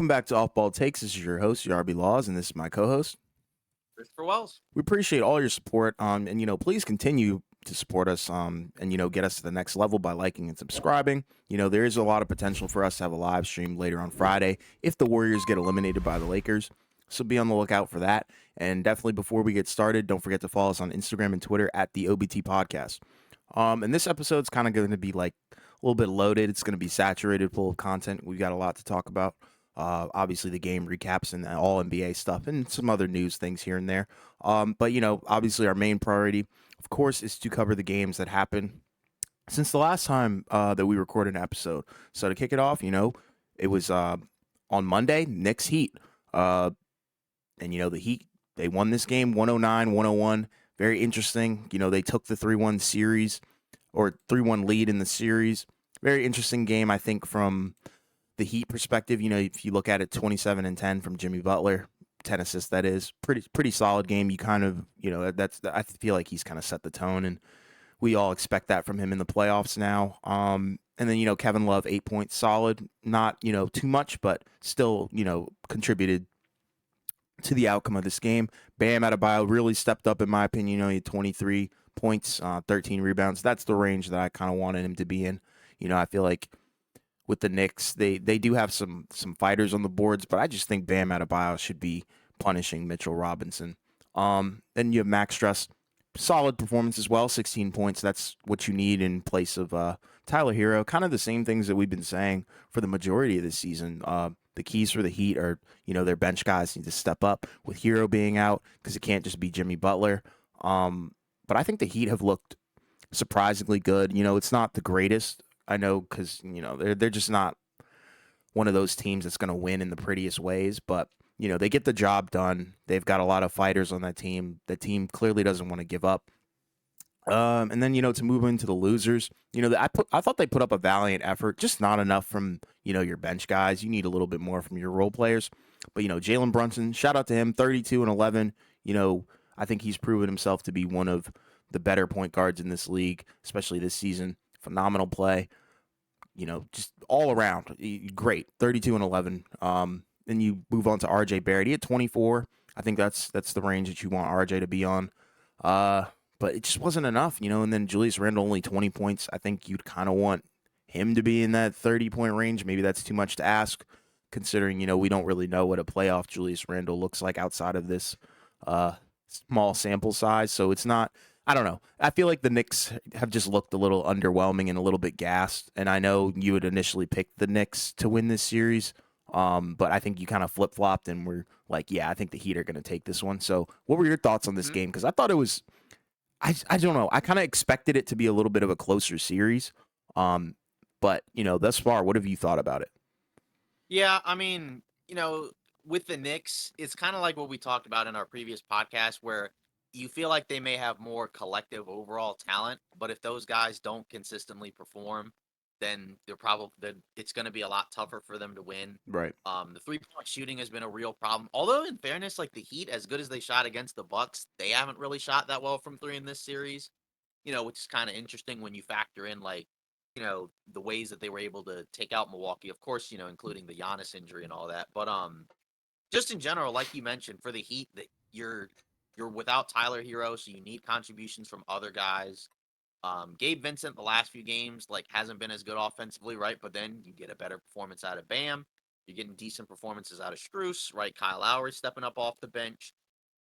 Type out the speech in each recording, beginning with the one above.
Welcome back to Off Ball Takes. This is your host, Yarby Laws, and this is my co-host. Christopher Wells. We appreciate all your support, and please continue to support us, and get us to the next level by liking and subscribing. There is a lot of potential for us to have a live stream later on Friday if the Warriors get eliminated by the Lakers. So be on the lookout for that. And definitely before we get started, don't forget to follow us on Instagram and Twitter at the OBT Podcast. And this episode's kind of going to be like a little bit loaded. It's going to be saturated full of content. We've got a lot to talk about. Obviously the game recaps and all NBA stuff and some other news things here and there. But obviously our main priority, of course, is to cover the games that happened since the last time that we recorded an episode. So to kick it off, it was on Monday, Knicks Heat. And the Heat, they won this game 109-101. Very interesting. They took the 3-1 series or 3-1 lead in the series. Very interesting game, I think, from the Heat perspective. If you look at it, 27-10 from Jimmy Butler, 10 assists. That is pretty solid game. You kind of, I feel like he's kind of set the tone, and we all expect that from him in the playoffs now. And then Kevin Love, 8 points, solid, not too much, but still contributed to the outcome of this game. Bam Adebayo really stepped up, in my opinion. He had 23 points, 13 rebounds. That's the range that I kind of wanted him to be in. I feel like with the Knicks, they do have some fighters on the boards, but I just think Bam Adebayo should be punishing Mitchell Robinson. Then you have Max Strus, solid performance as well, 16 points. That's what you need in place of Tyler Hero. Kind of the same things that we've been saying for the majority of this season. The keys for the Heat are, their bench guys need to step up with Hero being out because it can't just be Jimmy Butler. But I think the Heat have looked surprisingly good. It's not the greatest, I know, because they're just not one of those teams that's going to win in the prettiest ways, but they get the job done. They've got a lot of fighters on that team. The team clearly doesn't want to give up. And then to move into the losers, I thought they put up a valiant effort, just not enough from your bench guys. You need a little bit more from your role players. But Jalen Brunson, shout out to him, 32-11. I think he's proven himself to be one of the better point guards in this league, especially this season. Phenomenal play. Just all around, great. 32-11. Then you move on to RJ Barrett. He had 24. I think that's the range that you want RJ to be on. But it just wasn't enough, and then Julius Randle only 20 points. I think you'd kind of want him to be in that 30-point range. Maybe that's too much to ask, considering, we don't really know what a playoff Julius Randle looks like outside of this small sample size. So it's not, I don't know. I feel like the Knicks have just looked a little underwhelming and a little bit gassed. And I know you had initially picked the Knicks to win this series, but I think you kind of flip-flopped and were like, yeah, I think the Heat are going to take this one. So what were your thoughts on this game? Because I thought it was, I don't know. I kind of expected it to be a little bit of a closer series. But, thus far, what have you thought about it? Yeah, I mean, with the Knicks, it's kind of like what we talked about in our previous podcast where you feel like they may have more collective overall talent, but if those guys don't consistently perform, then it's going to be a lot tougher for them to win. Right. The 3-point shooting has been a real problem. Although in fairness, like the Heat, as good as they shot against the Bucks, they haven't really shot that well from 3 in this series. Which is kind of interesting when you factor in the ways that they were able to take out Milwaukee. Of course, including the Giannis injury and all that. But just in general, like you mentioned, for the Heat, that you're without Tyler Hero, so you need contributions from other guys. Gabe Vincent, the last few games, hasn't been as good offensively, right? But then you get a better performance out of Bam. You're getting decent performances out of Strus, right? Kyle Lowry stepping up off the bench.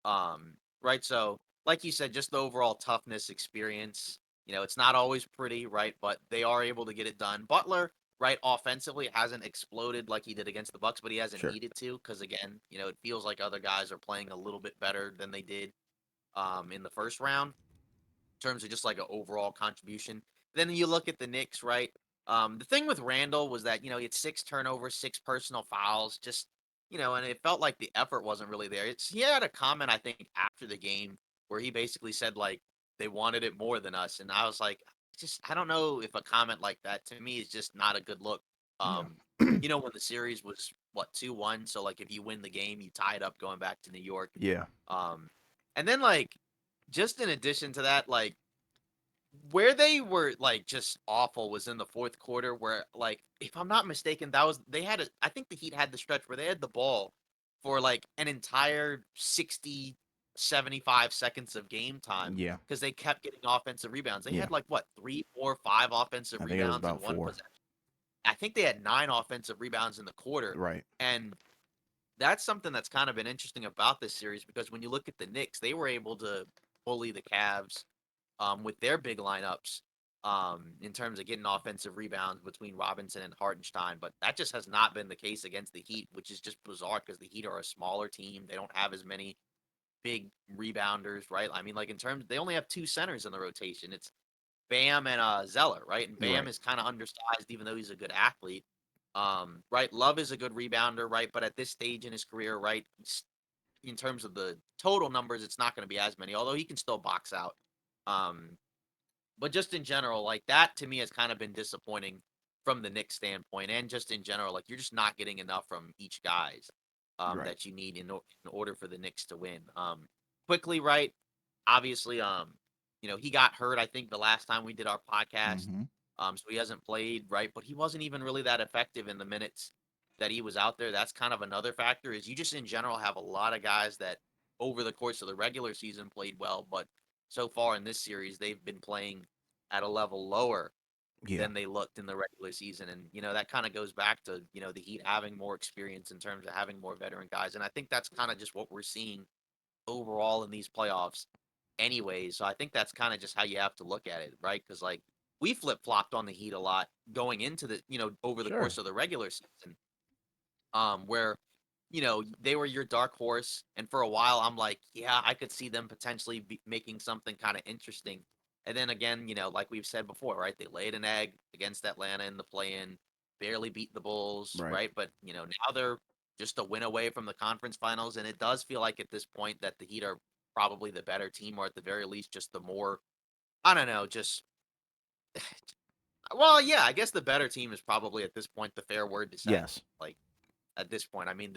Right? So, like you said, just the overall toughness experience. It's not always pretty, right? But they are able to get it done. Butler, right, offensively hasn't exploded like he did against the Bucks, but he hasn't Sure. needed to because, again, it feels like other guys are playing a little bit better than they did in the first round terms of just like an overall contribution. Then you look at the Knicks, right? The thing with Randall was that, he had 6 turnovers, 6 personal fouls, just, and it felt like the effort wasn't really there. He had a comment, I think, after the game where he basically said, like, they wanted it more than us. And I was like, I don't know if a comment like that to me is just not a good look. Yeah. When the series was, what, 2-1. So, like, if you win the game, you tie it up going back to New York. Yeah. And then, like, just in addition to that, like, Where they were, like, just awful was in the 4th quarter where, like, if I'm not mistaken, that was they had a I think the Heat had the stretch where they had the ball for, like, an entire 60, 75 seconds of game time Yeah, because they kept getting offensive rebounds. They yeah. had, like, what, 3, 4, 5 offensive I think it was rebounds in about one 4. possession. I think they had 9 offensive rebounds in the quarter, Right. and that's something that's kind of been interesting about this series because when you look at the Knicks, they were able to bully the Cavs with their big lineups in terms of getting offensive rebounds between Robinson and Hartenstein. But that just has not been the case against the Heat, which is just bizarre because the Heat are a smaller team. They don't have as many big rebounders, right? I mean, like in terms, they only have two centers in the rotation. It's Bam and Zeller, right? And Bam Right. is kind of undersized, even though he's a good athlete. Right. Love is a good rebounder, right? But at this stage in his career, right, in terms of the total numbers, it's not going to be as many, although he can still box out. Um, but just in general, like that to me has kind of been disappointing from the Knicks standpoint, and just in general, like you're just not getting enough from each guys Right. that you need in order for the Knicks to win. Quickly, right? Obviously, he got hurt. I think the last time we did our podcast, Mhm. so he hasn't played, right? But he wasn't even really that effective in the minutes that he was out there. That's kind of another factor. Is you just in general have a lot of guys that over the course of the regular season played well, but so far in this series they've been playing at a level lower Yeah. than they looked in the regular season. And, that kind of goes back to, the Heat having more experience in terms of having more veteran guys. And I think that's kind of just what we're seeing overall in these playoffs anyway. So I think that's kind of just how you have to look at it, right? Because, like, we flip flopped on the Heat a lot going into the, over the Sure. course of the regular season, where they were your dark horse, and for a while I'm like, yeah, I could see them potentially making something kind of interesting. And then again, like we've said before, right? They laid an egg against Atlanta in the play-in, barely beat the Bulls, Right. right? But now they're just a win away from the conference finals, and it does feel like at this point that the Heat are probably the better team, or at the very least, just the more, I don't know, just well, yeah, I guess the better team is probably at this point the fair word to say. Yes. Like at this point. I mean,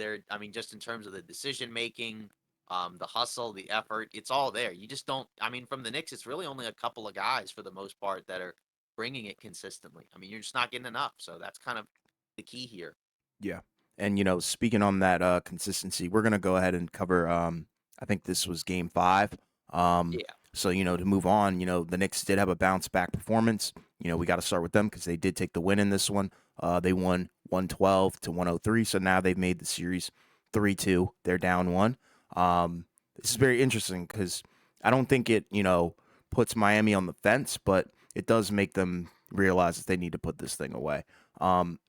just in terms of the decision making, the hustle, the effort, it's all there. You just don't. I mean, from the Knicks, it's really only a couple of guys for the most part that are bringing it consistently. I mean, you're just not getting enough. So that's kind of the key here. Yeah. And speaking on that consistency, we're gonna go ahead and cover. I think this was Game 5. Um, Yeah, so to move on, the Knicks did have a bounce back performance. We got to start with them because they did take the win in this one. They won 112 to 103. So now they've made the series 3-2. They're down one. This is very interesting because I don't think it puts Miami on the fence, but it does make them realize that they need to put this thing away. And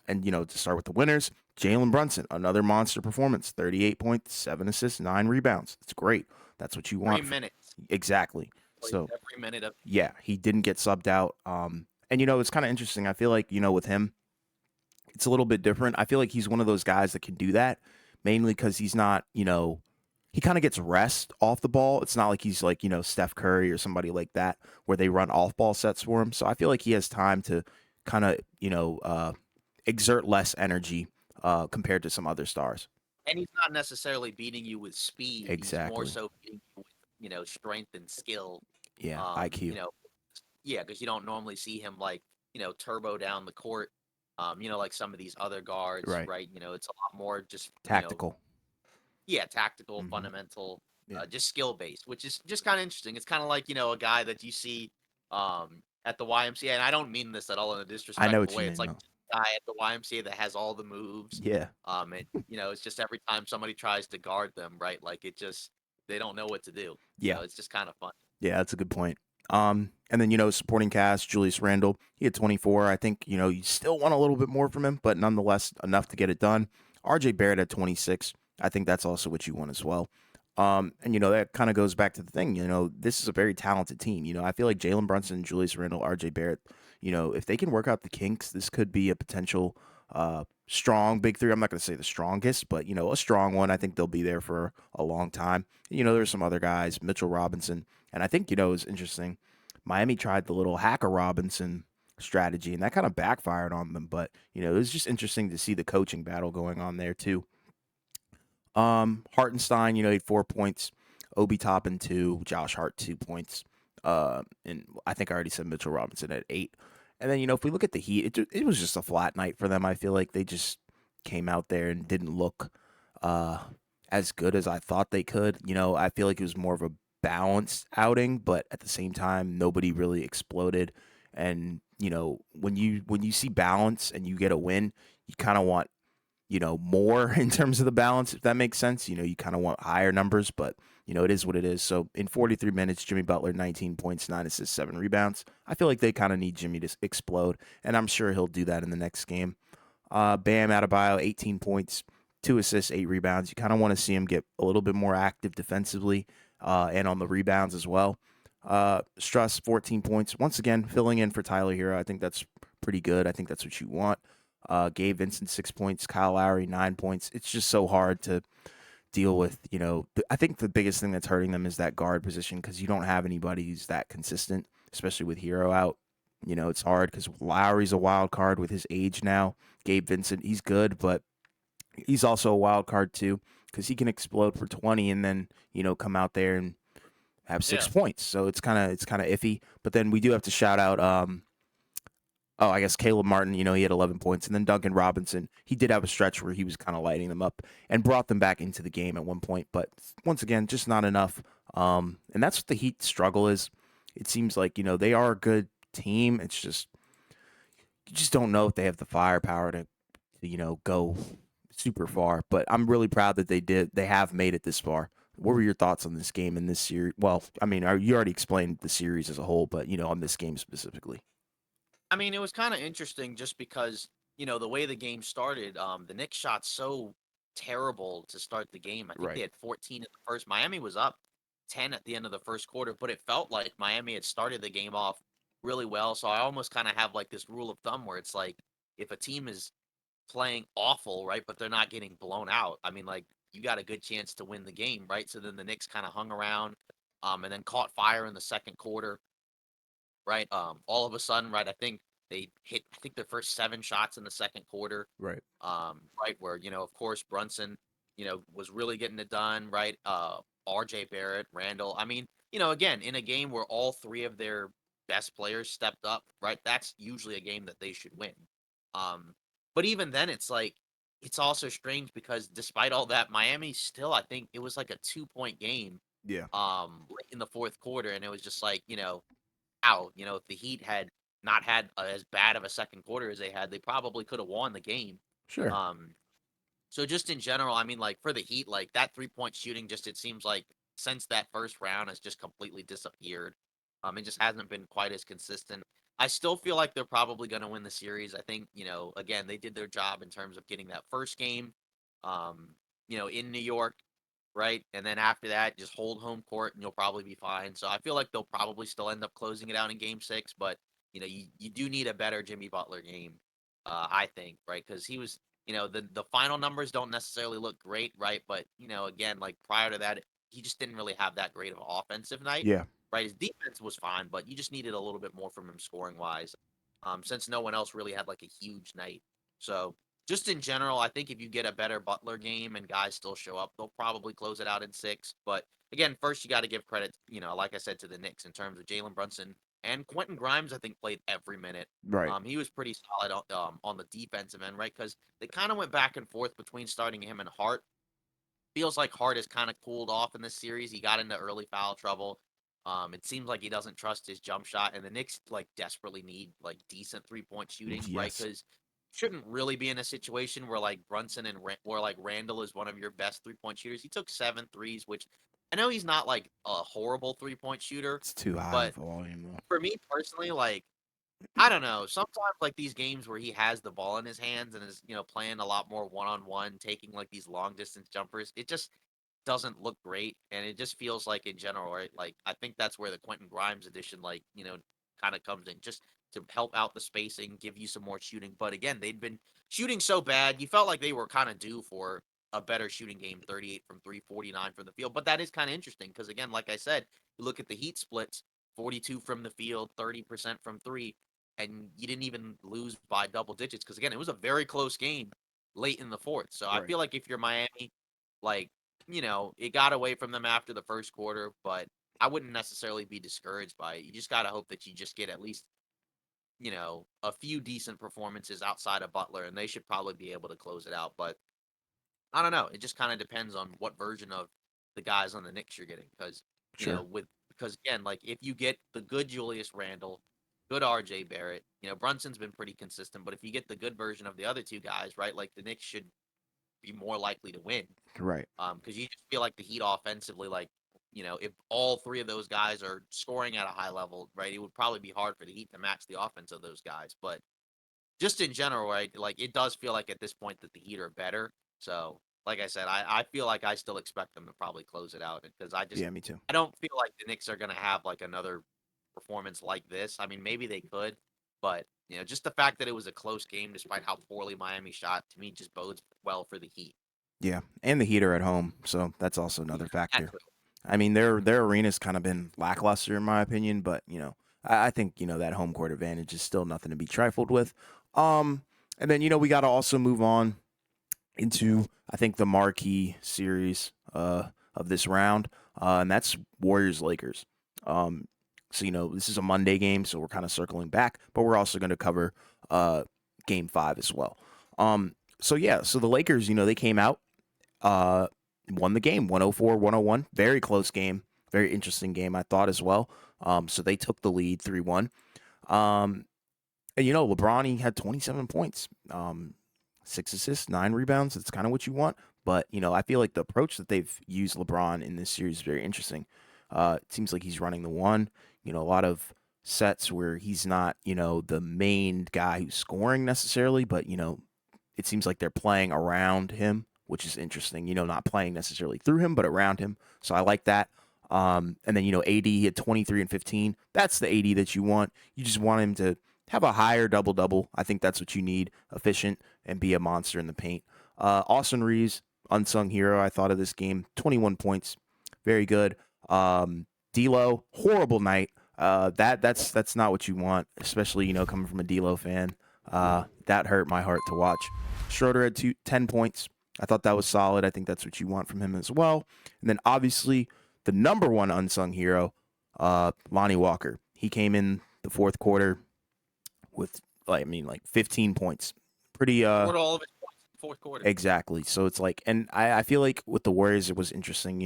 to start with the winners, Jalen Brunson, another monster performance, 38 points, 7 assists, 9 rebounds. It's great. That's what you three want. minutes Exactly. plays So, every minute of. yeah, he didn't get subbed out. And it's kind of interesting. I feel like, with him, it's a little bit different. I feel like he's one of those guys that can do that mainly because he's not, he kind of gets rest off the ball. It's not like he's like, Steph Curry or somebody like that where they run off ball sets for him. So I feel like he has time to kind of, exert less energy compared to some other stars. And he's not necessarily beating you with speed. He's more Exactly. so beating you with strength and skill. Yeah. Um, you IQ. know, Yeah, because you don't normally see him like, turbo down the court. Like some of these other guards, Right. right? It's a lot more just, Tactical. yeah, tactical, Hmm. fundamental, Yeah. just skill based, which is just kind of interesting. It's kind of like, a guy that you see at the YMCA, and I don't mean this at all in a I know disrespectful what you way. It's mean, like though. a guy at the YMCA that has all the moves. Yeah. And it's just every time somebody tries to guard them, right? Like it just they don't know what to do. Yeah. It's just kind of fun. Yeah, that's a good point. And then supporting cast, Julius Randle, he had 24. I think you still want a little bit more from him, but nonetheless enough to get it done. R.J. Barrett at 26. I think that's also what you want as well. And that kind of goes back to the thing. This is a very talented team. I feel like Jalen Brunson, Julius Randle, R.J. Barrett. If they can work out the kinks, this could be a potential strong big three. I'm not going to say the strongest, but a strong one. I think they'll be there for a long time. There's some other guys, Mitchell Robinson. And I think, it's interesting. Miami tried the little Hacker Robinson strategy, and that kind of backfired on them. But, it was just interesting to see the coaching battle going on there, too. Hartenstein, he had 4 points. Obi Toppin, 2. Josh Hart, 2 points. And I think I already said Mitchell Robinson at 8. And then, if we look at the Heat, it was just a flat night for them. I feel like they just came out there and didn't look uh, as good as I thought they could. I feel like it was more of a balanced outing, but at the same time, nobody really exploded. And when you see balance and you get a win, you kind of want more in terms of the balance, if that makes sense. You kind of want higher numbers, but it is what it is. So in 43 minutes, Jimmy Butler, 19 points, 9 assists, 7 rebounds. I feel like they kind of need Jimmy to explode, and I'm sure he'll do that in the next game. Bam Adebayo, 18 points, 2 assists, 8 rebounds. You kind of want to see him get a little bit more active defensively and on the rebounds as well. Struss, 14 points. Once again, filling in for Tyler Hero. I think that's pretty good. I think that's what you want. Gabe Vincent, 6 points. Kyle Lowry, 9 points. It's just so hard to deal with. I think the biggest thing that's hurting them is that guard position because you don't have anybody who's that consistent, especially with Hero out. It's hard because Lowry's a wild card with his age now. Gabe Vincent, he's good, but he's also a wild card too because he can explode for 20 and then come out there and have six Yeah. points. So it's kind of iffy. But then we do have to shout out oh, I guess Caleb Martin, he had 11 points. And then Duncan Robinson, he did have a stretch where he was kind of lighting them up and brought them back into the game at one point. But once again, just not enough. And that's what the Heat struggle is. It seems like, they are a good team. It's just, you just don't know if they have the firepower to go super far. But I'm really proud that they have made it this far. What were your thoughts on this game and this series? Well, I mean, you already explained the series as a whole, but, on this game specifically. I mean, it was kind of interesting just because, the way the game started, the Knicks shot so terrible to start the game. I think they Right. had 14 in the first. Miami was up 10 at the end of the first quarter, but it felt like Miami had started the game off really well. So I almost kind of have like this rule of thumb where it's like if a team is playing awful, right, but they're not getting blown out, I mean, like you got a good chance to win the game, right? So then the Knicks kind of hung around and then caught fire in the second quarter, right? All of a sudden, right, I think they hit, I think their first 7 shots in the second quarter, Right. right, where, of course, Brunson, was really getting it done, right? RJ Barrett, Randall. I mean, again, in a game where all three of their best players stepped up, right? That's usually a game that they should win. Um, but even then, it's like, it's also strange because despite all that, Miami still, I think it was like a 2 point game Yeah. late in the fourth quarter. And it was just like, out. If the Heat had not had as bad of a second quarter as they had, they probably could have won the game. Sure. Um, so just in general, I mean, like for the Heat, like that 3 point shooting, just it seems like since that first round has just completely disappeared. It just hasn't been quite as consistent. I still feel like they're probably going to win the series. I think, again, they did their job in terms of getting that first game, um, in New York, right? And then after that, just hold home court and you'll probably be fine. So I feel like they'll probably still end up closing it out in game 6, but you do need a better Jimmy Butler game, I think, right? Because he was, the final numbers don't necessarily look great, right? But again, like prior to that, he just didn't really have that great of an offensive night, Yeah. right? His defense was fine, but you just needed a little bit more from him scoring wise, since no one else really had like a huge night. So just in general, I think if you get a better Butler game and guys still show up, they'll probably close it out in 6. But again, first you got to give credit, like I said, to the Knicks in terms of Jalen Brunson and Quentin Grimes. I think played every minute. Right. He was pretty solid on the defensive end, right? Because they kind of went back and forth between starting him and Hart. Feels like Hart has kind of cooled off in this series. He got into early foul trouble. It seems like he doesn't trust his jump shot, and the Knicks like desperately need like decent 3 point shooting, right? Yes. Because shouldn't really be in a situation where like Brunson and where like Randall is one of your best 3 point shooters. He took 7 threes, which I know he's not like a horrible 3 point shooter, It's too high but of volume though. for me personally, like I don't know. Sometimes like these games where he has the ball in his hands and is, playing a lot more one-on-one, taking like these long distance jumpers, it just doesn't look great. And it just feels like in general, right? Like I think that's where the Quentin Grimes edition, like, kind of comes in just to help out the spacing, give you some more shooting. But again, they'd been shooting so bad, you felt like they were kind of due for a better shooting game, 38 from 3, 49 from the field. But that is kind of interesting because again, like I said, you look at the Heat splits, 42 from the field, 30% from 3, and you didn't even lose by double digits because again, it was a very close game late in the fourth. So I Right. feel like if you're Miami, like it got away from them after the first quarter, but I wouldn't necessarily be discouraged by it. You just gotta hope that you just get at least, a few decent performances outside of Butler, and they should probably be able to close it out. But I don't know. It just kind of depends on what version of the guys on the Knicks you're getting, because Sure. because again, like if you get the good Julius Randle, good RJ Barrett, Brunson's been pretty consistent, but if you get the good version of the other two guys, right, like the Knicks should be more likely to win. Right. Because you just feel like the Heat offensively, like if all three of those guys are scoring at a high level, right, it would probably be hard for the Heat to match the offense of those guys. But just in general, right? Like it does feel like at this point that the Heat are better. So, like I said, I feel like I still expect them to probably close it out because Yeah, me too. I don't feel like the Knicks are gonna have like another performance like this. I mean, maybe they could, but just the fact that it was a close game despite how poorly Miami shot to me just bodes well for the Heat. Yeah, and the Heat are at home, so that's also Yeah, another that factor. too. I mean, their arena's kind of been lackluster in my opinion, but I think that home court advantage is still nothing to be trifled with. Um, and then we got to also move on into I think the marquee series of this round, and that's Warriors Lakers. Um, so this is a Monday game, so we're kind of circling back, but we're also going to cover uh, Game 5 as well. So yeah, so the Lakers, they came out, uh, won the game 104-101, very close game, very interesting game I thought as well. So they took the lead 3-1. Um, and LeBron, he had 27 points, 6 assists, 9 rebounds. That's kind of what you want. But I feel like the approach that they've used LeBron in this series is very interesting. It seems like he's running the one. A lot of sets where he's not the main guy who's scoring necessarily, but it seems like they're playing around him, which is interesting. Not playing necessarily through him, but around him. So I like that. And then AD hit 23 and 15. That's the AD that you want. You just want him to have a higher double double. I think that's what you need. Efficient and be a monster in the paint. Austin Reeves, unsung hero. I thought of this game. 21 points, very good. D'Lo, horrible night. That's not what you want, especially coming from a D'Lo fan. That hurt my heart to watch. Schroeder had 10 points. I thought that was solid. I think that's what you want from him as well. And then obviously the number one unsung hero, Lonnie Walker. He came in the fourth quarter with like 15 points. Pretty Scored all of his points in the fourth quarter. exactly. So it's like, and I feel like with the Warriors it was interesting.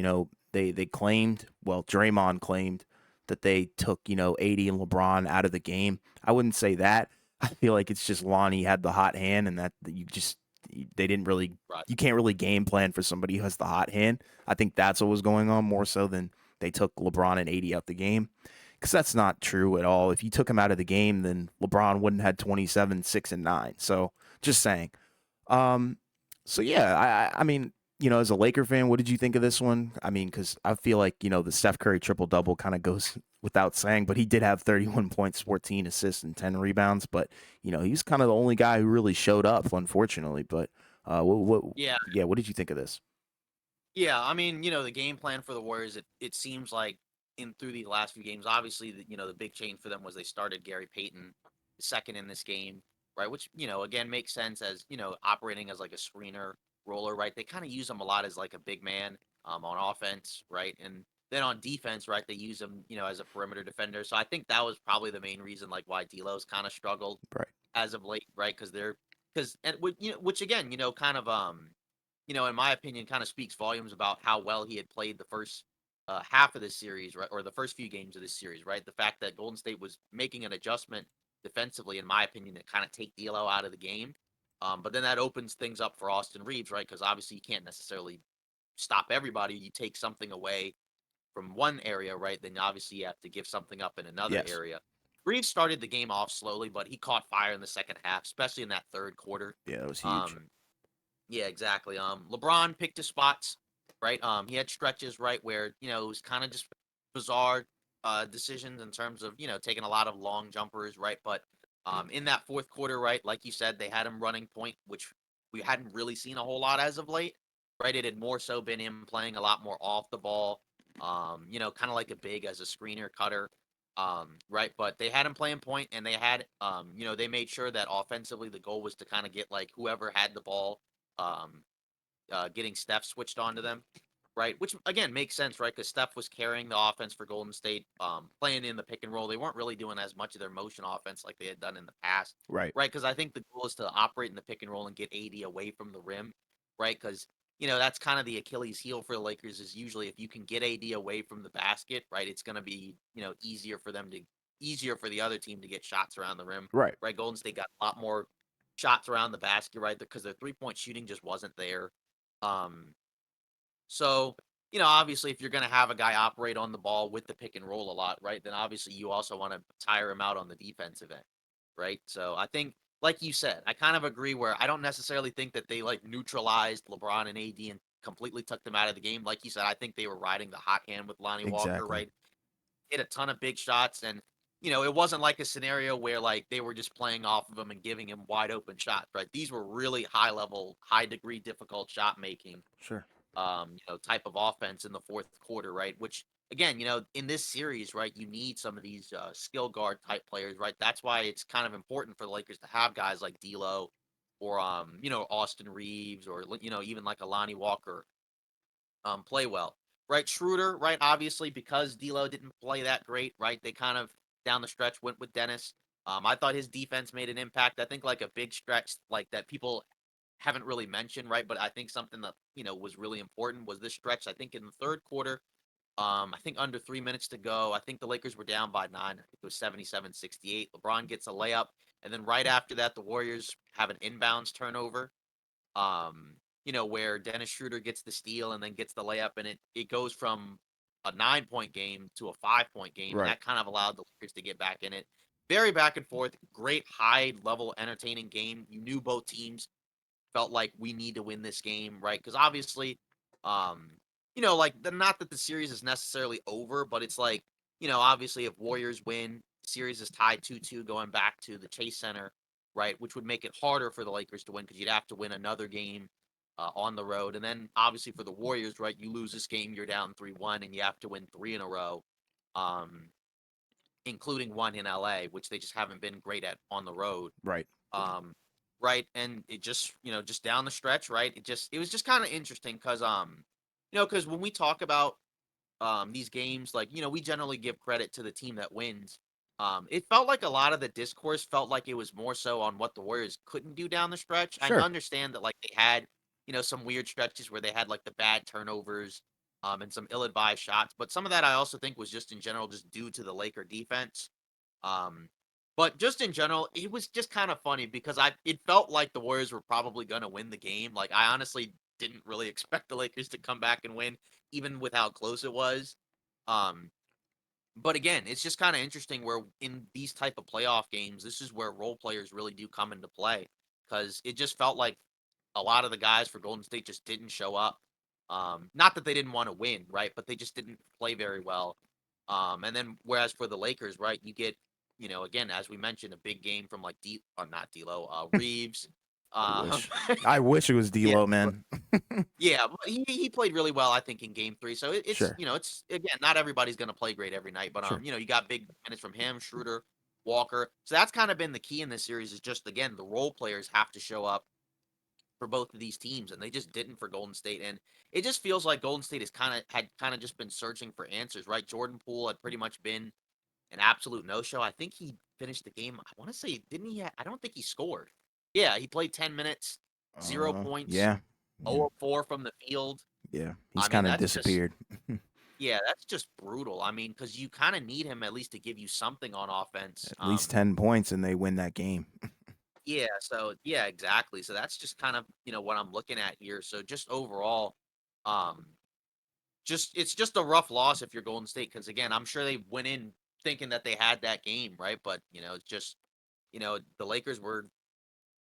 They claimed, well, Draymond claimed that they took AD and LeBron out of the game. I wouldn't say that. I feel like it's just Lonnie had the hot hand, and that they didn't really, Right. you can't really game plan for somebody who has the hot hand. I think that's what was going on more so than they took LeBron and AD out the game, because that's not true at all. If you took him out of the game, then LeBron wouldn't have had 27, 6, and 9. So just saying. Um, so yeah, I mean, as a Laker fan, what did you think of this one? I mean, because I feel like the Steph Curry triple double kind of goes without saying, but he did have 31 points, 14 assists, and 10 rebounds. But he's kind of the only guy who really showed up, unfortunately. But Yeah. yeah, what did you think of this? Yeah, I mean, the game plan for the Warriors, it seems like in through the last few games, obviously, the big change for them was they started Gary Payton second in this game, right? Which, again, makes sense as, operating as like a screener roller, right? They kind of use him a lot as like a big man on offense, right? And then on defense, right, they use him, as a perimeter defender. So I think that was probably the main reason like why D'Lo's kind of struggled Right. as of late, right? Because and which again, kind of in my opinion, kind of speaks volumes about how well he had played the first half of this series, right, or the first few games of this series, right? The fact that Golden State was making an adjustment defensively, in my opinion, to kind of take D'Lo out of the game. But then that opens things up for Austin Reeves, right? Because obviously you can't necessarily stop everybody. You take something away from one area, right? Then obviously you have to give something up in another Yes. area. Reeves started the game off slowly, but he caught fire in the second half, especially in that third quarter. Yeah, that was huge. Um, yeah, exactly. LeBron picked his spots, right? He had stretches, right, where it was kind of just bizarre decisions in terms of taking a lot of long jumpers, right? But in that fourth quarter, right, like you said, they had him running point, which we hadn't really seen a whole lot as of late, right? It had more so been him playing a lot more off the ball, kind of like a big as a screener cutter. Right, but they had him playing point, and they had, they made sure that offensively the goal was to kind of get like whoever had the ball, um, getting Steph switched onto them, right? Which again makes sense, right? Because Steph was carrying the offense for Golden State, playing in the pick and roll. They weren't really doing as much of their motion offense like they had done in the past, Right. right? Because I think the goal is to operate in the pick and roll and get AD away from the rim, right? Because that's kind of the Achilles heel for the Lakers is usually if you can get AD away from the basket, right? It's going to be easier for the other team to get shots around the rim, Right. right? Golden State got a lot more shots around the basket, right? Because their 3-point shooting just wasn't there. Um, so, obviously, if you're going to have a guy operate on the ball with the pick and roll a lot, right, then obviously you also want to tire him out on the defensive end, right? So I think, like you said, I kind of agree where I don't necessarily think that they like neutralized LeBron and AD and completely took them out of the game. Like you said, I think they were riding the hot hand with Lonnie Walker, Exactly. right? Hit a ton of big shots. And, it wasn't like a scenario where like they were just playing off of him and giving him wide open shots, right? These were really high level, high degree difficult shot making Sure. type of offense in the fourth quarter, right? Which again, in this series, right, you need some of these skill guard type players, right? That's why it's kind of important for the Lakers to have guys like D'Lo or Austin Reeves or even like Alani Walker play well, right? Schroeder, right? Obviously, because D'Lo didn't play that great, right? They kind of down the stretch went with Dennis. I thought his defense made an impact. I think like a big stretch like that people haven't really mentioned, right? But I think something that was really important was this stretch. I think in the third quarter, I think under 3 minutes to go, I think the Lakers were down by 9. I think it was 77-68. LeBron gets a layup, and then right after that, the Warriors have an inbounds turnover. Where Dennis Schroeder gets the steal and then gets the layup, and it goes from a 9-point game to a 5-point game, and Right. that kind of allowed the Lakers to get back in it. Very back and forth, great high level, entertaining game. You knew both teams felt like we need to win this game, right? Because obviously, um, like not that the series is necessarily over, but it's like, obviously if Warriors win, the series is tied 2-2 going back to the Chase Center, right? Which would make it harder for the Lakers to win because you'd have to win another game on the road. And then obviously for the Warriors, right, you lose this game, you're down 3-1, and you have to win three in a row. Um, including one in LA, which they just haven't been great at on the road. Right. Um, right, and it just just down the stretch, right? It was just kind of interesting because because when we talk about these games, like we generally give credit to the team that wins. It felt like a lot of the discourse felt like it was more so on what the Warriors couldn't do down the stretch. I Sure. understand that like they had some weird stretches where they had like the bad turnovers. And some ill-advised shots, but some of that I also think was just in general just due to the Laker defense. Um, but just in general, it was just kind of funny because it felt like the Warriors were probably going to win the game. Like I honestly didn't really expect the Lakers to come back and win, even with how close it was. Um, but again, it's just kind of interesting where in these type of playoff games, this is where role players really do come into play because it just felt like a lot of the guys for Golden State just didn't show up. Not that they didn't want to win, right? But they just didn't play very well. And then whereas for the Lakers, right, you get, again, as we mentioned, a big game from like not D'Lo, Reeves. I Um, wish. I wish it was yeah, D'Lo, man. yeah, but he played really well, I think, in Game 3. So it's Sure. it's again, not everybody's going to play great every night, but Sure. you got big minutes from him, Schroeder, Walker. So that's kind of been the key in this series is just again the role players have to show up for both of these teams, and they just didn't for Golden State. And it just feels like Golden State had kind of just been searching for answers, right? Jordan Poole had pretty much been an absolute no show. I think he finished the game. I want to say, didn't he? I don't think he scored. Yeah, he played 10 minutes, 0 points, Yeah. Yeah. 0 of 4 from the field. Yeah. He's I mean, kind of that's just disappeared. yeah, that's just brutal. I mean, because you kind of need him at least to give you something on offense. At least 10 points and they win that game. Yeah, so yeah, exactly. So that's just kind of, what I'm looking at here. So just overall, um, it's just a rough loss if you're Golden State because again, I'm sure they went in thinking that they had that game, right? But it's just, the Lakers were,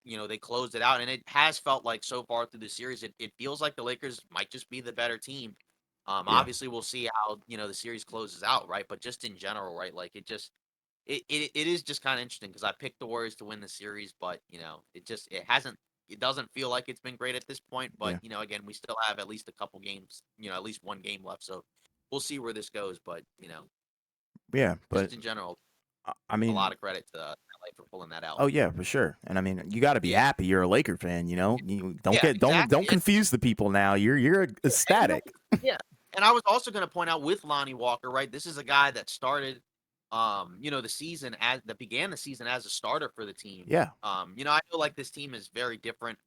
they closed it out, and it has felt like so far through the series, it feels like the Lakers might just be the better team. Yeah. Obviously we'll see how the series closes out, right? But just in general, right? Like it is just kind of interesting because I picked the Warriors to win the series, but it doesn't feel like it's been great at this point. But Yeah. again, we still have at least a couple games, at least one game left, so we'll see where this goes. But Yeah. But just in general, I a mean, lot of credit to highlight for pulling that out. Oh yeah, for sure. And I mean, you got to be Yeah, happy. You're a Laker fan, you know. You don't yeah, get don't exactly. confuse the people now. You're Yeah, and ecstatic. yeah, and I was also gonna point out with Lonnie Walker, right? This is a guy that started, the season as that began the season as a starter for the team. Yeah, I feel like this team is very different,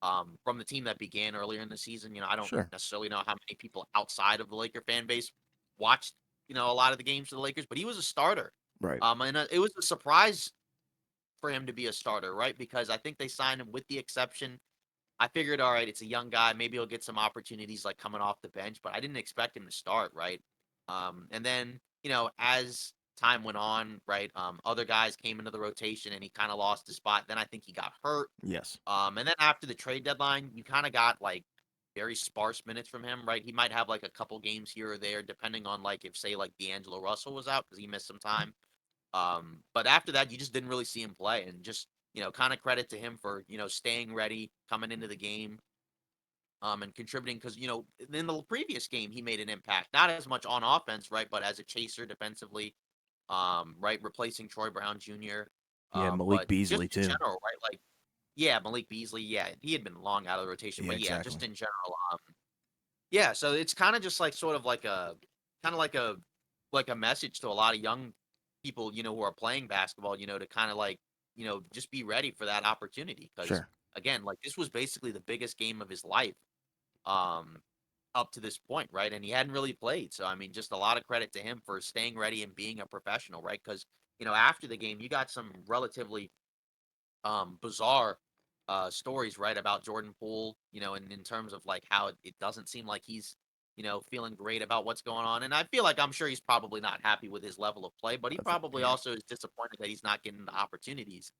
from the team that began earlier in the season. I don't sure. necessarily know how many people outside of the Laker fan base watched, a lot of the games for the Lakers, but he was a starter. Right. And it was a surprise for him to be a starter, right? Because I think they signed him with the exception. I figured, all right, it's a young guy. Maybe he'll get some opportunities like coming off the bench, but I didn't expect him to start, right? And then, as time went on, right, other guys came into the rotation and he kind of lost his spot. Then I think he got hurt. Yes. And then after the trade deadline, you kind of got like very sparse minutes from him, right? He might have like a couple games here or there, depending on like if, say, like D'Angelo Russell was out because he missed some time. But after that, you just didn't really see him play, and just kind of credit to him for staying ready, coming into the game, and contributing because in the previous game he made an impact, not as much on offense, right, but as a chaser defensively, right, replacing Troy Brown Jr. Yeah, Malik But just Beasley in too. general, right, like yeah, Malik Beasley, yeah, he had been long out of the rotation, Yeah, but yeah, exactly. just in general, yeah, so it's kind of just like sort of like a kind of like a message to a lot of young people, who are playing basketball, to kind of like, just be ready for that opportunity because Sure. again, like this was basically the biggest game of his life um up to this point, right? And he hadn't really played. So I mean, just a lot of credit to him for staying ready and being a professional, right? Cuz after the game, you got some relatively bizarre stories, right, about Jordan Poole, in terms of like how it doesn't seem like he's feeling great about what's going on. And I feel like I'm sure he's probably not happy with his level of play, but he probably Yeah. also is disappointed that he's not getting the opportunities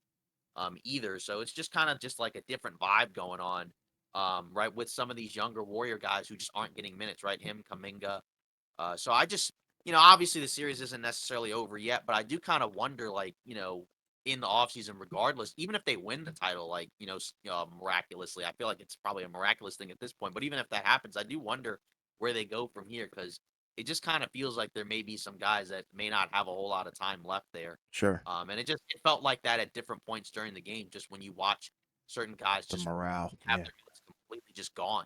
either. So it's just kind of just like a different vibe going on, right, with some of these younger Warrior guys who just aren't getting minutes, right? Him, Kaminga, so I just, obviously the series isn't necessarily over yet, but I do kind of wonder, like, in the offseason, regardless, even if they win the title, like, miraculously, I feel like it's probably a miraculous thing at this point. But even if that happens, I do wonder where they go from here because it just kind of feels like there may be some guys that may not have a whole lot of time left there. Sure. And it felt like that at different points during the game, just when you watch certain guys The just morale. have Yeah. their minutes completely just gone.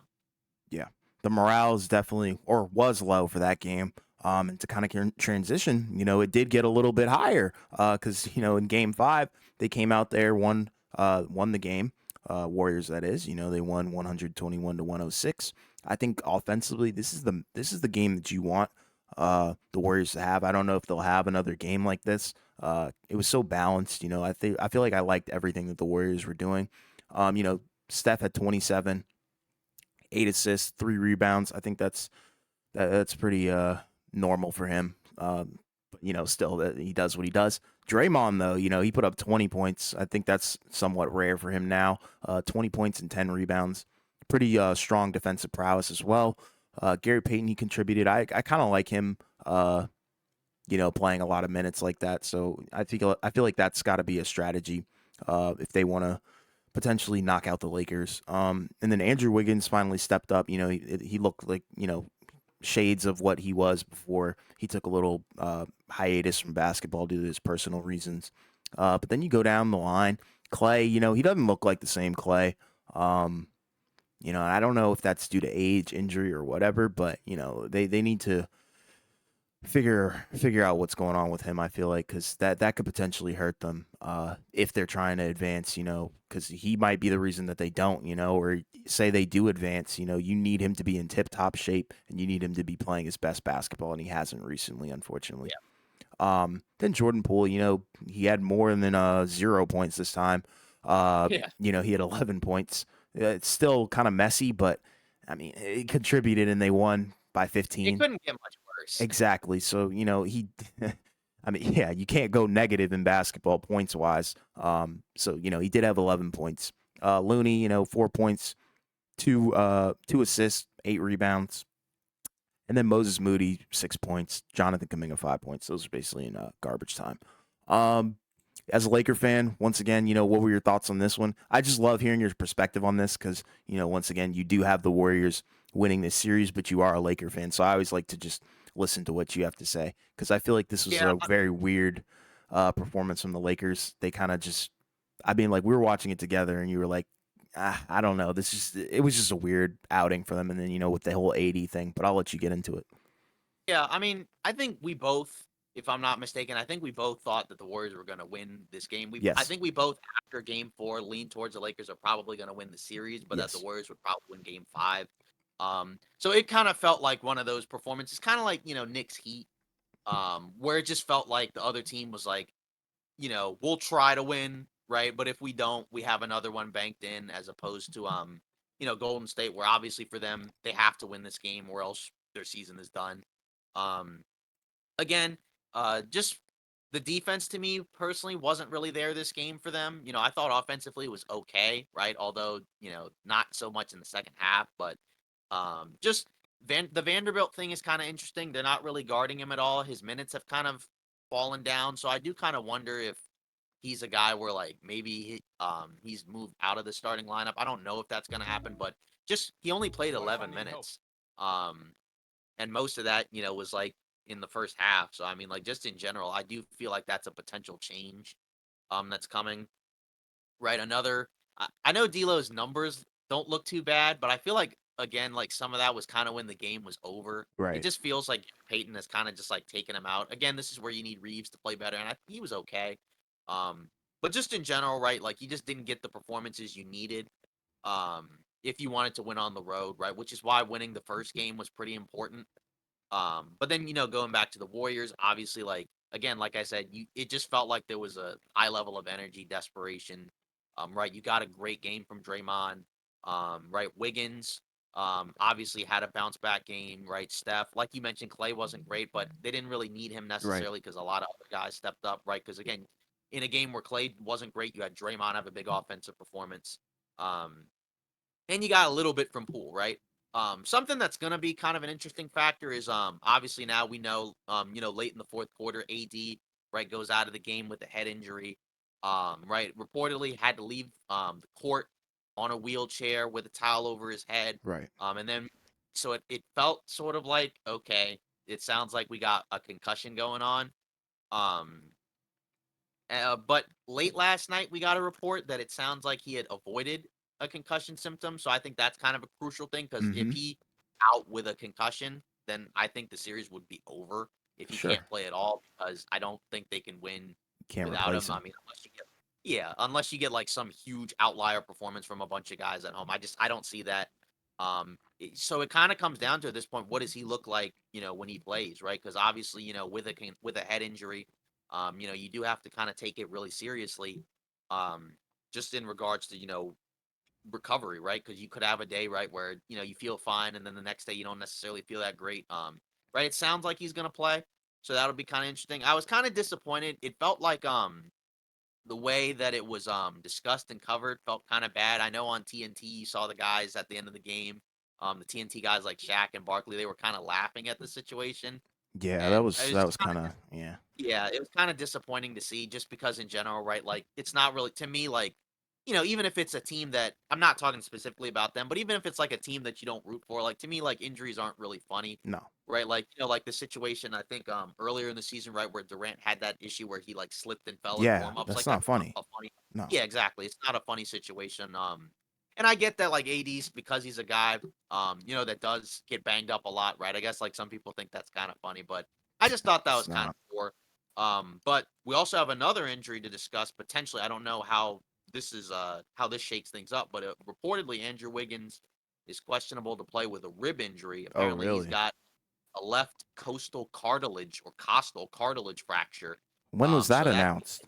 Yeah. The morale is definitely or was low for that game. And to kind of transition, it did get a little bit higher because in Game 5 they came out there won the game. Warriors, that is. They won 121 to 106. I think offensively, this is the game that you want the Warriors to have. I don't know if they'll have another game like this. It was so balanced. I feel like I liked everything that the Warriors were doing. Steph had 27, 8 assists, 3 rebounds. I think that's pretty normal for him. But still that he does what he does. Draymond though, he put up 20 points. I think that's somewhat rare for him now. 20 points and 10 rebounds. Pretty strong defensive prowess as well. Gary Payton, he contributed. I kind of like him. Playing a lot of minutes like that. So I feel like that's got to be a strategy if they want to potentially knock out the Lakers. And then Andrew Wiggins finally stepped up. He looked like shades of what he was before he took a little hiatus from basketball due to his personal reasons. But then you go down the line, Clay. He doesn't look like the same Clay. I don't know if that's due to age, injury, or whatever. But they need to figure out what's going on with him. I feel like because that could potentially hurt them if they're trying to advance. Because he might be the reason that they don't. Or say they do advance. You need him to be in tip top shape and you need him to be playing his best basketball, and he hasn't recently, unfortunately. Then Jordan Poole, he had more than 0 points this time. Yeah. He had 11 points. It's still kind of messy, but I mean, he contributed and they won by It 15. couldn't get much worse. Exactly. So, he I mean, yeah, you can't go negative in basketball points wise. So, he did have 11 points. Looney, 4 points, two assists, 8 rebounds. And then Moses Moody, 6 points. Jonathan Kuminga, 5 points. Those are basically in garbage time. Um, as a Laker fan, once again, what were your thoughts on this one? I just love hearing your perspective on this because, once again, you do have the Warriors winning this series, but you are a Laker fan. So I always like to just listen to what you have to say because I feel like this was Yeah, a very weird performance from the Lakers. They kind of just, I mean, like we were watching it together, and you were like, I don't know. It was just a weird outing for them, and then with the whole AD thing. But I'll let you get into it. Yeah, I mean, I think we both, if I'm not mistaken, I think we both thought that the Warriors were going to win this game. I Yes, think we both, after Game 4, leaned towards the Lakers are probably going to win the series, but that the yes, Warriors would probably win Game 5. So it kind of felt like one of those performances, kind of like Knicks Heat, where it just felt like the other team was like, we'll try to win, right? But if we don't, we have another one banked in, as opposed to Golden State, where obviously for them they have to win this game or else their season is done. Um, Again, just the defense to me personally wasn't really there this game for them. I thought offensively it was okay, right? Although, not so much in the second half, but just the Vanderbilt thing is kind of interesting. They're not really guarding him at all. His minutes have kind of fallen down, so I do kind of wonder if he's a guy where like maybe he's moved out of the starting lineup. I don't know if that's going to happen, but just he only played 11 minutes. Um and most of that, was like in the first half. So I mean, like just in general, I do feel like that's a potential change that's coming. Right. I know D'Lo's numbers don't look too bad, but I feel like again, like some of that was kind of when the game was over. It right, just feels like Peyton has kind of just like taken him out. Again, this is where you need Reeves to play better, and he was okay. Um, but just in general, right? Like he just didn't get the performances you needed um if you wanted to win on the road, right? Which is why winning the first game was pretty important. But then going back to the Warriors, obviously, like again, like I said, it just felt like there was a high level of energy, desperation. Right, you got a great game from Draymond. Right, Wiggins, obviously had a bounce back game. Right, Steph, like you mentioned, Clay wasn't great, but they didn't really need him right. necessarily because a lot of other guys stepped up. Right, because again, in a game where Clay wasn't great, you had Draymond have a big offensive performance. Um, and you got a little bit from Poole, right? Something that's gonna be kind of an interesting factor is obviously now we know late in the fourth quarter, AD right goes out of the game with a head injury. Right, reportedly had to leave the court on a wheelchair with a towel over his head. Right. And then so it felt sort of like okay, it sounds like we got a concussion going on. Um, but late last night, we got a report that it sounds like he had avoided a concussion symptom. So I think that's kind of a crucial thing because if Mm-hmm. he out with a concussion, then I think the series would be over if he can't Sure. play at all because I don't think they can win Can't without replace him. I him. mean, unless you get like some huge outlier performance from a bunch of guys at home. I don't see that. So it kind of comes down to at this point, what does he look like, when he plays, right? Because obviously, with a head injury, you do have to kind of take it really seriously, um, just in regards to recovery, right? Because you could have a day, right, where you feel fine, and then the next day you don't necessarily feel that great. Right? It sounds like he's gonna play, so that'll be kind of interesting. I was kind of disappointed. It felt like the way that it was discussed and covered felt kind of bad. I know on TNT you saw the guys at the end of the game, the TNT guys like Shaq and Barkley, they were kind of laughing at the situation, Yeah, and it was that just was kind of yeah. yeah, it was kinda disappointing to see just because in general, right, like, it's not really to me, like, even if it's a team that I'm not talking specifically about them, but even if it's, like, a team that you don't root for, like, to me, like, injuries aren't really funny, No. right? Like, like the situation I think, earlier in the season, right, where Durant had that issue where he, like, slipped and fell in Yeah, warm-ups, that's like, not that's not funny. a funny. No. Yeah, exactly, it's not a funny situation, and I get that, like, AD's because he's a guy, that does get banged up a lot, right? I guess, like, some people think that's kinda funny, but I just thought that It's was kind not. of poor. But we also have another injury to discuss potentially. I don't know how this shakes things up, but reportedly Andrew Wiggins is questionable to play with a rib injury. Oh, Apparently, he's really? got a left costal cartilage or costal cartilage fracture. When was that So announced?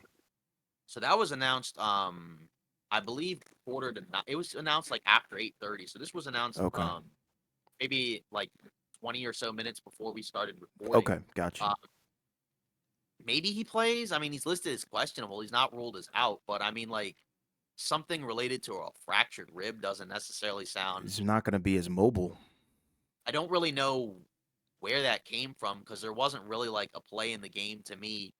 that was announced. I believe quarter to nine. It was announced like after 8:30. So this was announced Okay. maybe like 20 or so minutes before we started recording. Okay, got you. Uh, Maybe he plays. I mean, he's listed as questionable. He's not ruled as out, but I mean, like something related to a fractured rib doesn't necessarily sound. He's not going to be as mobile, I don't really know where that came from because there wasn't really like a play in the game to me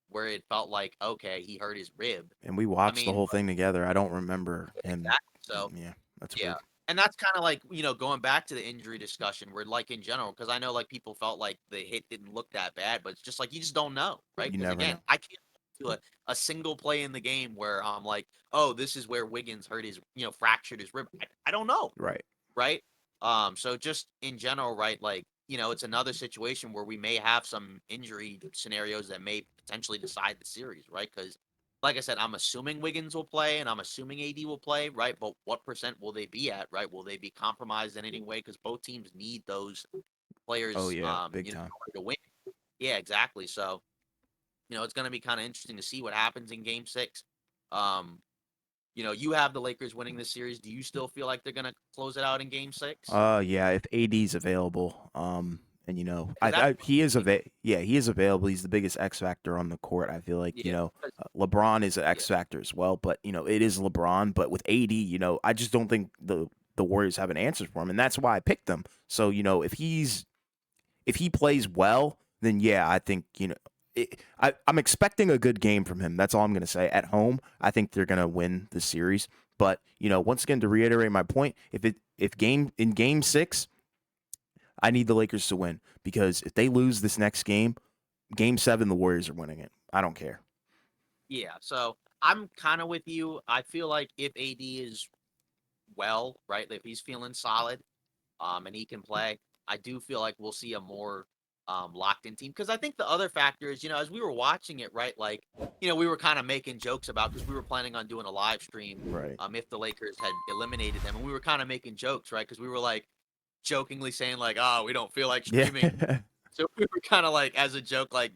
where it felt like okay, he hurt his rib. and we I watched the mean, whole thing together. I don't remember him. exactly. So Yeah, that's yeah, weird. And that's kinda like, going back to the injury discussion where, like, in general, because I know, like, people felt like the hit didn't look that bad, but it's just like, you just don't know, right? You Because never again, know. I can't point to a single play in the game where I'm like, "Oh, this is where Wiggins hurt his fractured his rib." I don't know, Right. right? So just in general, right, like, it's another situation where we may have some injury scenarios that may potentially decide the series, right? Because, like I said, I'm assuming Wiggins will play and I'm assuming AD will play, right? But what percent will they be at, right? Will they be compromised in any way? Because both teams need those Oh players, yeah, big in time. order to win. Yeah, exactly. So, it's going to be kind of interesting to see what happens in Game 6. Um, you have the Lakers winning this series. Do you still feel like they're going to close it out in Game 6? Yeah, if AD's available, and Because that's he is yeah, he is available. He's the biggest X factor on the court. I feel like, yeah, 'cause LeBron is an yeah, X factor as well, but it is LeBron. But with AD, I just don't think the Warriors have an answer for him, and that's why I picked them. So if he plays well, then yeah, I think I'm expecting a good game from him. That's all I'm going to say. At home, I think they're going to win the series. But once again, to reiterate my point, if game 6, I need the Lakers to win because if they lose this next game, game 7, the Warriors are winning it. I don't care. yeah. So I'm kind of with you. I feel like if AD is well, right, if he's feeling solid, and he can play, I do feel like we'll see a more locked in team. Because I think the other factor is, as we were watching it, right, like, we were kind of making jokes about because we were planning on doing a live stream Right. if the Lakers had eliminated them, and we were kind of making jokes, right, because we were like jokingly saying like, "Oh, we don't feel like Yeah. streaming." So we were kind of like as a joke, like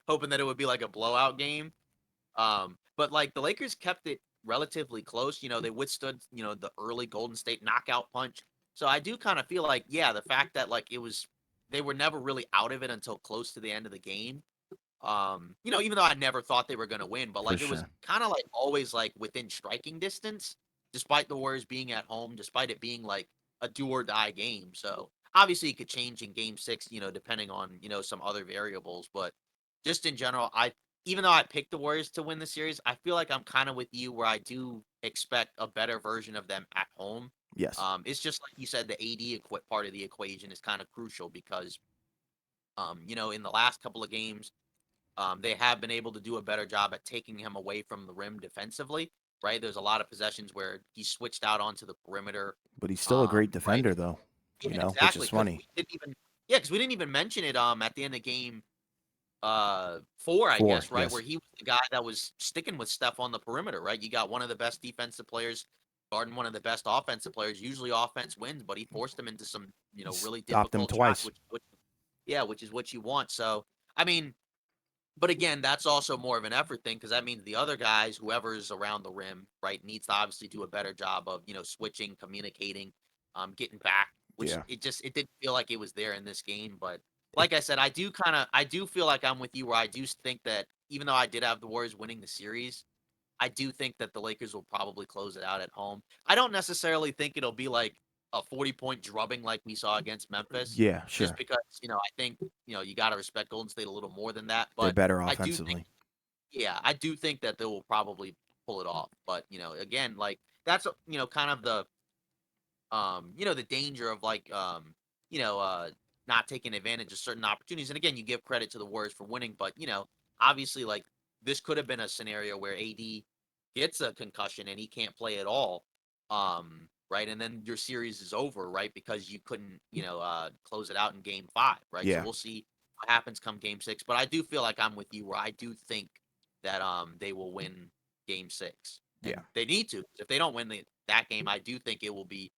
hoping that it would be like a blowout game. But like the Lakers kept it relatively close. They withstood, the early Golden State knockout punch. So I do kind of feel like, yeah, the fact that like they were never really out of it until close to the end of the game. Even though I never thought they were gonna win, but For like it was sure. kind of like always like within striking distance, despite the Warriors being at home, despite it being like a do or die game. So obviously it could change in game 6, depending on, some other variables. But just in general, even though I picked the Warriors to win the series, I feel like I'm kind of with you where I do expect a better version of them at home. Yes. It's just like you said, the part of the equation is kind of crucial because, in the last couple of games, they have been able to do a better job at taking him away from the rim defensively, right? There's a lot of possessions where he switched out onto the perimeter, But he's still a great right? defender though, Yeah, which exactly. is Because funny. we didn't even mention it at the end of game 4, I 4, guess, right? Where yes. he was the guy that was sticking with Steph on the perimeter, right? You got one of the best defensive players guarding one of the best offensive players. Usually offense wins, but he forced him into some, really Stopped him difficult shots, twice. which is what you want. So, I mean, but again, that's also more of an effort thing because that means the other guys, whoever's around the rim, right, needs to obviously do a better job of, switching, communicating, getting back, which Yeah. it didn't feel like it was there in this game. But like I said, I do feel like I'm with you where I do think that even though I did have the Warriors winning the series, I do think that the Lakers will probably close it out at home. I don't necessarily think it'll be like a 40-point drubbing like we saw against Memphis, Yeah, just sure. because, I think, you got to respect Golden State a little more than that. They're But better I do think, offensively. yeah, I do think that they will probably pull it off. But, again, like that's, kind of the danger of like, you know, uh, not taking advantage of certain opportunities. And again, you give credit to the Warriors for winning, but obviously, like this could have been a scenario where AD gets a concussion and he can't play at all. Right, and then your series is over, right? Because you couldn't, close it out in game 5, right? So Yeah. we'll see what happens come game 6. But I do feel like I'm with you where I do think that they will win game 6. Yeah. And they need to. If they don't win that game, I do think it will be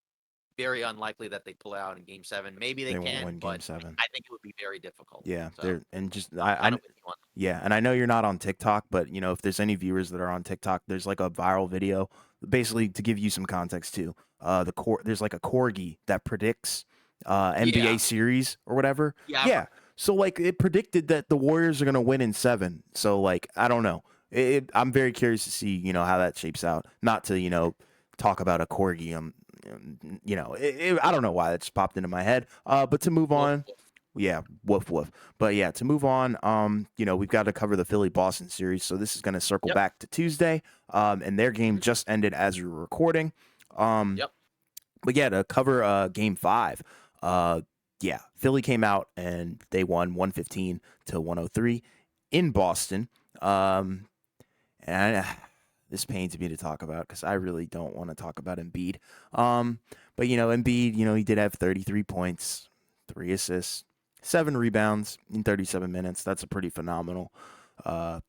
very unlikely that they pull it out in game 7. Maybe they They won't can, win game but 7. I think it would be very difficult. Yeah, So, they're and just I'm I kind of with you on yeah, and I know you're not on TikTok, but if there's any viewers that are on TikTok, there's like a viral video, basically to give you some context too. There's like a corgi that predicts NBA Yeah. series or whatever. Yeah, I've heard Yeah, so like it predicted that the Warriors are gonna win in 7. So like I don't know. I'm very curious to see how that shapes out. Not to talk about a corgi. I don't know why that just popped into my head. But to move woof, on, woof. yeah, woof woof. But yeah, to move on, we've got to cover the Philly Boston series. So this is going to circle Yep. back to Tuesday. And their game Mhm. just ended as we were recording. Um, Yep. But yeah, to cover game five, uh, yeah, Philly came out and they won 115 to 103 in Boston. Um, and this pains me to talk about because I really don't want to talk about Embiid. Um, but Embiid, he did have 33 points, 3 assists, 7 rebounds in 37 minutes. That's a pretty phenomenal uh,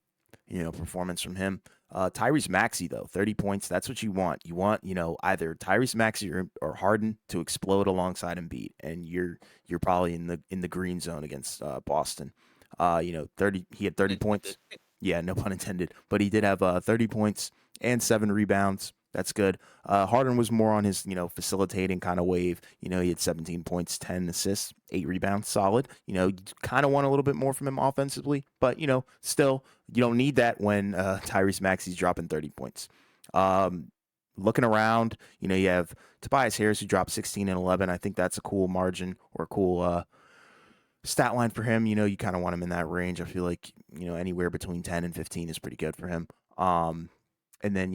performance from him. Tyrese Maxey, though, 30 points. That's what you want. You want, either Tyrese Maxey or Harden to explode alongside Embiid, and you're probably in the green zone against Boston. 30. He had 30 Unintended. points. Yeah, no pun intended. But he did have 30 points and 7 rebounds. That's good. Harden was more on his, facilitating kind of wave. He had 17 points, 10 assists, 8 rebounds, solid. You kind of want a little bit more from him offensively, but still, you don't need that when Tyrese Maxey's dropping 30 points. Um, Looking around, you have Tobias Harris who dropped 16 and 11. I think that's a cool margin or a cool stat line for him. You kind of want him in that range. I feel like, anywhere between 10 and 15 is pretty good for him. And then,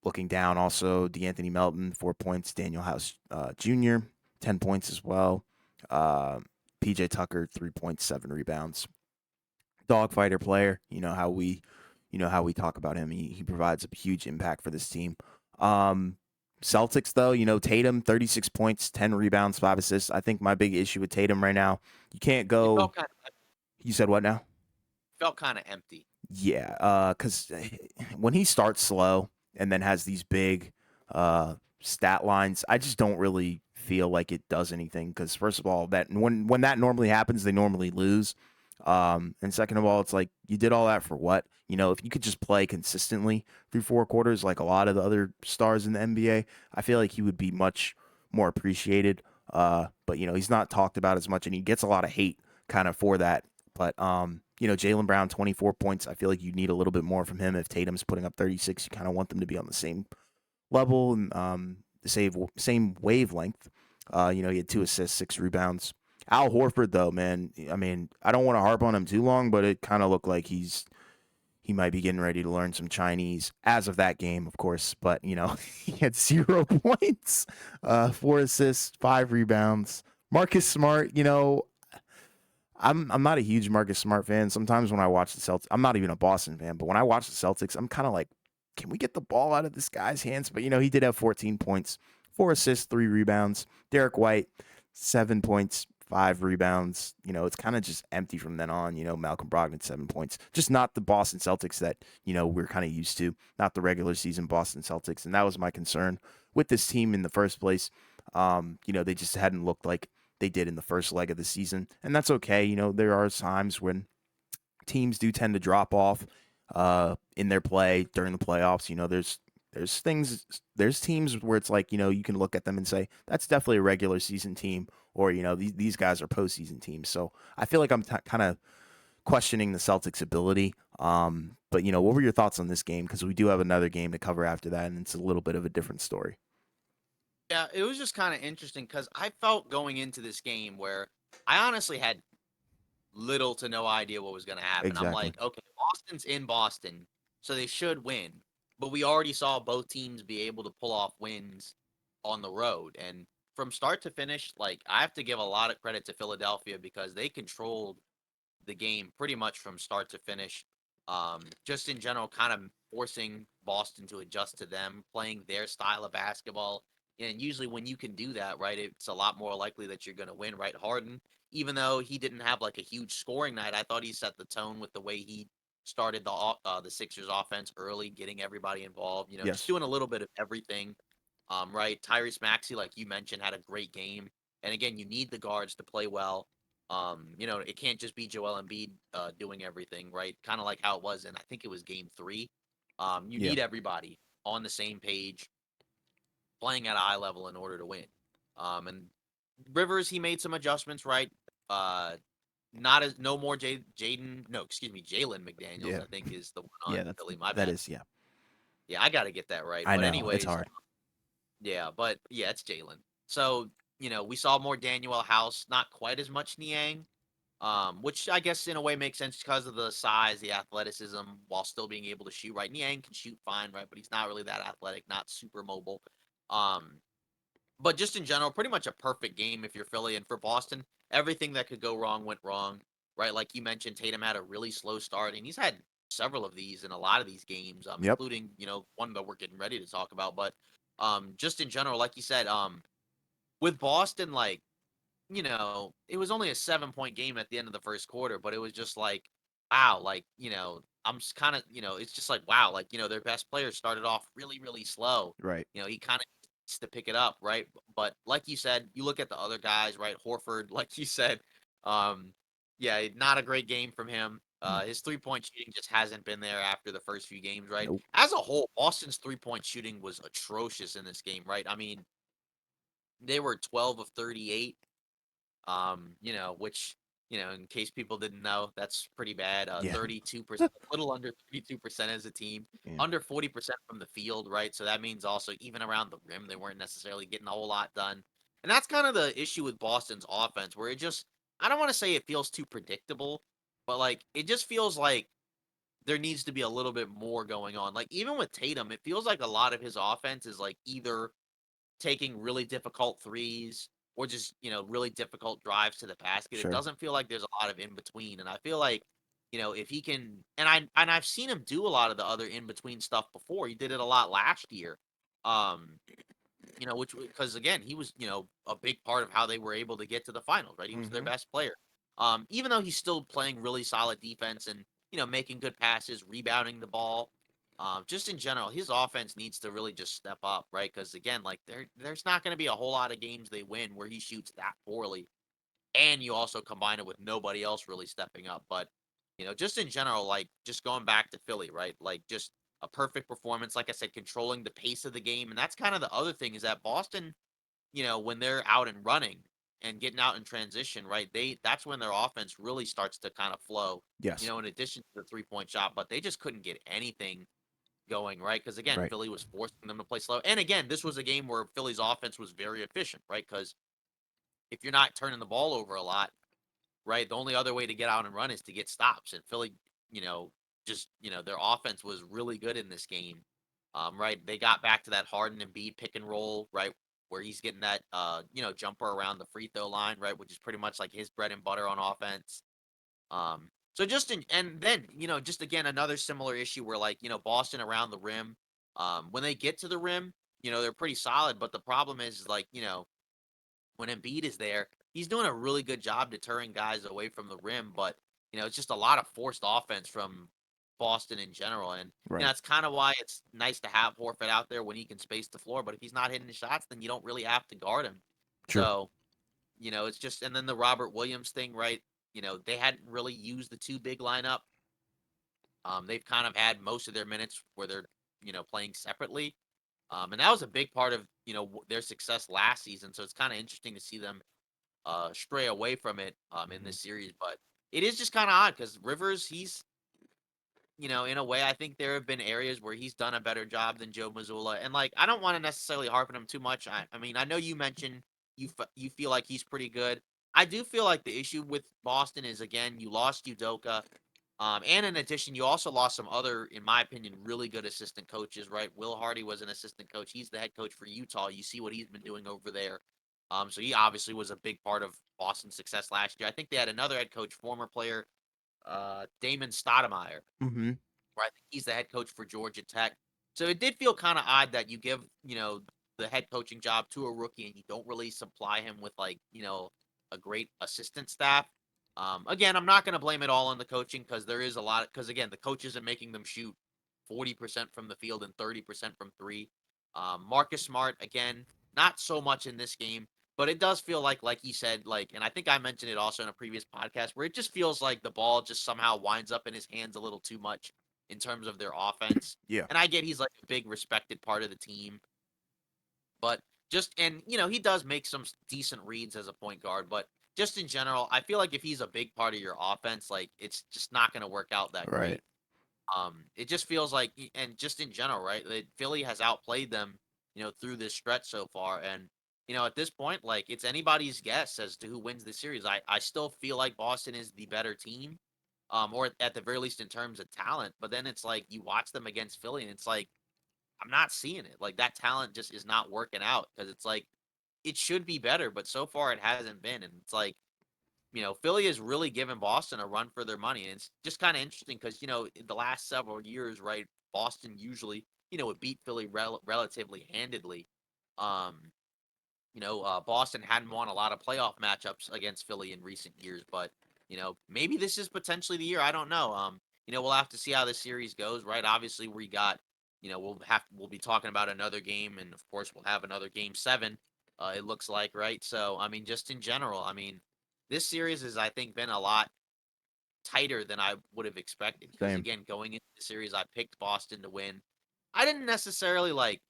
looking down also, DeAnthony Melton, 4 points. Daniel House Jr., 10 points as well. PJ Tucker, 3 points, 7 rebounds. Dogfighter player. You know how we talk about him. He provides a huge impact for this team. Um, Celtics though, Tatum, 36 points, 10 rebounds, 5 assists. I think my big issue with Tatum right now, you can't It go. felt kind of You said what now? empty. Yeah, because when he starts slow and then has these big stat lines, I just don't really feel like it does anything. Because first of all, that when that normally happens, they normally lose. And second of all, it's like you did all that for what? If you could just play consistently through 4 quarters, like a lot of the other stars in the NBA, I feel like he would be much more appreciated. But he's not talked about as much, and he gets a lot of hate kind of for that. But Jaylen Brown, 24 points. I feel like you need a little bit more from him. If Tatum's putting up 36, you kind of want them to be on the same level and the same wavelength. He had 2 assists, 6 rebounds. Al Horford, though, man, I mean, I don't want to harp on him too long, but it kind of looked like he might be getting ready to learn some Chinese as of that game, of course. But he had 0 points, 4 assists, 5 rebounds. Marcus Smart, I'm not a huge Marcus Smart fan. Sometimes when I watch the Celtics, I'm not even a Boston fan, but when I watch the Celtics, I'm kind of like, can we get the ball out of this guy's hands? But he did have 14 points, 4 assists, 3 rebounds. Derek White, 7 points, 5 rebounds. It's kind of just empty from then on. Malcolm Brogdon, 7 points. Just not the Boston Celtics that we're kind of used to. Not the regular season Boston Celtics, and that was my concern with this team in the first place. They just hadn't looked like they did in the first leg of the season, and that's okay. There are times when teams do tend to drop off in their play during the playoffs. There's teams where it's like you can look at them and say that's definitely a regular season team, or these guys are postseason teams. So I feel like I'm kind of questioning the Celtics' ability. But what were your thoughts on this game? Because we do have another game to cover after that, and it's a little bit of a different story. Yeah, it was just kind of interesting because I felt going into this game where I honestly had little to no idea what was going to happen. I'm Exactly. like, okay, Boston's in Boston, so they should win. But we already saw both teams be able to pull off wins on the road. And from start to finish, like, I have to give a lot of credit to Philadelphia because they controlled the game pretty much from start to finish. Just in general, kind of forcing Boston to adjust to them, playing their style of basketball. And usually, when you can do that, right, it's a lot more likely that you're going to win, right? Harden, even though he didn't have like a huge scoring night, I thought he set the tone with the way he started the Sixers offense early, getting everybody involved. Just Yes. doing a little bit of everything. Right, Tyrese Maxey, like you mentioned, had a great game. And again, you need the guards to play well. It can't just be Joel Embiid doing everything, right? Kind of like how it was in, I think it was game three. You Yeah. need everybody on the same page, playing at a high level in order to win. And Rivers, he made some adjustments, right? Uh, not as no more Jaden, no, excuse me, Jalen McDaniels, Yeah. I think is the one Yeah. on That's Philly. My that bad. is yeah. Yeah, I got to get that right. I But know it's anyways, hard. yeah, but yeah, it's Jalen. So we saw more Daniel House, not quite as much Niang. Which I guess in a way makes sense because of the size, the athleticism, while still being able to shoot. Right, Niang can shoot fine, right, but he's not really that athletic, not super mobile. Um, But just in general, pretty much a perfect game if you're Philly. And for Boston, everything that could go wrong went wrong, right? Like you mentioned, Tatum had a really slow start, and he's had several of these in a lot of these games, Yep. including one that we're getting ready to talk about. But just in general, like you said, with Boston, like it was only a 7-point game at the end of the first quarter, but it was just like, wow, like, I'm kind of, it's just like, wow, like, their best player started off really, really slow. Right. He kind of needs to pick it up, right? But like you said, you look at the other guys, right? Horford, like you said, um, yeah, not a great game from him. Mm. His 3-point shooting just hasn't been there after the first few games, right? Nope. As a whole, Boston's 3-point shooting was atrocious in this game, right? I mean, they were 12 of 38, which, in case people didn't know, that's pretty bad. Yeah. 32%, a little under 32% as a team, Yeah. under 40% from the field, right? So that means also even around the rim, they weren't necessarily getting a whole lot done. And that's kind of the issue with Boston's offense, where it just, I don't want to say it feels too predictable, but like it just feels like there needs to be a little bit more going on. Like even with Tatum, it feels like a lot of his offense is like either taking really difficult threes or just, really difficult drives to the basket. It Sure. doesn't feel like there's a lot of in between. And I feel like, if he can and I've seen him do a lot of the other in between stuff before. He did it a lot last year. Um, which because again, he was, a big part of how they were able to get to the finals, right? He was their Hmm. best player. Even though he's still playing really solid defense and, making good passes, rebounding the ball. Just in general, his offense needs to really just step up, right? Because again, like there's not going to be a whole lot of games they win where he shoots that poorly, and you also combine it with nobody else really stepping up. But just in general, like just going back to Philly, right? Like just a perfect performance. Like I said, controlling the pace of the game, and that's kind of the other thing is that Boston, when they're out and running and getting out in transition, right? That's when their offense really starts to kind of flow. Yes. In addition to the 3-point shot, but they just couldn't get anything going, right? Because again, Right. Philly was forcing them to play slow. And again, this was a game where Philly's offense was very efficient, right? Because if you're not turning the ball over a lot, right, the only other way to get out and run is to get stops. And Philly, you know, just their offense was really good in this game. Right, they got back to that Harden and B pick and roll, right, where he's getting that jumper around the free throw line, right, which is pretty much like his bread and butter on offense. So just in and then, just again another similar issue where like, Boston around the rim, when they get to the rim, they're pretty solid, but the problem is like, when Embiid is there, he's doing a really good job deterring guys away from the rim, but it's just a lot of forced offense from Boston in general. And Right. it's kind of why it's nice to have Horford out there when he can space the floor, but if he's not hitting the shots, then you don't really have to guard him. True. So, it's just and then the Robert Williams thing, right? They hadn't really used the two big lineup. They've kind of had most of their minutes where they're, playing separately. And that was a big part of, their success last season. So it's kind of interesting to see them stray away from it in Hmm. this series. But it is just kind of odd because Rivers, he's, in a way, I think there have been areas where he's done a better job than Joe Mazzulla. And like, I don't want to necessarily harp on him too much. I mean, I know you mentioned you feel like he's pretty good. I do feel like the issue with Boston is again, you lost Udoka. And in addition, you also lost some other, in my opinion, really good assistant coaches, right? Will Hardy was an assistant coach. He's the head coach for Utah. You see what he's been doing over there. So he obviously was a big part of Boston's success last year. I think they had another head coach, former player, Damon Stoudemire, Hmm. where I think he's the head coach for Georgia Tech. So it did feel kind of odd that you give, the head coaching job to a rookie and you don't really supply him with like, a great assistant staff. Again, I'm not going to blame it all on the coaching because there is a lot because again, the coach isn't making them shoot 40% from the field and 30% from three. Marcus Smart, again, not so much in this game, but it does feel like you said, like, and I think I mentioned it also in a previous podcast where it just feels like the ball just somehow winds up in his hands a little too much in terms of their offense. Yeah. And I get he's like a big respected part of the team, but just and he does make some decent reads as a point guard, but just in general, I feel like if he's a big part of your offense, like it's just not going to work out that Right. great. It just feels like, and just in general, right? That Philly has outplayed them, through this stretch so far, and at this point, like it's anybody's guess as to who wins the series. I still feel like Boston is the better team, or at the very least in terms of talent. But then it's like you watch them against Philly, and it's like I'm not seeing it. Like that talent just is not working out because it's like it should be better, but so far it hasn't been. And it's like, Philly has really given Boston a run for their money. And it's just kind of interesting because, in the last several years, right, Boston usually, would beat Philly relatively handedly. Um, Boston hadn't won a lot of playoff matchups against Philly in recent years, but maybe this is potentially the year. I don't know. We'll have to see how this series goes, right? Obviously, we got, we'll be talking about another game, and of course, we'll have another game seven. It looks like, right? So, I mean, just in general, I mean, this series has, I think, been a lot tighter than I would have expected. Because Same. again, going into the series, I picked Boston to win. I didn't necessarily like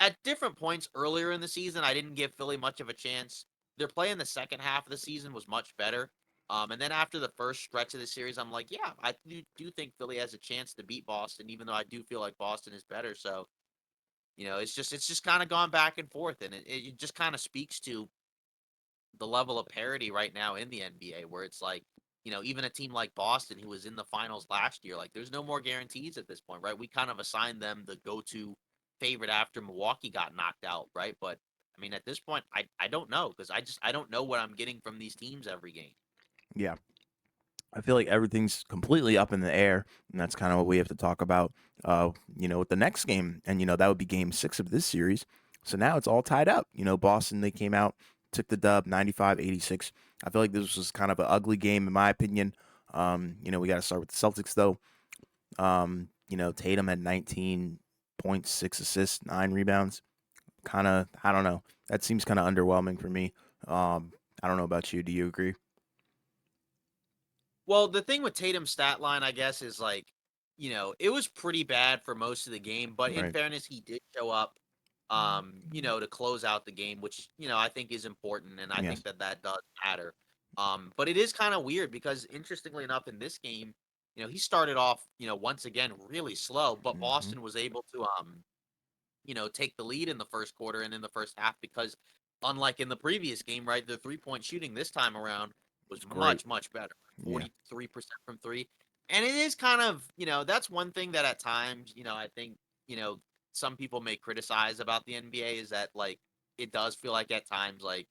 at different points earlier in the season, I didn't give Philly much of a chance. Their play in the second half of the season was much better. And then after the first stretch of the series, I'm like, yeah, I do think Philly has a chance to beat Boston, even though I do feel like Boston is better. So, it's just kind of gone back and forth, and it just kind of speaks to the level of parity right now in the NBA, where it's like, even a team like Boston, who was in the finals last year, like there's no more guarantees at this point, right? We kind of assigned them the go-to favorite after Milwaukee got knocked out, right? But I mean, at this point, I don't know because I don't know what I'm getting from these teams every game. Yeah. I feel like everything's completely up in the air, and that's kind of what we have to talk about, with the next game, and that would be Game 6 of this series. So now it's all tied up. Boston, they came out, took the dub, 95-86. I feel like this was kind of an ugly game in my opinion. We got to start with the Celtics though. Tatum had 19.6 assists, 9 rebounds. Kind of, I don't know. That seems kind of underwhelming for me. I don't know about you. Do you agree? Well, the thing with Tatum's stat line, I guess, is like, it was pretty bad for most of the game, but in Right. fairness, he did show up, to close out the game, which, I think is important, and I Yes. think that that does matter. But it is kind of weird because interestingly enough, in this game, he started off, once again, really slow, but Hmm. Boston was able to, take the lead in the first quarter and in the first half because unlike in the previous game, right, the three-point shooting this time around was It's great. much, much better. Yeah. 43% from three. And it is kind of, that's one thing that at times, I think, some people may criticize about the NBA is that like it does feel like at times like,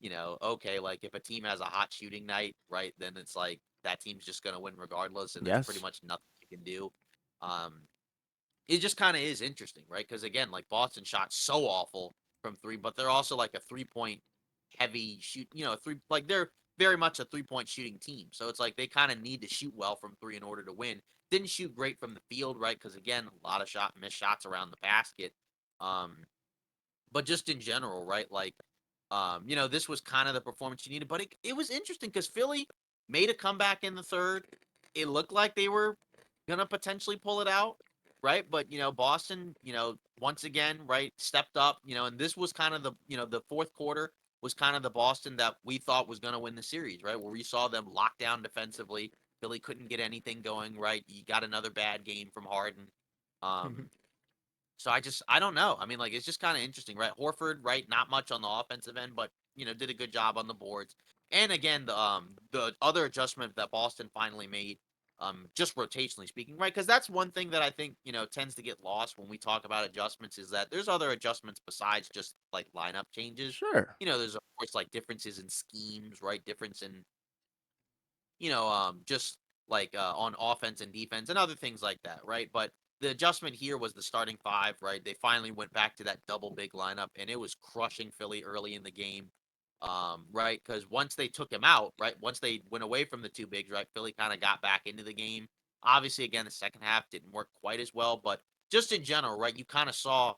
okay, like if a team has a hot shooting night, right, then it's like that team's just gonna win regardless, and there's pretty Yes. much nothing you can do. Um, it just kind of is interesting, right? Because again, like Boston shot so awful from three, but they're also like a 3-point heavy shoot. Three like they're very much a 3-point shooting team. So it's like they kind of need to shoot well from three in order to win. Didn't shoot great from the field, right? Because again, a lot of missed shots around the basket. Um, but just in general, right? Like, this was kind of the performance you needed. But it was interesting because Philly made a comeback in the third. It looked like they were gonna potentially pull it out, right? But Boston, once again, right, stepped up, and this was kind of the fourth quarter was kind of the Boston that we thought was gonna win the series, right? Where we saw them lock down defensively. Philly couldn't get anything going, right? You got another bad game from Harden. Um, so I don't know. I mean, like it's just kind of interesting, right? Horford, right? Not much on the offensive end, but did a good job on the boards. And again, the other adjustment that Boston finally made, just rotationally speaking, right? Because that's one thing that I think tends to get lost when we talk about adjustments is that there's other adjustments besides just like lineup changes. Sure. There's of course like differences in schemes, right? Difference in just like on offense and defense and other things like that, right? But the adjustment here was the starting five, right? They finally went back to that double big lineup, and it was crushing Philly early in the game, right? Because once they took him out, right, once they went away from the two bigs, right, Philly kind of got back into the game. Obviously, again, the second half didn't work quite as well, but just in general, right, you kind of saw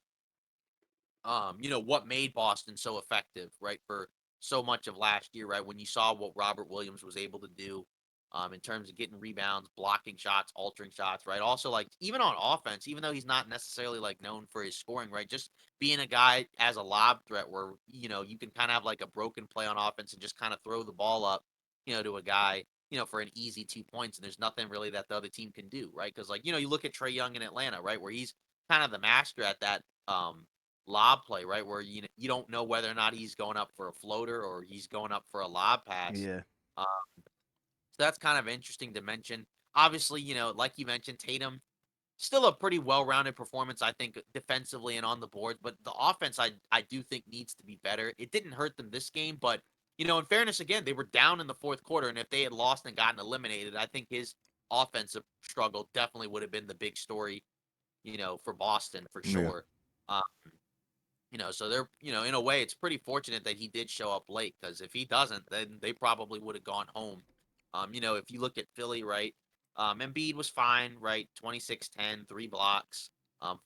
what made Boston so effective, right, for so much of last year, right? When you saw what Robert Williams was able to do in terms of getting rebounds, blocking shots, altering shots, right? Also, like even on offense, even though he's not necessarily like known for his scoring, right? Just being a guy as a lob threat where you can kind of have like a broken play on offense and just kind of throw the ball up, to a guy. For an easy 2 points, and there's nothing really that the other team can do, right? Because like you look at Trey Young in Atlanta, right, where he's kind of the master at that lob play, right? Where you don't know whether or not he's going up for a floater or he's going up for a lob pass. Yeah. So that's kind of interesting to mention. Obviously, like you mentioned, Tatum. still a pretty well-rounded performance, I think, defensively and on the board. But the offense, I do think needs to be better. It didn't hurt them this game, but in fairness, again, they were down in the fourth quarter, and if they had lost and gotten eliminated, I think his offensive struggle definitely would have been the big story, for Boston for Yeah. sure. Uh, so they're, in a way, it's pretty fortunate that he did show up late because if he doesn't, then they probably would have gone home. If you look at Philly, right? Embiid was fine, right? 26-10, 3 blocks,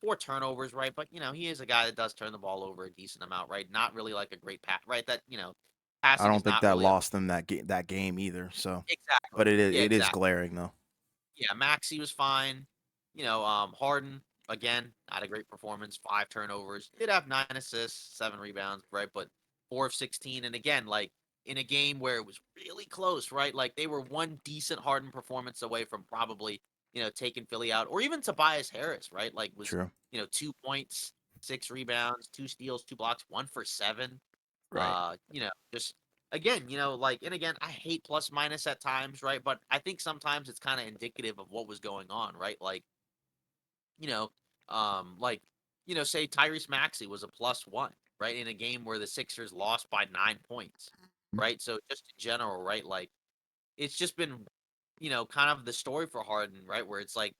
4 turnovers, right? But, he is a guy that does turn the ball over a decent amount, right? Not really like a great pass, right? That, I passing don't is think not that really up. lost them that game either. So, Exactly. but Yeah, it is exactly. glaring though. Yeah, Maxey was fine. Harden again, not a great performance. 5 turnovers. Did have 9 assists, 7 rebounds, right? But 4 of 16. And again, like in a game where it was really close, right? Like they were one decent Harden performance away from probably taking Philly out, or even Tobias Harris, right? Like was True. 2 points, 6 rebounds, 2 steals, 2 blocks, 1 for 7. Right. Just again, like, and again, I hate plus minus at times, right? But I think sometimes it's kind of indicative of what was going on, right? Like, you know, like, say Tyrese Maxey was a +1, right? In a game where the Sixers lost by 9 points, right? So just in general, right? Like, it's just been, kind of the story for Harden, right? Where it's like,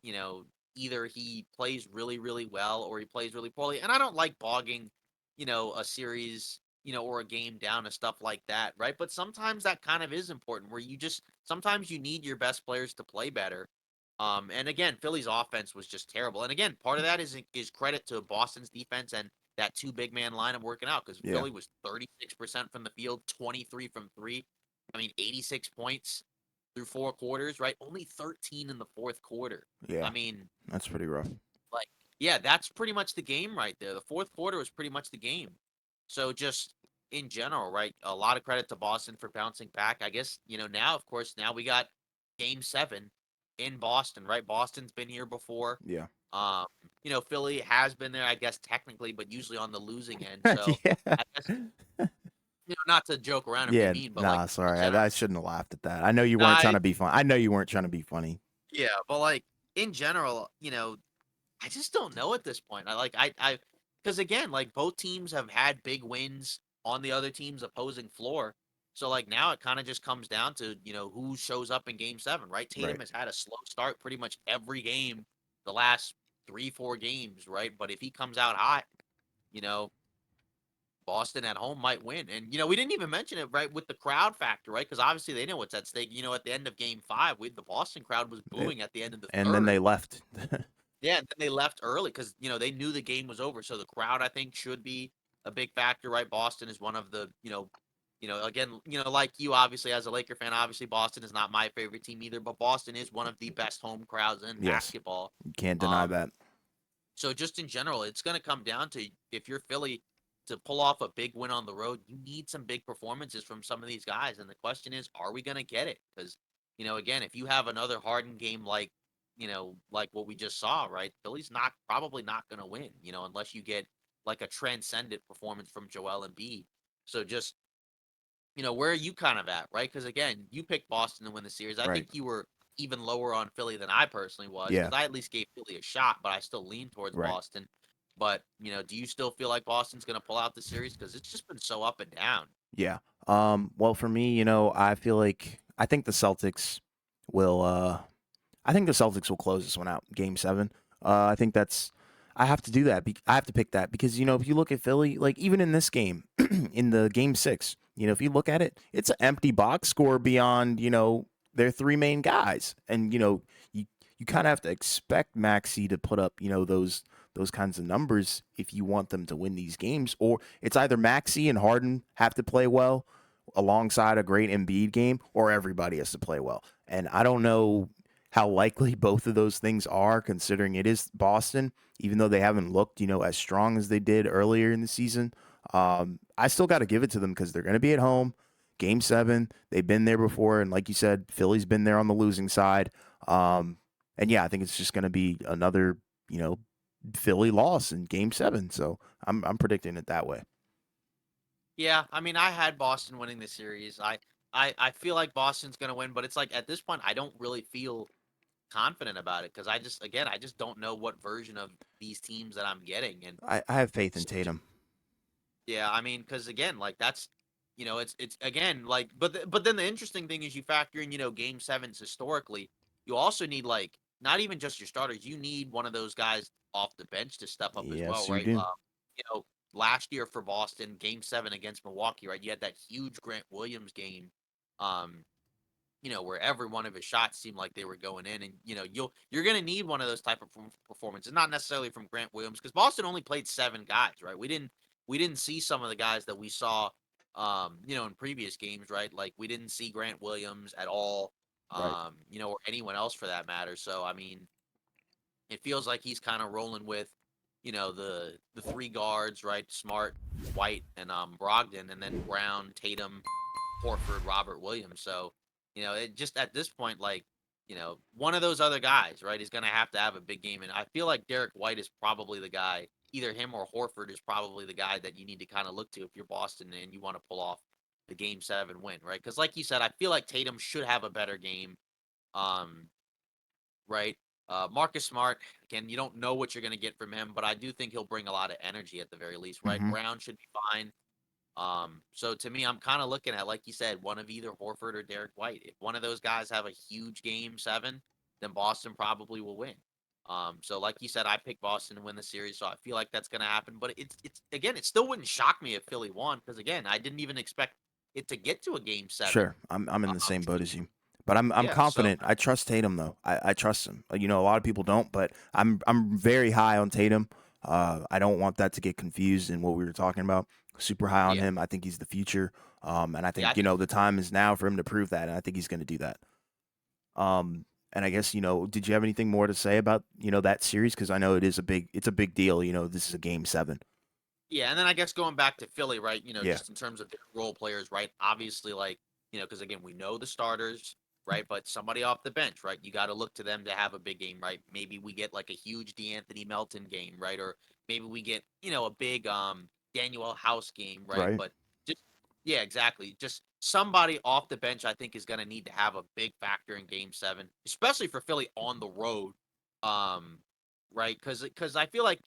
either he plays really, really well or he plays really poorly. And I don't like bogging, a series, or a game down and stuff like that, right? But sometimes that kind of is important where sometimes you need your best players to play better. And again, Philly's offense was just terrible. And again, part of that is credit to Boston's defense and that two big man lineup working out because Yeah. Philly was 36% from the field, 23 from three. I mean, 86 points through 4 quarters, right? Only 13 in the fourth quarter. I Yeah. mean, That's pretty rough. like, yeah, that's pretty much the game right there. The fourth quarter was pretty much the game. So just in general, right? A lot of credit to Boston for bouncing back. I guess, now, of course, now we got game 7 in Boston, right? Boston's been here before. Yeah. Um, Philly has been there, I guess, technically, but usually on the losing end. So Yeah. I guess, not to joke around or be Yeah. mean, but like Nah, in sorry. general, I shouldn't have laughed at that. I know you weren't nah, trying to be fun. I know you weren't trying to be funny. yeah, but like in general, I just don't know at this point. Because again, like both teams have had big wins on the other team's opposing floor. So like now it kind of just comes down to, who shows up in game 7, right? Right. Tatum has had a slow start pretty much every game the last 3, 4 games, right? But if he comes out hot, you know, Boston at home might win. And we didn't even mention it, right, with the crowd factor, right? Because obviously they know what's at stake. At the end of game 5, the Boston crowd was It, booing at the end of the and then they third. left. Yeah, and then they left early because they knew the game was over. So the crowd, I think, should be a big factor, right? Boston is one of the, again, like you, obviously, as a Laker fan, obviously Boston is not my favorite team either, but Boston is one of the best home crowds in Yes. basketball. You can't deny Um, that. so just in general, it's going to come down to if you're Philly to pull off a big win on the road, you need some big performances from some of these guys. And the question is, are we going to get it? Because, again, if you have another Harden game like what we just saw, right? Philly's probably not going to win, unless you get like a transcendent performance from Joel Embiid. So just where are you kind of at, right? Because again, you picked Boston to win the series. I Right. think you were even lower on Philly than I personally was Yeah. because I at least gave Philly a shot, but I still lean towards Right. Boston. But do you still feel like Boston's going to pull out the series? Because it's just been so up and down. Yeah. Well, for me, I feel like I think the Celtics will. I think the Celtics will close this one out, Game 7. I think that's. I have to do that. I have to pick that because if you look at Philly, like even in this game, in the Game 6, if you look at it, it's an empty box score beyond their three main guys, and you kind of have to expect Maxi to put up those kinds of numbers if you want them to win these games, or it's either Maxi and Harden have to play well alongside a great Embiid game, or everybody has to play well. And I don't know how likely both of those things are, considering it is Boston, even though they haven't looked, as strong as they did earlier in the season. I still got to give it to them because they're going to be at home. Game 7, they've been there before, and like you said, Philly's been there on the losing side. And yeah, I think it's just going to be another, Philly loss in Game 7. So I'm predicting it that way. Yeah, I mean, I had Boston winning the series. I feel like Boston's going to win, but it's like at this point, I don't really feel confident about it because I just don't know what version of these teams that I'm getting. And I have faith in Tatum. yeah, I mean, because again, like that's, it's again like, but then the interesting thing is you factor in, game sevens historically. You also need like not even just your starters. You need one of those guys off the bench to step up as well, Yes, you right? do. You know, last year for Boston, game seven against Milwaukee, right? You had that huge Grant Williams game. Um, where every one of his shots seemed like they were going in, and you're gonna need one of those type of performances, not necessarily from Grant Williams, because Boston only played seven guys, right? We didn't see some of the guys that we saw, in previous games, right? Like we didn't see Grant Williams at all, Right. or anyone else for that matter. So I mean, it feels like he's kind of rolling with, the three guards, right? Smart, White, and Brogdon, and then Brown, Tatum, Horford, Robert Williams. So, it just at this point, like, one of those other guys, right, is going to have a big game. And I feel like Derek White is probably the guy, either him or Horford is probably the guy that you need to kind of look to if you're Boston and you want to pull off the game seven win, right? Because, like you said, I feel like Tatum should have a better game, um, right? Marcus Smart, again, you don't know what you're going to get from him, but I do think he'll bring a lot of energy at the very least, right? Hmm. Brown should be fine. So to me, I'm kind of looking at, like you said, one of either Horford or Derek White. If one of those guys have a huge game seven, then Boston probably will win. So like you said, I picked Boston to win the series, so I feel like that's going to happen. But it's again, it still wouldn't shock me if Philly won because again, I didn't even expect it to get to a game seven. Sure, I'm in the same boat as you, but I'm Yeah, so confident. I trust Tatum though. I trust him. A lot of people don't, but I'm very high on Tatum. I don't want that to get confused in what we were talking about. Super high on yeah, him. I think he's the future. And I yeah, I think think the time is now for him to prove that, and I think he's going to do that. And I guess did you have anything more to say about that series? Because I know it's a big deal. This is a game seven. Yeah, and then I guess going back to Philly, right? Yeah. Just in terms of their role players, right? Obviously, like, because again, we know the starters, right? But somebody off the bench, right? You got to look to them to have a big game, right? Maybe we get like a huge DeAnthony Melton game, right? Or maybe we get, a big Daniel House game, right? Right. But just yeah, exactly. Just somebody off the bench, I think, is going to need to have a big factor in Game Seven, especially for Philly on the road. Um, right? Because I feel like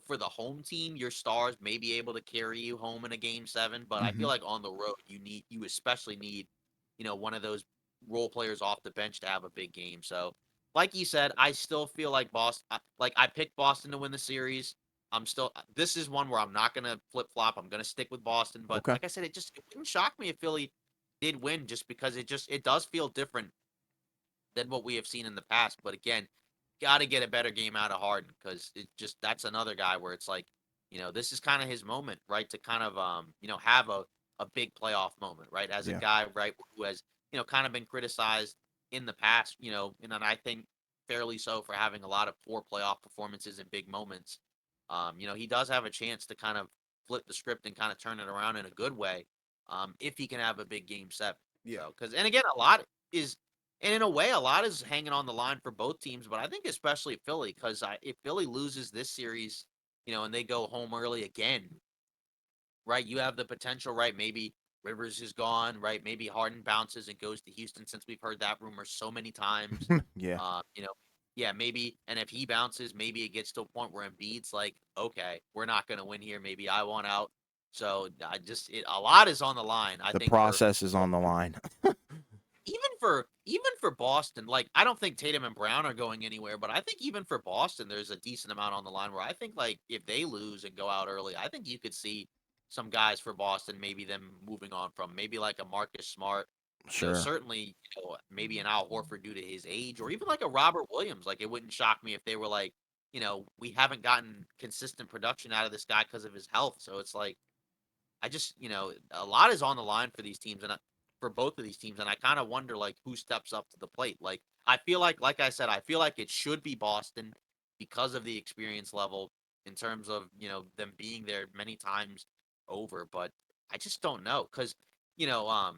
for the home team, your stars may be able to carry you home in a game seven, but I feel Hmm. like on the road, you especially need one of those role players off the bench to have a big game. So, like you said, I still feel like Boston. Like I picked Boston to win the series. I'm still. This is one where I'm not gonna flip flop. I'm gonna stick with Boston. But Okay. like I said, it wouldn't shock me if Philly did win, just because it does feel different than what we have seen in the past. But again, got to get a better game out of Harden because it just that's another guy where it's like, this is kind of his moment, right? To kind of have a big playoff moment, right? As a Yeah. guy, right, who has kind of been criticized in the past, and I think fairly so for having a lot of poor playoff performances in big moments. He does have a chance to kind of flip the script and kind of turn it around in a good way, if he can have a big game seven. Yeah. So, because and again, a lot is and in a way, a lot is hanging on the line for both teams, but I think especially Philly, because if Philly loses this series, and they go home early again, right? You have the potential, right? Maybe Rivers is gone, right? Maybe Harden bounces and goes to Houston, since we've heard that rumor so many times. Yeah. Uh, you know, yeah, maybe, and if he bounces, maybe it gets to a point where Embiid's like, okay, we're not going to win here. Maybe I want out. So a lot is on the line. I The think for process is on the line. even for Boston, like I don't think Tatum and Brown are going anywhere, but I think even for Boston, there's a decent amount on the line where I think like if they lose and go out early, I think you could see some guys for Boston, maybe them moving on from maybe like a Marcus Smart, Sure. certainly, maybe an Al Horford due to his age, or even like a Robert Williams. Like it wouldn't shock me if they were like, we haven't gotten consistent production out of this guy because of his health. So it's like I just, a lot is on the line for these teams, and for both of these teams, and I kind of wonder like who steps up to the plate. Like I feel like I said, I feel like it should be Boston because of the experience level in terms of them being there many times over, but I just don't know because you know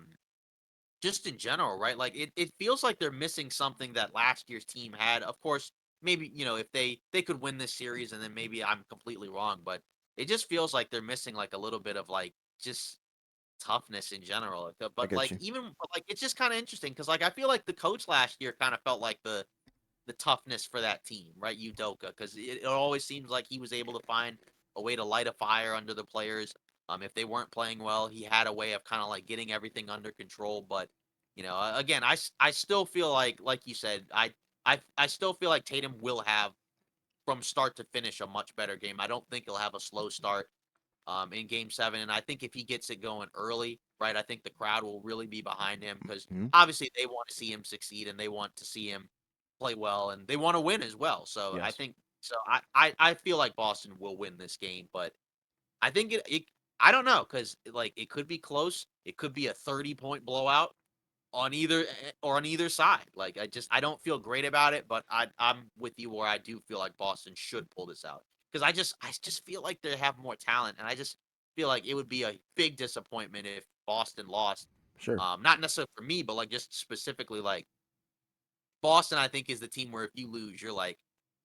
just in general, right? Like it feels like they're missing something that last year's team had. Of course, maybe if they could win this series, and then maybe I'm completely wrong, but it just feels like they're missing like a little bit of like just toughness in general. I But get like you. it's just kind of interesting because like I feel like the coach last year kind of felt like the toughness for that team, right? Udoka, because it always seems like he was able to find a way to light a fire under the players. If they weren't playing well, he had a way of kind of like getting everything under control. But again, I still feel like you said, I still feel like Tatum will have from start to finish a much better game. I don't think he'll have a slow start in Game 7, and I think if he gets it going early, right, I think the crowd will really be behind him because Mhm. obviously they want to see him succeed and they want to see him play well and they want to win as well. So I Yes. think so. I feel like Boston will win this game, but I think it I don't know because like it could be close. It could be a 30-point blowout on either side. Like I don't feel great about it, but I'm with you where I do feel like Boston should pull this out because I just feel like they have more talent, and I just feel like it would be a big disappointment if Boston lost. Sure. Not necessarily for me, but like just specifically like Boston. I think is the team where if you lose, you're like,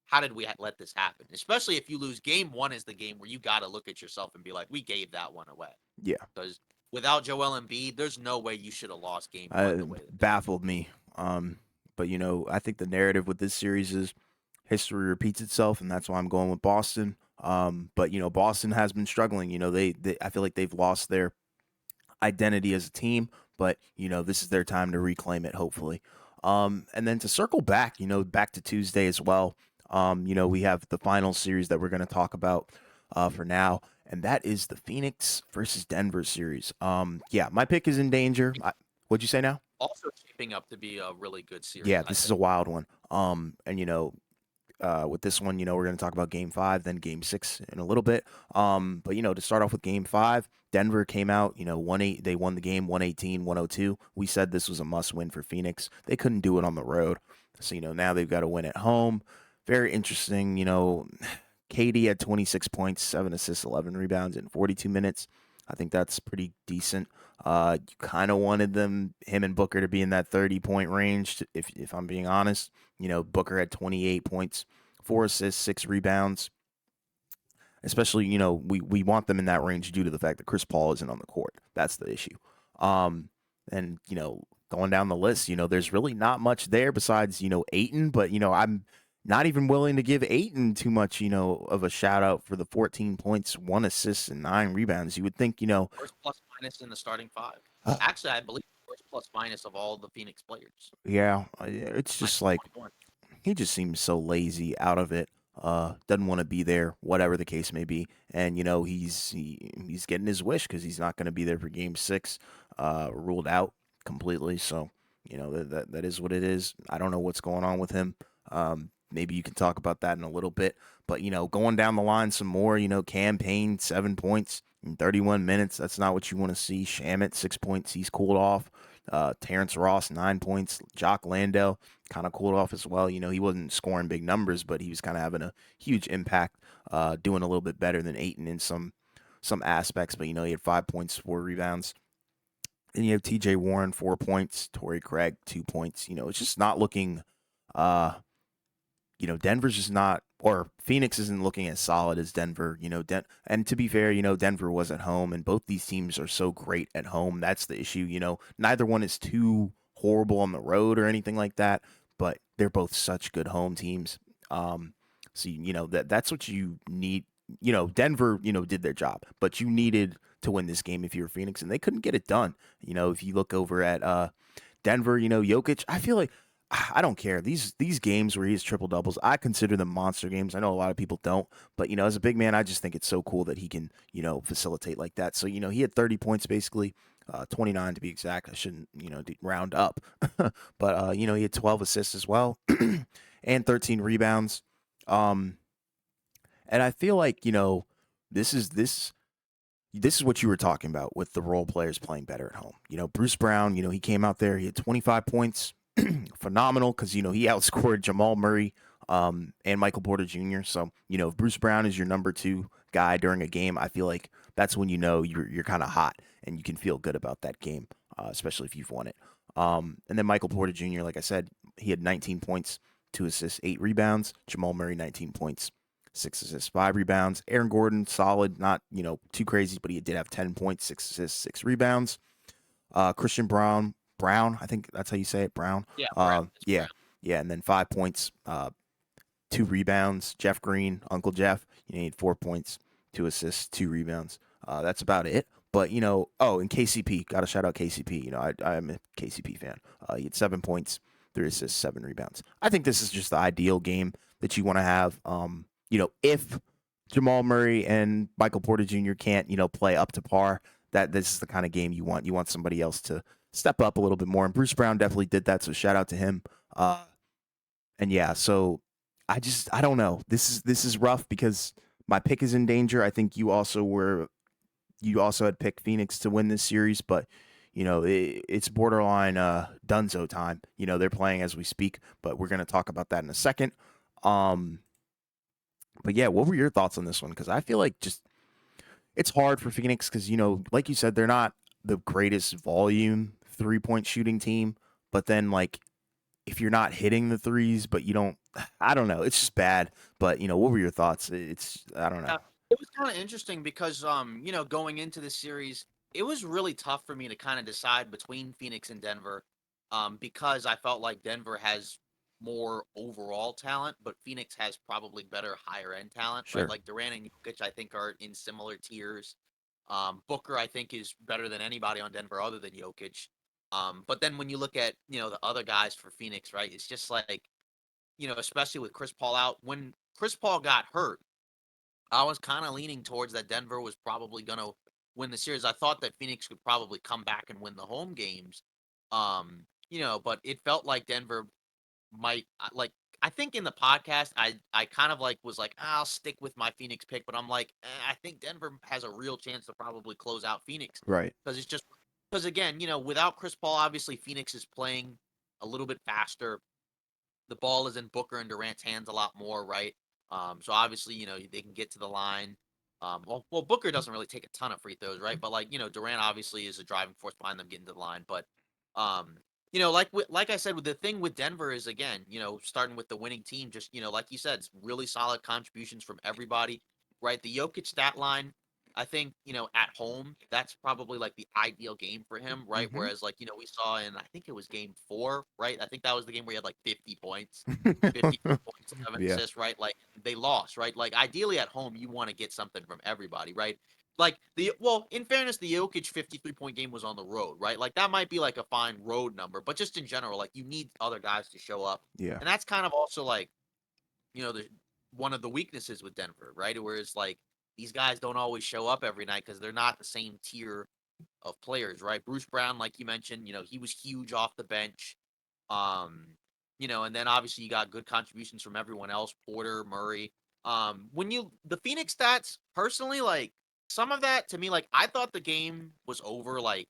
how did we let this happen? Especially if you lose. Game 1 is the game where you got to look at yourself and be like, we gave that one away Yeah. because without Joel Embiid, there's no way you should have lost Game 1 the way that you did. Baffled me. But I think the narrative with this series is history repeats itself, and that's why I'm going with Boston. But Boston has been struggling. They I feel like they've lost their identity as a team, but this is their time to reclaim it, hopefully. And then to circle back, back to Tuesday as well. We have the final series that we're going to talk about for now, and that is the Phoenix versus Denver series. Yeah, my pick is in danger. What'd you say now? Also shaping up to be a really good Yeah, series, I this is a think. wild one. And with this one, we're going to talk about game 5, then game 6 in a little bit. But, to start off with game 5, Denver came out, 1-8. They won the game 118-102. We said this was a must win for Phoenix. They couldn't do it on the road. So, now they've got to win at home. Very interesting. KD had 26 points, 7 assists, 11 rebounds in 42 minutes. I think that's pretty decent. You kind of wanted him and Booker to be in that 30-point range, if I'm being honest. Booker had 28 points, 4 assists, 6 rebounds. Especially, we want them in that range due to the fact that Chris Paul isn't on the court. That's the issue. And going down the list, there's really not much there besides, Aiton. But I'm not even willing to give Aiton too much, of a shout out for the 14 points, 1 assist, and 9 rebounds. You would think, Worst plus minus in the starting five. uh, Actually, I believe worst plus minus of all the Phoenix players. yeah, it's just Minus like 21. he just seems so lazy, out of it. Doesn't want to be there, whatever the case may be. And he's getting his wish because he's not going to be there for Game 6, ruled out completely. So that is what it is. I don't know what's going on with him. Maybe you can talk about that in a little bit. But going down the line some more. Campaign 7 points in 31 minutes. That's not what you want to see. Shamit 6 points. He's cooled off. Terrence Ross 9 points. Jock Landale kind of cooled off as well. He wasn't scoring big numbers, but he was kind of having a huge impact, doing a little bit better than Aiton in some aspects. But he had 5 points, 4 rebounds. And you have T.J. Warren 4 points, Torrey Craig 2 points. It's just not looking. Uh, Denver's just not, or Phoenix isn't looking as solid as Denver. And to be fair, Denver was at home, and both these teams are so great at home. That's the issue. Neither one is too horrible on the road or anything like that, but they're both such good home teams. So that's what you need. Denver, did their job, but you needed to win this game if you're Phoenix, and they couldn't get it done. If you look over at Denver, Jokic, I feel like I don't care. These games where he has triple doubles, I consider them monster games. I know a lot of people don't, but as a big man, I just think it's so cool that he can facilitate like that. So he had 30 points basically, 29 to be exact. I shouldn't round up, but he had 12 assists as well, and 13 rebounds. Um, and I feel like this is this this is what you were talking about with the role players playing better at home. Bruce Brown, he came out there, he had 25 points, phenomenal because, he outscored Jamal Murray and Michael Porter Jr. So, if Bruce Brown is your number 2 guy during a game, I feel like that's when you're kind of hot and you can feel good about that game, especially if you've won it. And then Michael Porter Jr., like I said, he had 19 points, 2 assists, 8 rebounds. Jamal Murray, 19 points, 6 assists, 5 rebounds. Aaron Gordon, solid, not too crazy, but he did have 10 points, 6 assists, 6 rebounds. Christian Brown, I think that's how you say it, Brown. Yeah, Brown. It's Yeah, Brown. Yeah, and then 5 points, 2 rebounds. Jeff Green, Uncle Jeff, you need 4 points, 2 assists, 2 rebounds. That's about it. But and KCP, got to shout out KCP. I'm a KCP fan. He had 7 points, 3 assists, 7 rebounds. I think this is just the ideal game that you want to have. If Jamal Murray and Michael Porter Jr. can't, play up to par, that this is the kind of game you want. You want somebody else to step up a little bit more, and Bruce Brown definitely did that. So shout out to him. And yeah, so I don't know. This is rough because my pick is in danger. I think you also had picked Phoenix to win this series, but it's borderline Dunzo time. They're playing as we speak, but we're gonna talk about that in a second. Um, but yeah, what were your thoughts on this one? Because I feel like just it's hard for Phoenix because like you said, they're not the greatest volume 3-point shooting team, but then like if you're not hitting the threes, but you don't, I don't know. It's just bad. But what were your thoughts? It's I don't know. Yeah, it was kind of interesting because going into the series, it was really tough for me to kind of decide between Phoenix and Denver, because I felt like Denver has more overall talent, but Phoenix has probably better higher end talent, right? Sure. Like Durant and Jokic, I think are in similar tiers. Booker, I think, is better than anybody on Denver other than Jokic. But then when you look at the other guys for Phoenix, right? It's just like especially with Chris Paul out. When Chris Paul got hurt, I was kind of leaning towards that Denver was probably going to win the series. I thought that Phoenix could probably come back and win the home games. But it felt like Denver might like I think in the podcast I kind of like was like, I'll stick with my Phoenix pick, but I'm like, I think Denver has a real chance to probably close out Phoenix Right. because it's just because again, without Chris Paul, obviously Phoenix is playing a little bit faster. The ball is in Booker and Durant's hands a lot more, right? So obviously, they can get to the line. Well, Booker doesn't really take a ton of free throws, right? But like, Durant obviously is a driving force behind them getting to the line. But, um, like I said, with the thing with Denver is again, starting with the winning team, just like you said, it's really solid contributions from everybody, right? The Jokic stat line, I think, at home, that's probably like the ideal game for him, right? Mm-hmm. Whereas, like, we saw in, I think it was game 4, right? I think that was the game where he had like 50 points, 54 points, 11 Yeah. assists, right? Like, they lost, right? Like, ideally at home, you want to get something from everybody, right? Like, in fairness, the Jokic 53-point game was on the road, right? Like, that might be like a fine road number, but just in general, like, you need other guys to show up. Yeah. And that's kind of also like, the one of the weaknesses with Denver, right? Whereas like these guys don't always show up every night because they're not the same tier of players, right? Bruce Brown, like you mentioned, he was huge off the bench. Um, and then obviously you got good contributions from everyone else, Porter, Murray. When the Phoenix stats, personally, like some of that to me, like I thought the game was over like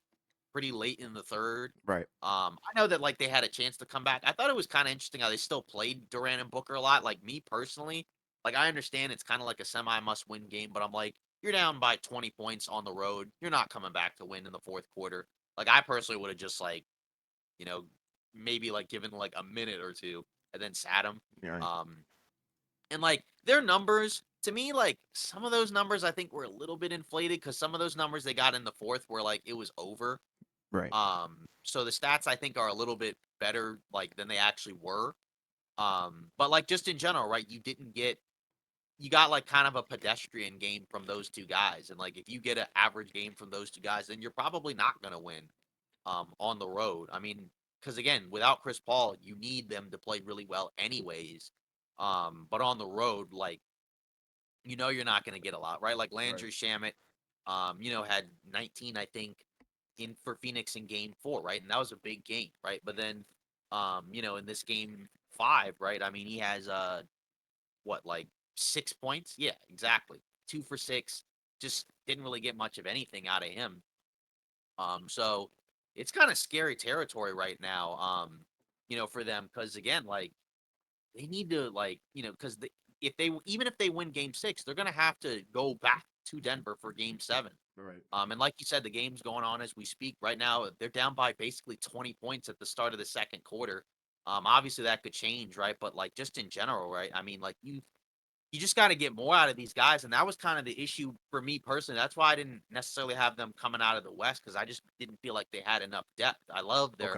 pretty late in the third. Right. I know that like they had a chance to come back. I thought it was kind of interesting how they still played Durant and Booker a lot. Like me personally, like I understand it's kind of like a semi must win game, but I'm like, you're down by 20 points on the road. You're not coming back to win in the fourth quarter. Like I personally would have just like, you know, maybe like given like a minute or two and then sat them. Yeah. Right. Um, and like their numbers to me, like some of those numbers I think were a little bit inflated because some of those numbers they got in the fourth were like it was over. Right. So the stats I think are a little bit better like than they actually were. But like just in general, right? You got like kind of a pedestrian game from those two guys. And like if you get an average game from those two guys, then you're probably not gonna win on the road. I mean, because again, without Chris Paul, you need them to play really well anyways. But on the road, like you're not gonna get a lot, right? Like Right. Landry Shamet, had 19, I think, in for Phoenix in game 4, right? And that was a big game, right? But then in this game 5, right? I mean, he has what, like 6 points? Yeah, exactly. 2 for 6. Just didn't really get much of anything out of him. So it's kind of scary territory right now, for them because again, like they need to like, because if they even if they win game 6, they're gonna have to go back to Denver for game 7. Right. And like you said, the game's going on as we speak. Right now, they're down by basically 20 points at the start of the second quarter. Obviously that could change, right? But like just in general, right? I mean, like you just got to get more out of these guys, and that was kind of the issue for me personally. That's why I didn't necessarily have them coming out of the West because I just didn't feel like they had enough depth. I love their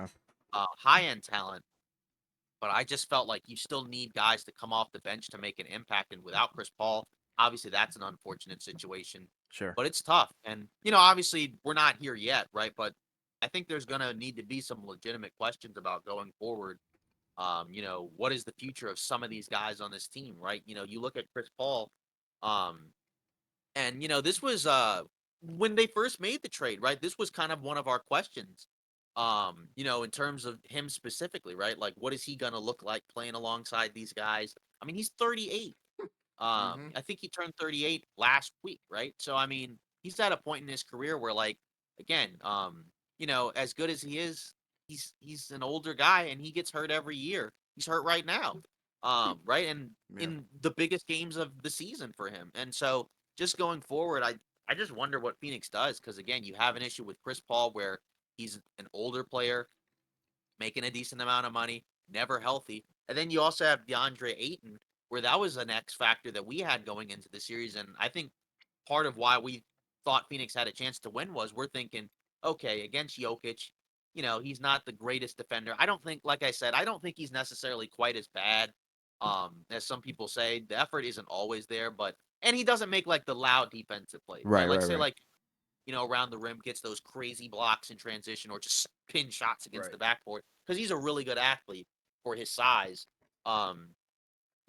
Okay. high end talent, but I just felt like you still need guys to come off the bench to make an impact. And without Chris Paul, obviously that's an unfortunate situation, Sure. but it's tough. And, obviously we're not here yet, right? But I think there's going to need to be some legitimate questions about going forward. What is the future of some of these guys on this team, right? You look at Chris Paul, um, and this was when they first made the trade, right? This was kind of one of our questions. In terms of him specifically, right? Like what is he gonna look like playing alongside these guys? I mean, he's 38. Mm-hmm. I think he turned 38 last week, right? So I mean, he's at a point in his career where like again, as good as he is, he's an older guy and he gets hurt every year. He's hurt right now. Right? And Yeah. in the biggest games of the season for him. And so just going forward, I just wonder what Phoenix does because again, you have an issue with Chris Paul where he's an older player making a decent amount of money, never healthy. And then you also have DeAndre Ayton, where that was an X factor that we had going into the series. And I think part of why we thought Phoenix had a chance to win was we're thinking, okay, against Jokic, he's not the greatest defender. I don't think, like I said, I don't think he's necessarily quite as bad as some people say. The effort isn't always there, and he doesn't make like the loud defensive plays, Right. right? Like Right. say Right. like around the rim, gets those crazy blocks in transition or just pin shots against Right. the backboard because he's a really good athlete for his size. Um,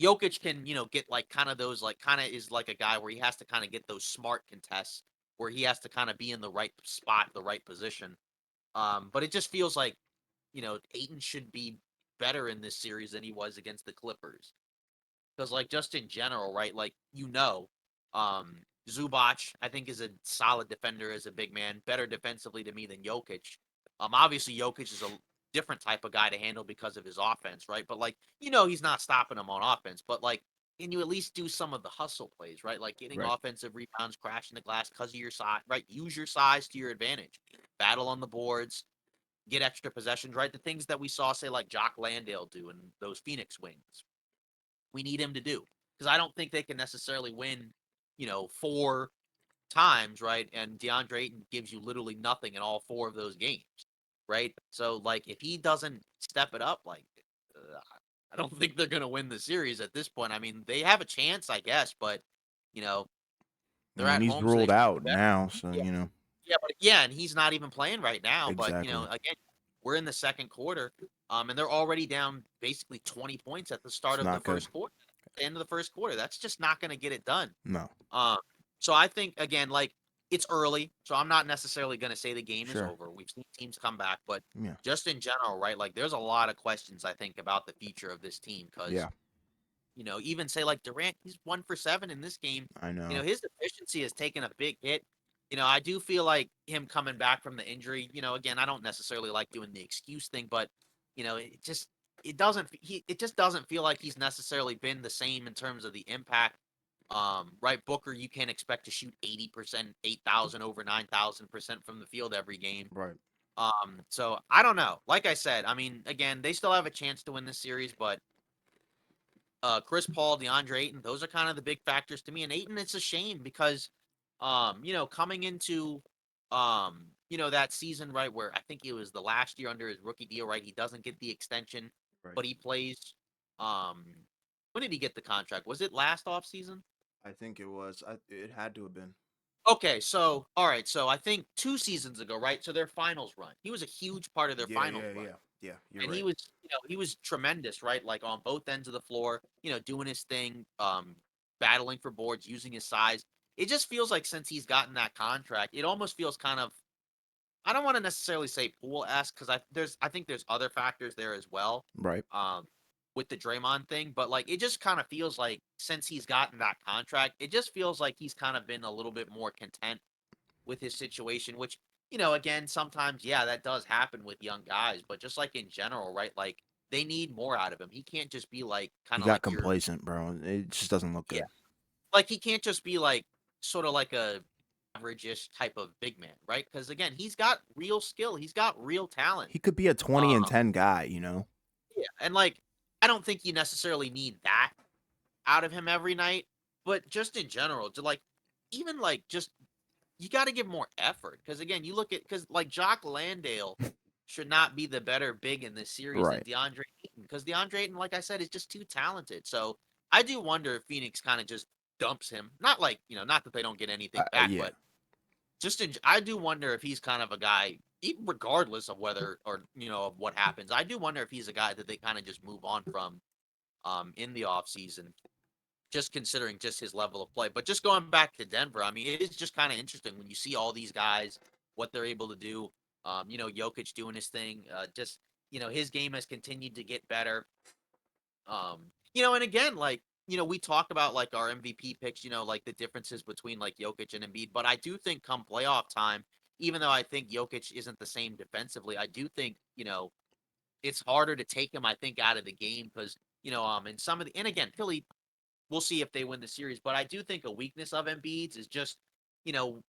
Jokic can, get like kind of those, like kind of is like a guy where he has to kind of get those smart contests where he has to kind of be in the right spot, the right position. But it just feels like, Aiton should be better in this series than he was against the Clippers. Because like just in general, right? Like um, Zubac I think is a solid defender as a big man, better defensively to me than Jokic. Obviously Jokic is a different type of guy to handle because of his offense, right? But like he's not stopping him on offense, but like can you at least do some of the hustle plays, right? Like getting Right. offensive rebounds, crashing the glass because of your size, right? Use your size to your advantage. Battle on the boards, get extra possessions, right? The things that we saw, say, like Jock Landale do in those Phoenix wings we need him to do because I don't think they can necessarily win, four times, right? And DeAndre Ayton gives you literally nothing in all four of those games, right? So like if he doesn't step it up, like uh, I don't think they're gonna win the series at this point. I mean, they have a chance, I guess, but you know I they're mean, at he's home, so they ruled should do out better. now, so Yeah, you know yeah, but yeah, and he's not even playing right now. But exactly. again, we're in the second quarter, and they're already down basically 20 points at the start It's of the not good. first quarter. End of the first quarter. That's just not going to get it done. No. Um, so I think again, like it's early, so I'm not necessarily going to say the game is Sure. over. We've seen teams come back, but Yeah. just in general, right? Like there's a lot of questions I think about the future of this team because Yeah. even say like Durant, he's 1 for 7 in this game. I know. His efficiency has taken a big hit. I do feel like him coming back from the injury, again, I don't necessarily like doing the excuse thing, but it just doesn't feel like he's necessarily been the same in terms of the impact. Right, Booker, you can't expect to shoot 80%, 8,000 over 9,000% from the field every game. Right. So I don't know. Like I said, I mean, again, they still have a chance to win this series, but Chris Paul, DeAndre Ayton, those are kind of the big factors to me. And Ayton, it's a shame because, coming into, that season, right, where I think it was the last year under his rookie deal, right, he doesn't get the extension, Right. but he plays. Um, when did he get the contract? Was it last off season? I think it was. It had to have been. Okay, so all right, so I think 2 seasons ago, right? So their finals run. He was a huge part of their Yeah. finals Yeah. run. Yeah. Yeah. You're And he right. was, he was tremendous, right? Like on both ends of the floor, doing his thing, battling for boards, using his size. It just feels like since he's gotten that contract, it almost feels kind of I don't want to necessarily say pool-esque because I think there's other factors there as well. Right. Um with the Draymond thing, but like it just kind of feels like since he's gotten that contract, it just feels like he's kind of been a little bit more content with his situation, which, again, sometimes, yeah, that does happen with young guys, but just like in general, right? Like they need more out of him. He can't just be like kind He of got like your, complacent, bro. It just doesn't look yeah, good. like he can't just be like sort of like a average-ish type of big man, right? Because again, he's got real skill, he's got real talent. He could be a 20 and Um, 10 guy, you know? yeah, and like I don't think you necessarily need that out of him every night, but just in general, to like even like just you got to give more effort because again, you look at because like Jock Landale should not be the better big in this series than Right. DeAndre Ayton Ayton because DeAndre Ayton, like I said, is just too talented. So I do wonder if Phoenix kind of just dumps him. Not like, not that they don't get anything back, Yeah. but I do wonder if he's kind of a guy, even regardless of whether or of what happens. I do wonder if he's a guy that they kind of just move on from in the offseason, just considering just his level of play. But just going back to Denver, I mean, it is just kind of interesting when you see all these guys, what they're able to do. Jokic doing his thing. Just his game has continued to get better. And again, like, we talk about like our MVP picks, like the differences between like Jokic and Embiid, but I do think come playoff time, even though I think Jokic isn't the same defensively, I do think, it's harder to take him, I think, out of the game because, in some of the, and again, Philly, we'll see if they win the series, but I do think a weakness of Embiid's is just,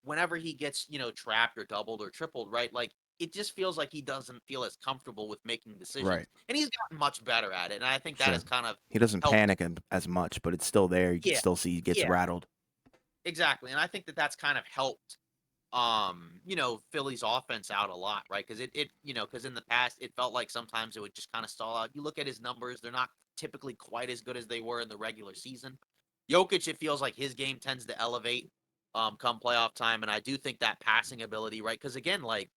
whenever he gets, trapped or doubled or tripled, right? Like it just feels like he doesn't feel as comfortable with making decisions. Right. And he's gotten much better at it. And I think that Sure. has kind of He doesn't helped. panic as much, but it's still there. You can Yeah. still see he gets Yeah. rattled. Exactly. And I think that that's kind of helped Philly's offense out a lot, right? Because because in the past it felt like sometimes it would just kind of stall out. You look at his numbers, they're not typically quite as good as they were in the regular season. Jokic, it feels like his game tends to elevate come playoff time. And I do think that passing ability, right? Because again, like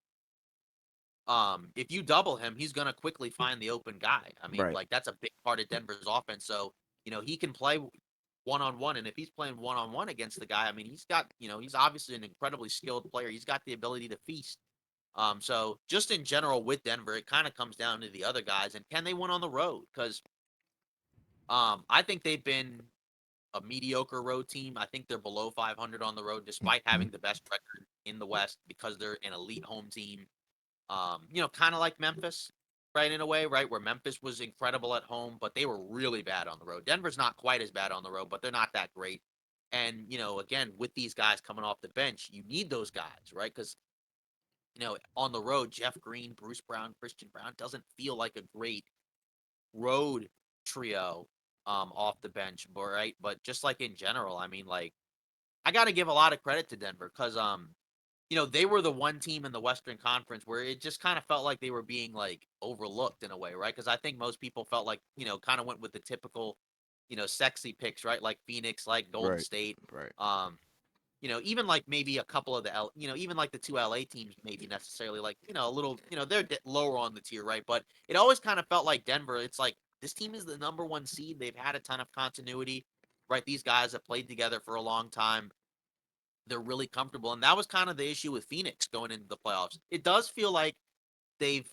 if you double him, he's gonna quickly find the open guy. I mean, Right. like that's a big part of Denver's offense. So, he can play one on one, and if he's playing one on one against the guy, I mean, he's obviously an incredibly skilled player. He's got the ability to feast. So just in general with Denver, it kind of comes down to the other guys and can they win on the road? Because I think they've been a mediocre road team. I think they're below 500 on the road, despite Mhm. having the best record in the West because they're an elite home team. Kind of like Memphis, right? In a way, right? Where Memphis was incredible at home, but they were really bad on the road. Denver's not quite as bad on the road, but they're not that great. And, again, with these guys coming off the bench, you need those guys, right? Because, on the road, Jeff Green, Bruce Brown, Christian Brown doesn't feel like a great road trio off the bench, right? But just like in general, I mean, like, I got to give a lot of credit to Denver because, they were the one team in the Western Conference where it just kind of felt like they were being like overlooked in a way, right? Because I think most people felt like, kind of went with the typical, sexy picks, right? Like Phoenix, like Golden Right. State. Right. Even like maybe a couple of even like the two LA teams, maybe necessarily like, a little, they're lower on the tier, right? But it always kind of felt like Denver. It's like this team is the number one seed. They've had a ton of continuity, right? These guys have played together for a long time. They're really comfortable. And that was kind of the issue with Phoenix going into the playoffs. It does feel like they've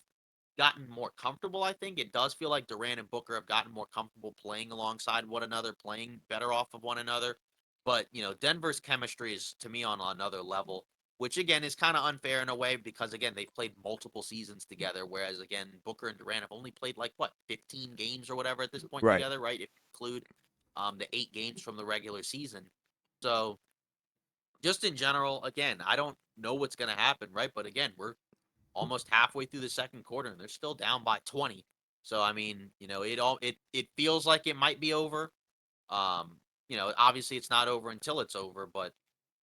gotten more comfortable, I think. It does feel like Durant and Booker have gotten more comfortable playing alongside one another, playing better off of one another. But, Denver's chemistry is to me on another level, which again is kind of unfair in a way because again, they've played multiple seasons together. Whereas again, Booker and Durant have only played like what, 15 games or whatever at this point Right. together, right? If you include the 8 games from the regular season. So just in general, again, I don't know what's going to happen, right? But again, we're almost halfway through the second quarter and they're still down by 20. So I mean, it feels like it might be over. Obviously it's not over until it's over, but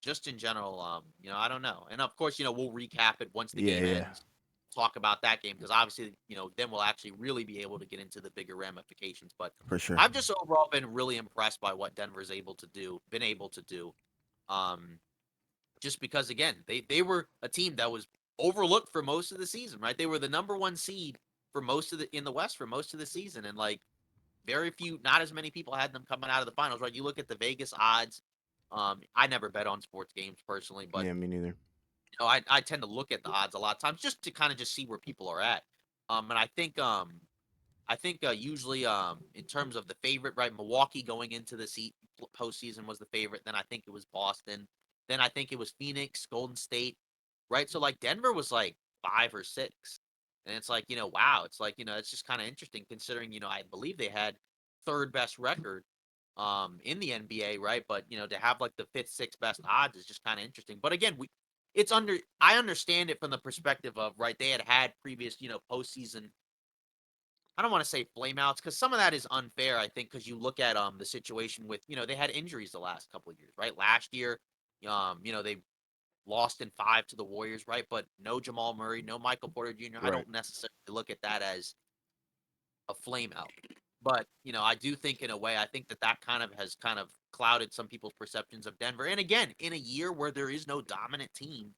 just in general, I don't know. And of course, we'll recap it once the Yeah. game Yeah. ends, talk about that game because obviously, then we'll actually really be able to get into the bigger ramifications. But For sure. I've just overall been really impressed by what Denver's been able to do. Um, just because again, they were a team that was overlooked for most of the season, right? They were the number one seed for most of the in the West for most of the season, and like very few, not as many people had them coming out of the finals, right? You look at the Vegas odds. I never bet on sports games personally, but Yeah. Me neither. I tend to look at the odds a lot of times just to kind of just see where people are at. And I think usually in terms of the favorite, right? Milwaukee going into the postseason was the favorite. Then I think it was Boston. Then I think it was Phoenix, Golden State, right? So like Denver was like 5 or 6, and it's like wow, it's like it's just kind of interesting considering I believe they had third best record in the NBA, right? But to have like the fifth, sixth best odds is just kind of interesting. But again, I understand it from the perspective of right they had previous postseason. I don't want to say flameouts because some of that is unfair. I think because you look at the situation with they had injuries the last couple of years, right? Last year, they lost in 5 to the Warriors, right? But no Jamal Murray, no Michael Porter Jr. I Right. don't necessarily look at that as a flame out. But, I do think in a way, I think that that kind of has kind of clouded some people's perceptions of Denver. And again, in a year where there is no dominant team,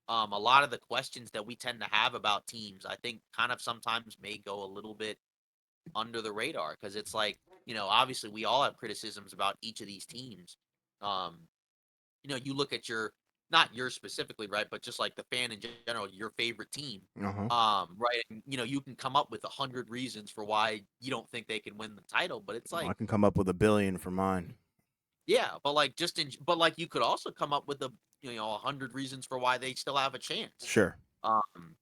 a lot of the questions that we tend to have about teams, I think kind of sometimes may go a little bit under the radar because it's like, obviously we all have criticisms about each of these teams. Um, you look at not yours specifically, right, but just like the fan in general, your favorite team, Uh-huh. right, and you can come up with 100 reasons for why you don't think they can win the title, but it's I like, can come up with a billion for mine. yeah, but like but like you could also come up with 100 reasons for why they still have a chance. Sure.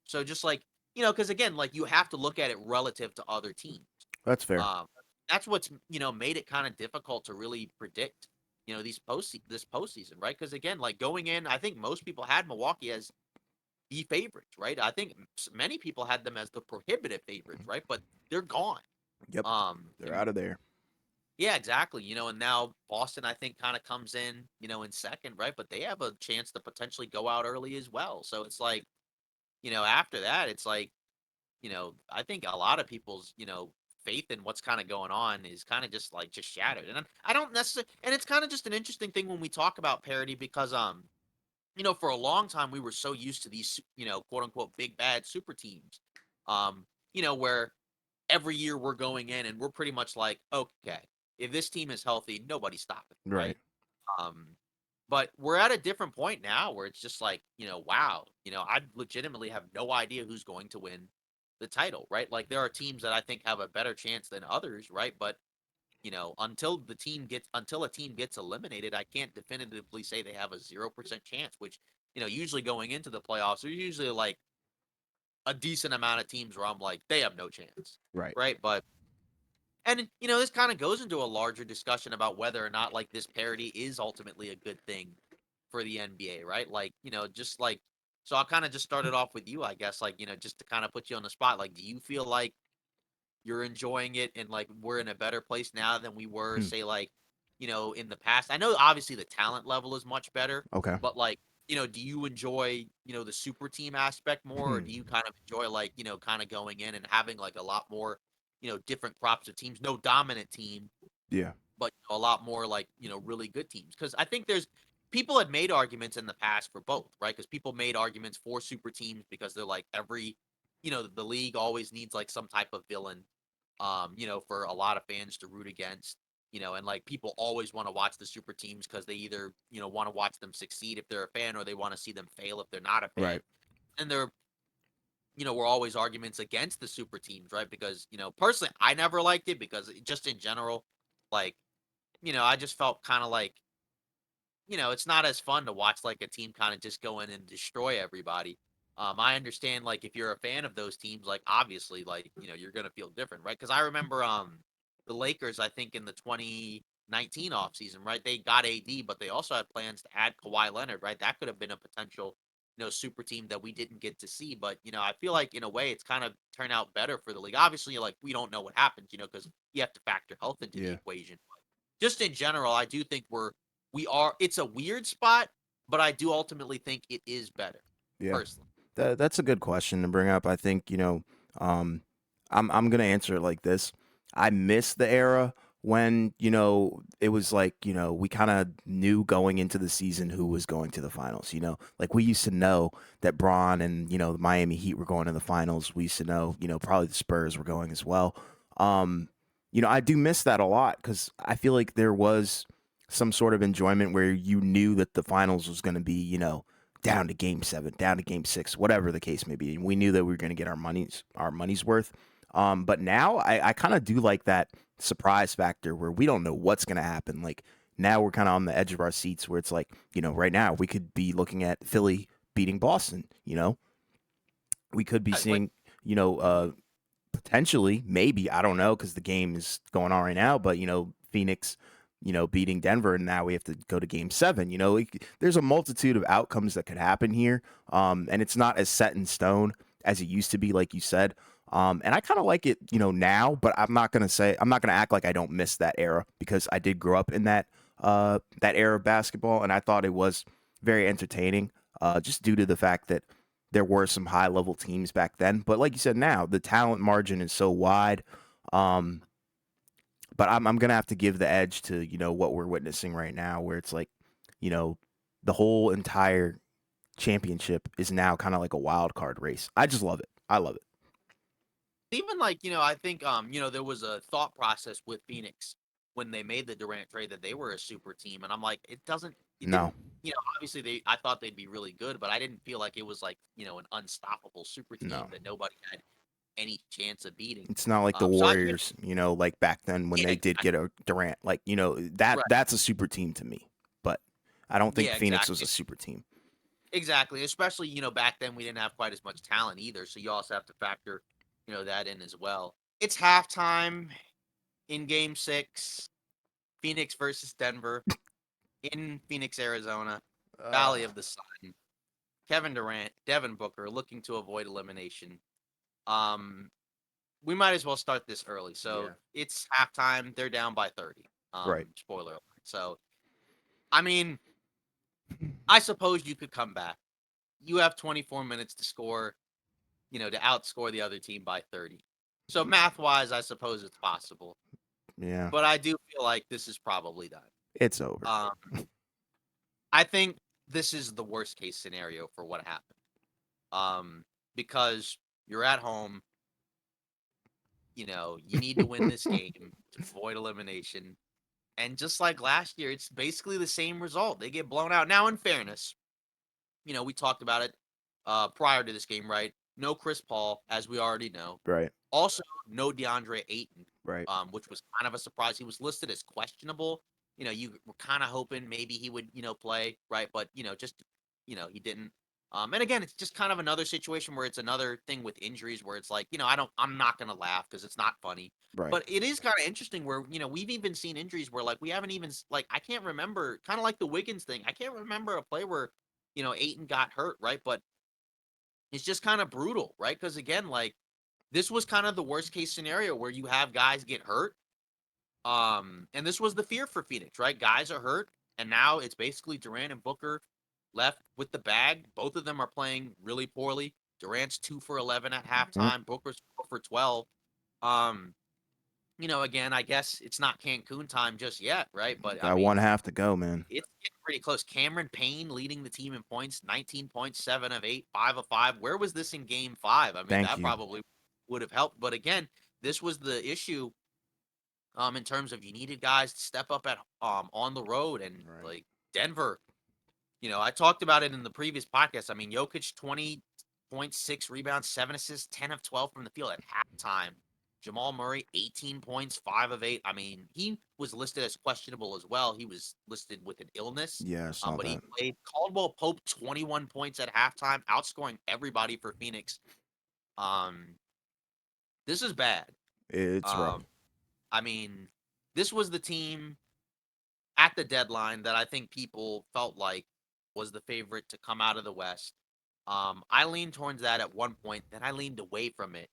So just like, because again, like you have to look at it relative to other teams. That's fair. Um, that's what's made it kind of difficult to really predict, this postseason, right? Because again, like going in, I think most people had Milwaukee as the favorites, right? I think many people had them as the prohibitive favorites, right? But they're gone. Yep. They're And out of there. yeah, exactly. And now Boston, I think, kind of comes in second, right? But they have a chance to potentially go out early as well. So it's like, after that, it's like, I think a lot of people's, faith in what's kind of going on is kind of just shattered. And I don't necessarily, and it's kind of just an interesting thing when we talk about parity because, for a long time we were so used to these, quote unquote big bad super teams, where every year we're going in and we're pretty much like, okay, if this team is healthy, nobody's stopping, Right. right? Um, but we're at a different point now where it's just like, wow, I legitimately have no idea who's going to win the title, right? Like there are teams that I think have a better chance than others, right? But until a team gets eliminated, I can't definitively say they have a 0% chance, which, usually going into the playoffs, there's usually like a decent amount of teams where I'm like, they have no chance, Right. right? But and this kind of goes into a larger discussion about whether or not like this parity is ultimately a good thing for the NBA, right? Like, just like so I'll kind of just start it off with you, I guess, like, just to kind of put you on the spot. Like, do you feel like you're enjoying it and like we're in a better place now than we were, Hmm. say, like, in the past? I know obviously the talent level is much better, Okay. but like, do you enjoy, the super team aspect more, or Hmm. do you kind of enjoy like, kind of going in and having like a lot more, different crops of teams, no dominant team, Yeah. but a lot more like, really good teams? Because I think there's people had made arguments in the past for both, right? Because people made arguments for super teams because they're like the league always needs like some type of villain, for a lot of fans to root against, and like people always want to watch the super teams because they either, want to watch them succeed if they're a fan or they want to see them fail if they're not a fan. Right. And there, were always arguments against the super teams, right? Because, personally, I never liked it because just in general, like, I just felt kind of like, it's not as fun to watch like a team kind of just go in and destroy everybody. I understand like if you're a fan of those teams, like obviously like you're gonna feel different, right? Because I remember the Lakers, I think in the 2019 offseason, right? They got AD, but they also had plans to add Kawhi Leonard, right? That could have been a potential super team that we didn't get to see. But I feel like in a way it's kind of turned out better for the league. Obviously, like we don't know what happens, because you have to factor health into the Yeah. equation. Just in general, I do think we are it's a weird spot, but I do ultimately think it is better, Yeah. personally. That's a good question to bring up. I think, um, I'm gonna answer it like this. I miss the era when, it was like, we kind of knew going into the season who was going to the finals, Like we used to know that Braun and, the Miami Heat were going to the finals. We used to know, probably the Spurs were going as well. Um, I do miss that a lot because I feel like there was some sort of enjoyment where you knew that the finals was going to be, down to game 7, down to game 6, whatever the case may be. And we knew that we were going to get our money's worth. But now I kind of do like that surprise factor where we don't know what's going to happen. Like now we're kind of on the edge of our seats where it's like, right now we could be looking at Philly beating Boston, we could be Like seeing, you know, uh, potentially, maybe, I don't know, because the game is going on right now, but, Phoenix, beating Denver, and now we have to go to game 7. There's a multitude of outcomes that could happen here. And it's not as set in stone as it used to be, like you said. And I kind of like it, now, but I'm not gonna act like I don't miss that era because I did grow up in that era of basketball, and I thought it was very entertaining, just due to the fact that there were some high level teams back then. But like you said, now the talent margin is so wide. Um, but I'm gonna have to give the edge to what we're witnessing right now, where it's like, you know, the whole entire championship is now kind of like a wild card race. I just love it. I love it. Even like, I think there was a thought process with Phoenix when they made the Durant trade that they were a super team. And I'm like, it No, didn't, obviously I thought they'd be really good, but I didn't feel like it was like, an unstoppable super team no. that nobody had any chance of beating. It's not like the So I think, Warriors, like back then when yeah, they did get a Durant. Like, right. that's a super team to me. But I don't think Yeah, Phoenix was exactly. a super team. Exactly. Especially, back then we didn't have quite as much talent either. So you also have to factor, that in as well. It's halftime in game 6, Phoenix versus Denver in Phoenix, Arizona, Valley Uh, of the Sun. Kevin Durant, Devin Booker looking to avoid elimination. Um, we might as well start this early. So yeah. it's halftime. They're down by 30. Right. Spoiler alert. So, I mean, I suppose you could come back. You have 24 minutes to score, to outscore the other team by 30. So math wise, I suppose it's possible. Yeah. But I do feel like this is probably done. It's over. Um, I think this is the worst case scenario for what happened. Because you're at home, you need to win this game to avoid elimination. And just like last year, it's basically the same result. They get blown out. Now, in fairness, we talked about it prior to this game, right? No Chris Paul, as we already know. Right. Also, no DeAndre Ayton, Right. which was kind of a surprise. He was listed as questionable. You were kind of hoping maybe he would, play, right? But just he didn't. And again, it's just kind of another situation where it's another thing with injuries where it's like, I'm not gonna laugh because it's not funny. Right. But it is kind of interesting where we've even seen injuries where like we haven't even like I can't remember, kind of like the Wiggins thing. I can't remember a play where Ayton got hurt, right? But it's just kind of brutal, right? Because again, like this was kind of the worst case scenario where you have guys get hurt. And this was the fear for Phoenix, right? Guys are hurt, and now it's basically Durant and Booker left with the bag. Both of them are playing really poorly. Durant's 2 for 11 at Mm, halftime. Booker's 4 for 12. Um, again, I guess it's not Cancun time just yet, right? But I got one mean, half to go, man. it's getting pretty close. Cameron Payne leading the team in points, 19 points, 7 of 8, 5 of 5. Where was this in game 5? I mean, Thank that you. probably would have helped. But again, this was the issue in terms of you needed guys to step up at on the road and Right. like Denver. I talked about it in the previous podcast. I mean, Jokic 20.6 rebounds, 7 assists, 10 of 12 from the field at halftime. Jamal Murray 18 points, 5 of 8. I mean, he was listed as questionable as well. He was listed with an illness. Yeah, I saw But he that. played. Caldwell Pope 21 points at halftime, outscoring everybody for Phoenix. Um, this is bad. It's rough. Um, I mean, this was the team at the deadline that I think people felt like was the favorite to come out of the West. I leaned towards that at one point, then I leaned away from it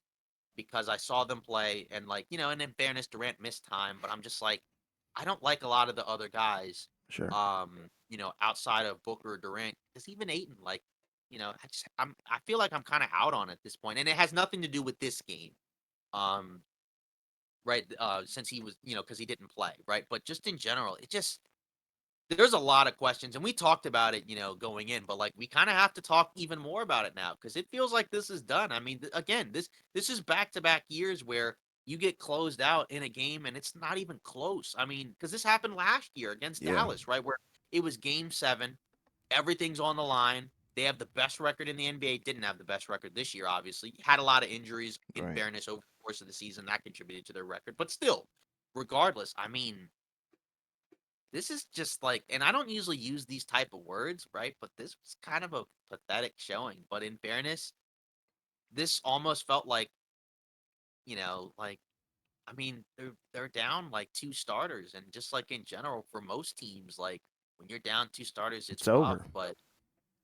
because I saw them play and like, and in fairness, Durant missed time, but I'm just like, I don't like a lot of the other guys, Sure. outside of Booker or Durant, because even Aiton, like, I feel like I'm kind of out on it at this point, and it has nothing to do with this game. Um, right, since he was, because he didn't play, right? But just in general, it just there's a lot of questions, and we talked about it, going in, but like we kind of have to talk even more about it now because it feels like this is done. I mean, again, this is back to back years where you get closed out in a game and it's not even close. I mean, because this happened last year against Yeah. Dallas, right, where it was game 7, everything's on the line. They have the best record in the NBA. Didn't have the best record this year, obviously. Had a lot of injuries. In Right. fairness, over the course of the season, that contributed to their record. But still, regardless, I mean, this is just like, and I don't usually use these type of words, right? But this was kind of a pathetic showing. But in fairness, this almost felt like I mean, they're down like 2 starters, and just like in general for most teams, like when you're down 2 starters, it's It's rough. over. But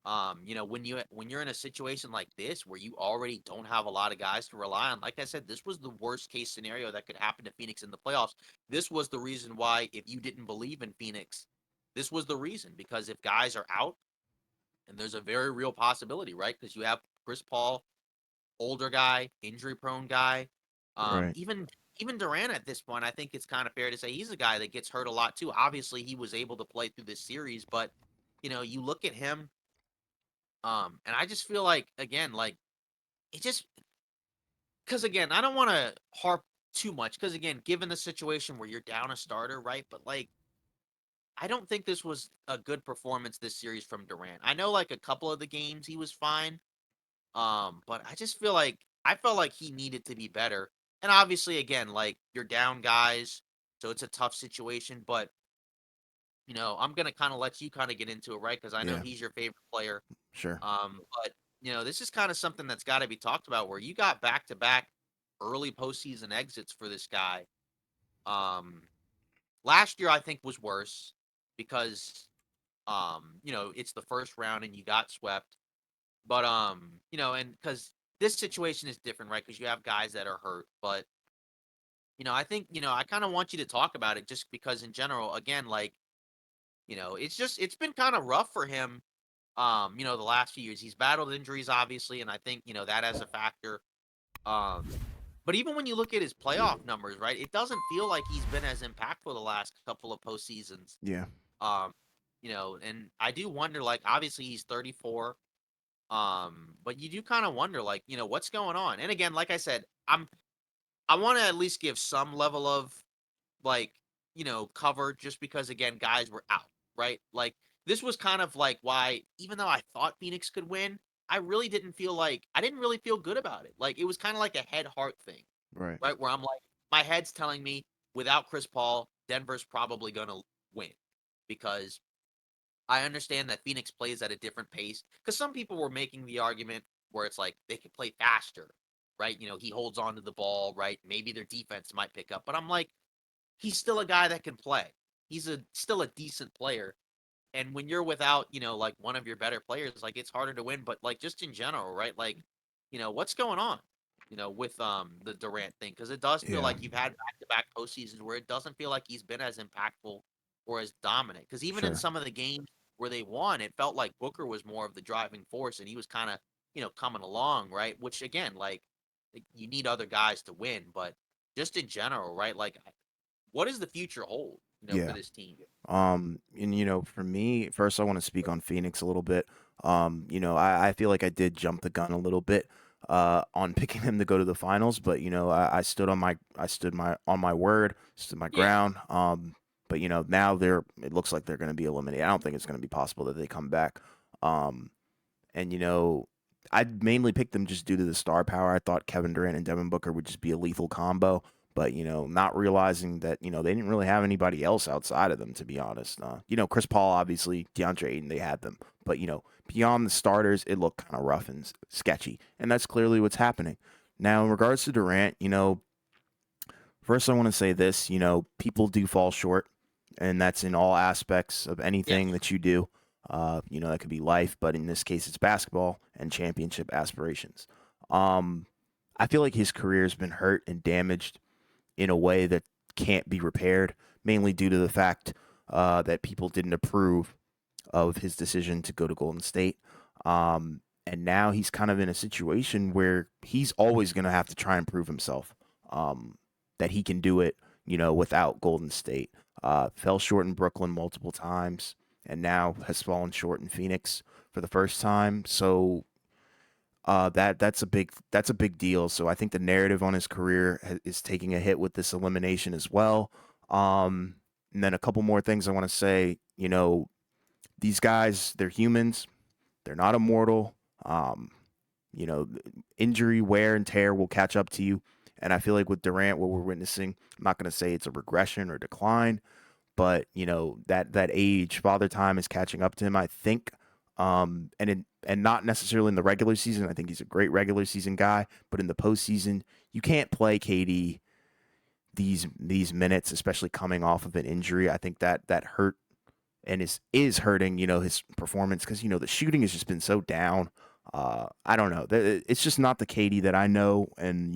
when you're in a situation like this where you already don't have a lot of guys to rely on, like I said, this was the worst case scenario that could happen to Phoenix in the playoffs. This was the reason why, if you didn't believe in Phoenix, this was the reason. Because if guys are out, and there's a very real possibility, right? Because you have Chris Paul, older guy, injury prone guy. Right. Even Durant at this point, I think it's kind of fair to say he's a guy that gets hurt a lot too. Obviously, he was able to play through this series, but you look at him, and I just feel like again, like it just because again, I don't want to harp too much because again, given the situation where you're down a starter, right? But like, I don't think this was a good performance this series from Durant. I know like a couple of the games he was fine, but I just feel like I felt like he needed to be better. And obviously, again, like you're down guys, so it's a tough situation. But I'm gonna kind of let you kind of get into it, right? Because I know Yeah. he's your favorite player. Sure. But this is kind of something that's got to be talked about, where you got back to back early postseason exits for this guy. Um, Last year I think was worse because it's the first round and you got swept. But and because this situation is different, right? Because you have guys that are hurt. But I think I kind of want you to talk about it just because in general, again, like it's been kind of rough for him. The last few years he's battled injuries, obviously, and I think that as a factor. But even when you look at his playoff numbers, right, it doesn't feel like he's been as impactful the last couple of postseasons. Yeah. Um, and I do wonder, like, obviously he's 34. But you do kind of wonder, like, what's going on. And again, like I said, I want to at least give some level of like, cover just because again, guys were out, right? Like this was kind of like why, even though I thought Phoenix could win, I didn't really feel good about it. Like it was kind of like a head heart thing, Right. right? Where I'm like, my head's telling me without Chris Paul, Denver's probably gonna win because I understand that Phoenix plays at a different pace because some people were making the argument where it's like they could play faster, right? He holds on to the ball, right? Maybe their defense might pick up, but I'm like, he's still a guy that can play. He's still a decent player. And when you're without, like one of your better players, like it's harder to win. But like just in general, right? Like, what's going on? With the Durant thing, because it does feel Yeah. like you've had back to back postseasons where it doesn't feel like he's been as impactful or as dominant. Because even in Sure. some of the games where they won, it felt like Booker was more of the driving force, and he was kind of coming along, right? Which again, like you need other guys to win, but just in general, right? Like, what does the future hold, for Yeah. this team? And for me, first I want to speak on Phoenix a little bit. I feel like I did jump the gun a little bit on picking them to go to the finals, but I stood my word, stood my Yeah, ground. But now it looks like they're going to be eliminated. I don't think it's going to be possible that they come back. Um, and I mainly picked them just due to the star power. I thought Kevin Durant and Devin Booker would just be a lethal combo, but not realizing that they didn't really have anybody else outside of them, to be honest. Chris Paul, obviously, DeAndre Ayton, they had them, but beyond the starters, it looked kind of rough and sketchy, and that's clearly what's happening now. In regards to Durant, first I want to say this: people do fall short, and that's in all aspects of yeah, anything that you do. That could be life, but in this case, it's basketball and championship aspirations. Um, I feel like his career has been hurt and damaged in a way that can't be repaired, mainly due to the fact that people didn't approve of his decision to go to Golden State. And now he's kind of in a situation where he's always going to have to try and prove himself that he can do it, without Golden State. Fell short in Brooklyn multiple times, and now has fallen short in Phoenix for the first time. So that's a big deal. So I think the narrative on his career is taking a hit with this elimination as well. And then a couple more things I want to say. These guys, they're humans. They're not immortal. Um, you know, Injury, wear, and tear will catch up to you. And I feel like with Durant, what we're witnessing, I'm not going to say it's a regression or decline, but that age, father time is catching up to him. I think, and not necessarily in the regular season. I think he's a great regular season guy, but in the postseason, you can't play KD these minutes, especially coming off of an injury. I think that hurt and is hurting, his performance because the shooting has just been so down. I don't know. It's just not the KD that I know, and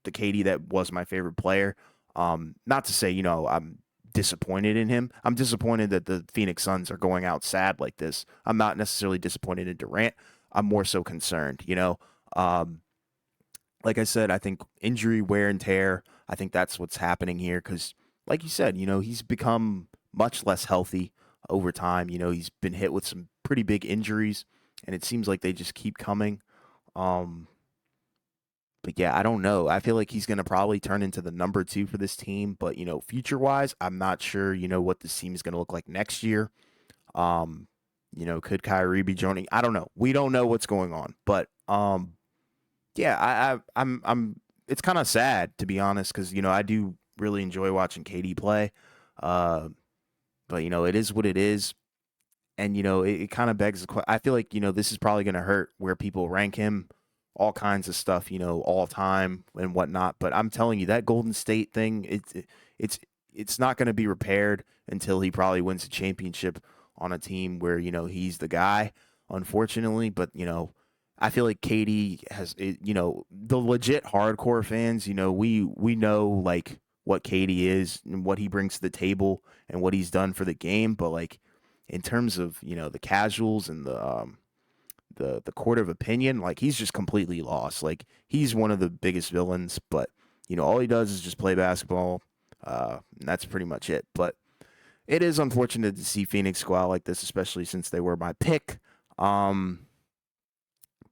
the KD that was my favorite player. Not to say I'm disappointed in him. I'm disappointed that the Phoenix Suns are going out sad like this. I'm not necessarily disappointed in Durant. I'm more so concerned. Um, like I said, I think injury, wear and tear. I think that's what's happening here because, like you said, he's become much less healthy over time. He's been hit with some pretty big injuries, and it seems like they just keep coming. Um, but yeah, I don't know. I feel like he's going to probably turn into the number two for this team. But future wise, I'm not sure. What this team is going to look like next year. Um, could Kyrie be joining? I don't know. We don't know what's going on, but yeah, I'm. It's kind of sad to be honest, because I do really enjoy watching KD play, uh, but it is what it is, and it kind of begs the question. I feel like this is probably going to hurt where people rank him, all kinds of stuff, all time and whatnot. But I'm telling you, that Golden State thing, it's it's not going to be repaired until he probably wins a championship on a team where he's the guy. Unfortunately, but I feel like Katie has the legit hardcore fans. We know like what Katie is and what he brings to the table and what he's done for the game, but like in terms of the casuals and the court of opinion, like he's just completely lost. Like he's one of the biggest villains, but all he does is just play basketball. And that's pretty much it. But it is unfortunate to see Phoenix go out like this, especially since they were my pick. Um,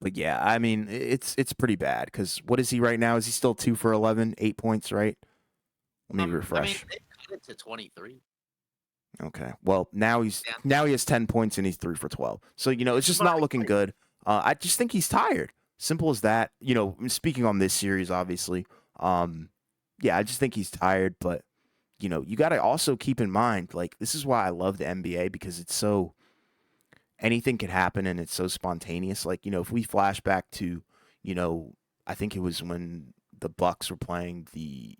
but yeah, I mean it's pretty bad because what is he right now? Is he still 2 for 11, 8 points? Right? Let me I mean, refresh. they cut it to 23. Okay. Well, Yeah, now he has 10 points and he's 3 for 12. So it's just but not looking good. I just think he's tired. Simple as that. Speaking on this series, obviously. Um, yeah, I just think he's tired. But you got to also keep in mind, like this is why I love the NBA because it's so anything could happen and it's so spontaneous. Like if we flash back to, you know, I think it was when the Bucks were playing the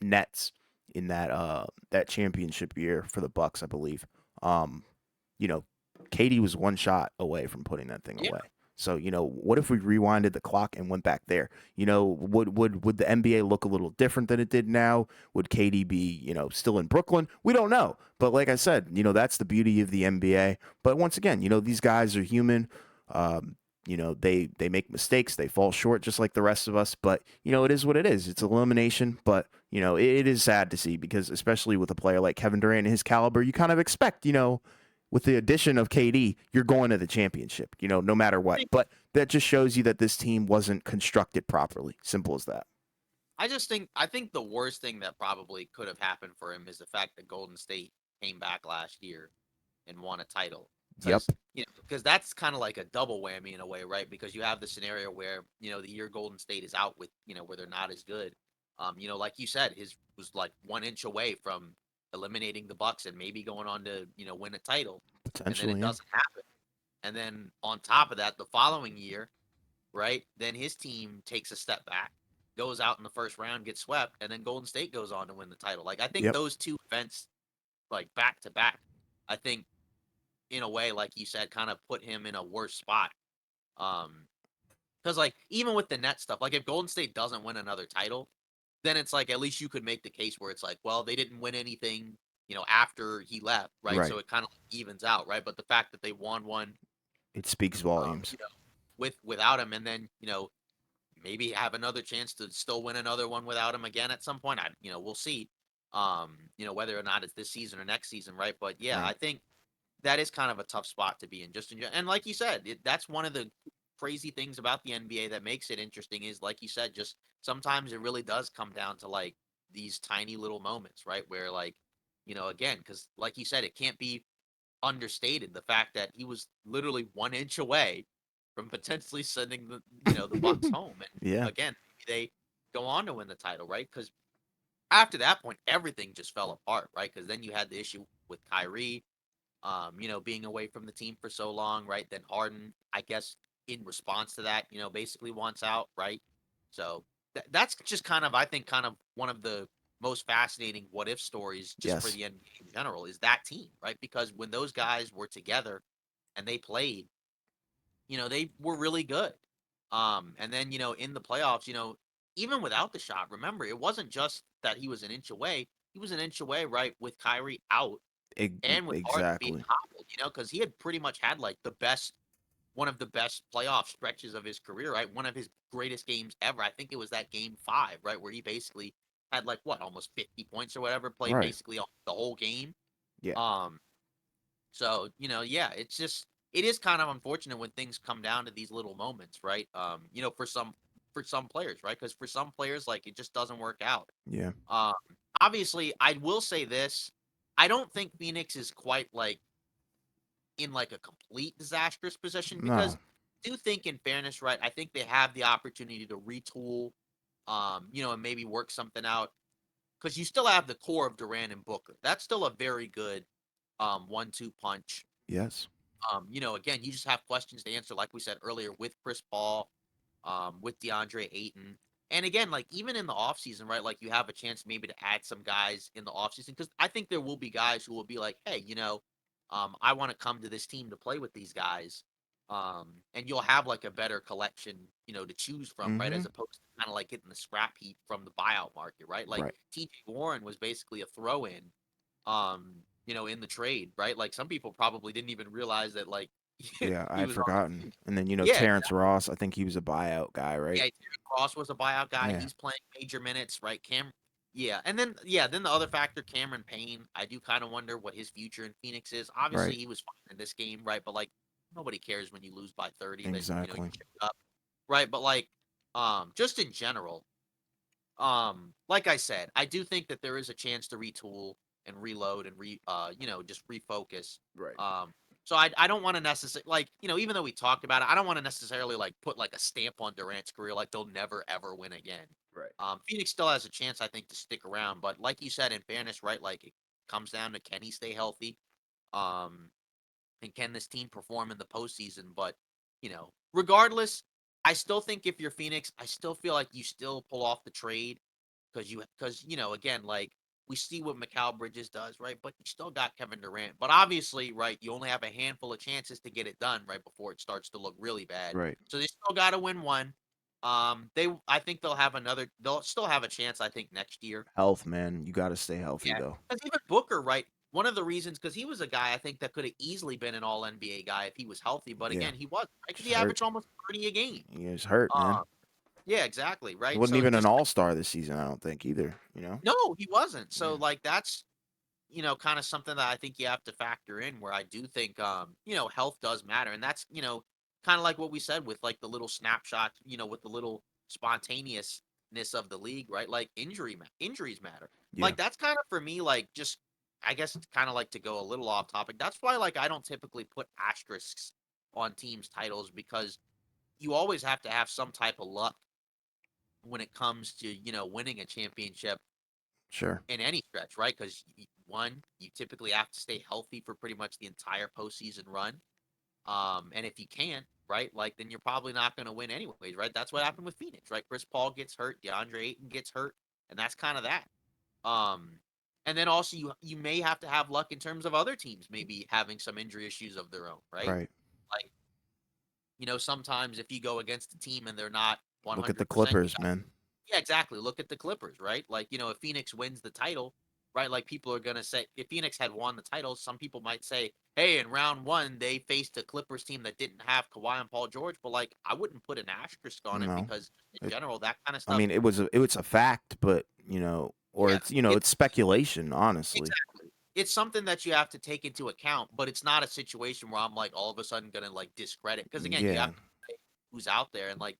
Nets in that championship year for the Bucks, I believe. Um, you know, Katie was one shot away from putting that thing yeah. away. So, what if we rewinded the clock and went back there? Would the NBA look a little different than it did now? Would Katie be, still in Brooklyn? We don't know. But like I said, that's the beauty of the NBA. But once again, these guys are human. They make mistakes, they fall short just like the rest of us. But it is what it is. It's elimination. But it is sad to see because especially with a player like Kevin Durant and his caliber, you kind of expect, with the addition of KD, you're going to the championship, no matter what. But that just shows you that this team wasn't constructed properly. Simple as that. I think the worst thing that probably could have happened for him is the fact that Golden State came back last year and won a title. Yep. Because that's kind of like a double whammy in a way, right? Because you have the scenario where, the year Golden State is out with, where they're not as good. Like you said, his was like 1 inch away from eliminating the Bucks and maybe going on to, win a title. And then it Potentially, yeah. doesn't happen. And then on top of that, the following year, right? Then his team takes a step back, goes out in the first round, gets swept, and then Golden State goes on to win the title. Like I think Yep. those two events, like back to back, I think in a way, like you said, kind of put him in a worse spot. Um, because like even with the net stuff, like if Golden State doesn't win another title, then it's like at least you could make the case where it's like, well, they didn't win anything, after he left, right? Right. So it kind of evens out, right? But the fact that they won one, It speaks volumes. without him, and then maybe have another chance to still win another one without him again at some point. We'll see. Whether or not it's this season or next season, right? But yeah, Right. I think that is kind of a tough spot to be in. And like you said, that's one of the crazy things about the NBA that makes it interesting is like you said, just sometimes it really does come down to like these tiny little moments, right? Where like, again, because like you said, it can't be understated the fact that he was literally 1 inch away from potentially sending the Bucks home. And Yeah. again, they go on to win the title, right? Because after that point, everything just fell apart, right? Because then you had the issue with Kyrie, being away from the team for so long, right? Then Harden, I guess, in response to that, basically wants out, right? So that's just kind of, I think, kind of one of the most fascinating what if stories just for Yes. the NBA in general is that team, right? Because when those guys were together and they played, they were really good. And then, in the playoffs, even without the shot, remember, it wasn't just that he was an inch away. He was an inch away, right, with Kyrie out and with Harden being Exactly. hobbled, because he had pretty much had like the best, one of the best playoff stretches of his career, right? One of his greatest games ever. I think it was that game 5, right, where he basically had like what, almost 50 points or whatever, played Right. basically the whole game. Yeah. Um, so, yeah, it is kind of unfortunate when things come down to these little moments, right? For some players, right? Because for some players, like it just doesn't work out. Yeah. Um, Obviously, I will say this: I don't think Phoenix is quite like in like a complete disastrous position because No. I do think, in fairness, right? I think they have the opportunity to retool, and maybe work something out because you still have the core of Durant and Booker. That's still a very good 1-2 punch. Yes. Again, you just have questions to answer, like we said earlier, with Chris Paul, with DeAndre Ayton. And again, like even in the offseason, right? Like you have a chance maybe to add some guys in the offseason because I think there will be guys who will be like, hey, I want to come to this team to play with these guys. And you'll have like a better collection, to choose from, right? Mm-hmm. As opposed to kind of like getting the scrap heap from the buyout market, right? Like Right. TJ Warren was basically a throw in, in the trade, right? Like some people probably didn't even realize that like Yeah, I he had was on forgotten. the team. And then, Yeah, Terrence Ross, I think he was a buyout guy, yeah, right? Terry Cross was a buyout guy. Yeah. He's playing major minutes, right? And then the other factor, Cameron Payne. I do kind of wonder what his future in Phoenix is. Obviously, Right. he was fine in this game, right? But like nobody cares when you lose by 30 that you Exactly. showed up, right? But like, just in general, like I said, I do think that there is a chance to retool and reload and just refocus. Right. So I don't want to necessarily like, even though we talked about it, I don't want to necessarily like put like a stamp on Durant's career, like they'll never ever win again. Right. Phoenix still has a chance, I think, to stick around, but like you said, in fairness, right, like it comes down to can he stay healthy, um, and can this team perform in the postseason? But regardless, I still think if you're Phoenix, I still feel like you still pull off the trade because again, like we see what Mikal Bridges does, right? But you still got Kevin Durant. But obviously, right, you only have a handful of chances to get it done right before it starts to look really bad. Right. So they still got to win one. I think they'll still have a chance, I think, next year. Health, man. You got to stay healthy, Yeah. though. Because even Booker, right? One of the reasons, because he was a guy I think that could have easily been an all NBA guy if he was healthy. But Yeah. again, he wasn't, right? Because Just he hurt. averaged almost 30 a game. He was hurt, man. Um, yeah, exactly. He Right. wasn't So even an just all-star this season, I don't think, either. no, he wasn't. So Yeah. like that's kind of something that I think you have to factor in where I do think health does matter. And that's, kind of like what we said with like the little snapshot, with the little spontaneousness of the league, right? Like injuries matter. Yeah. Like that's kind of for me, like just I guess it's kind of like to go a little off topic. That's why like I don't typically put asterisks on teams' titles because you always have to have some type of luck when it comes to, winning a championship Sure. in any stretch, right? Because one, you typically have to stay healthy for pretty much the entire postseason run. And if you can't, right, like then you're probably not going to win anyways, right? That's what happened with Phoenix, right? Chris Paul gets hurt, DeAndre Ayton gets hurt, and that's kind of that. Um, and then also you may have to have luck in terms of other teams maybe having some injury issues of their own, right? Right. Like sometimes if you go against a team and they're not Look at the 100%. Clippers, man. Yeah, exactly. Look at the Clippers, right? Like, if Phoenix wins the title, right? Like people are gonna say if Phoenix had won the title, some people might say, hey, in round one, they faced a Clippers team that didn't have Kawhi and Paul George, but like I wouldn't put an asterisk on it No. because in It, general, that kind of I stuff, mean, it's a fact, but, or yeah, it's it's speculation, honestly. exactly. It's something that you have to take into account, but it's not a situation where I'm like all of a sudden gonna like discredit because again, you Yeah. have to say who's out there and like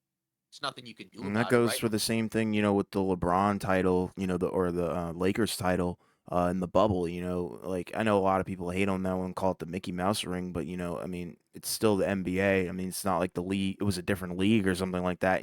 it's nothing you can do And that about it, goes right? for the same thing, with the LeBron title, the Lakers title in the bubble. Like I know a lot of people hate on that one, call it the Mickey Mouse ring, but I mean, it's still the NBA. I mean, it's not like the league; it was a different league or something like that.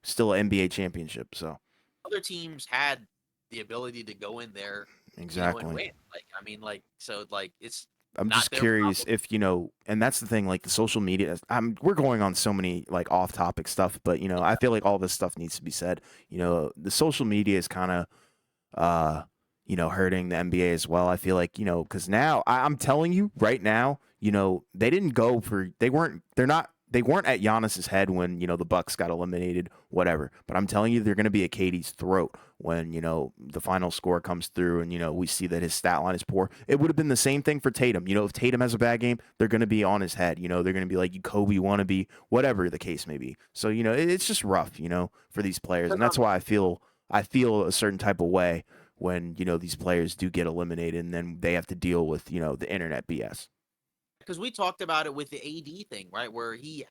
Still an NBA championship. So Other teams had the ability to go in there, and exactly. win. Like, I mean, like, so, like, it's I'm not just their curious problem. if and that's the thing, like the social media. We're going on so many like off-topic stuff, but I feel like all this stuff needs to be said. The social media is kind of hurting the NBA as well. I feel like, because now I'm telling you right now, they didn't go for, they're not, they weren't at Giannis's head when the Bucks got eliminated, whatever. But I'm telling you, they're going to be at KD's throat when the final score comes through, and we see that his stat line is poor. It would have been the same thing for Tatum. If Tatum has a bad game, they're going to be on his head. They're going to be like, "You Kobe wannabe," whatever the case may be. So it's just rough, for these players, and that's why I feel a certain type of way when these players do get eliminated, and then they have to deal with the internet BS. Because we talked about it with the AD thing, right? Where he,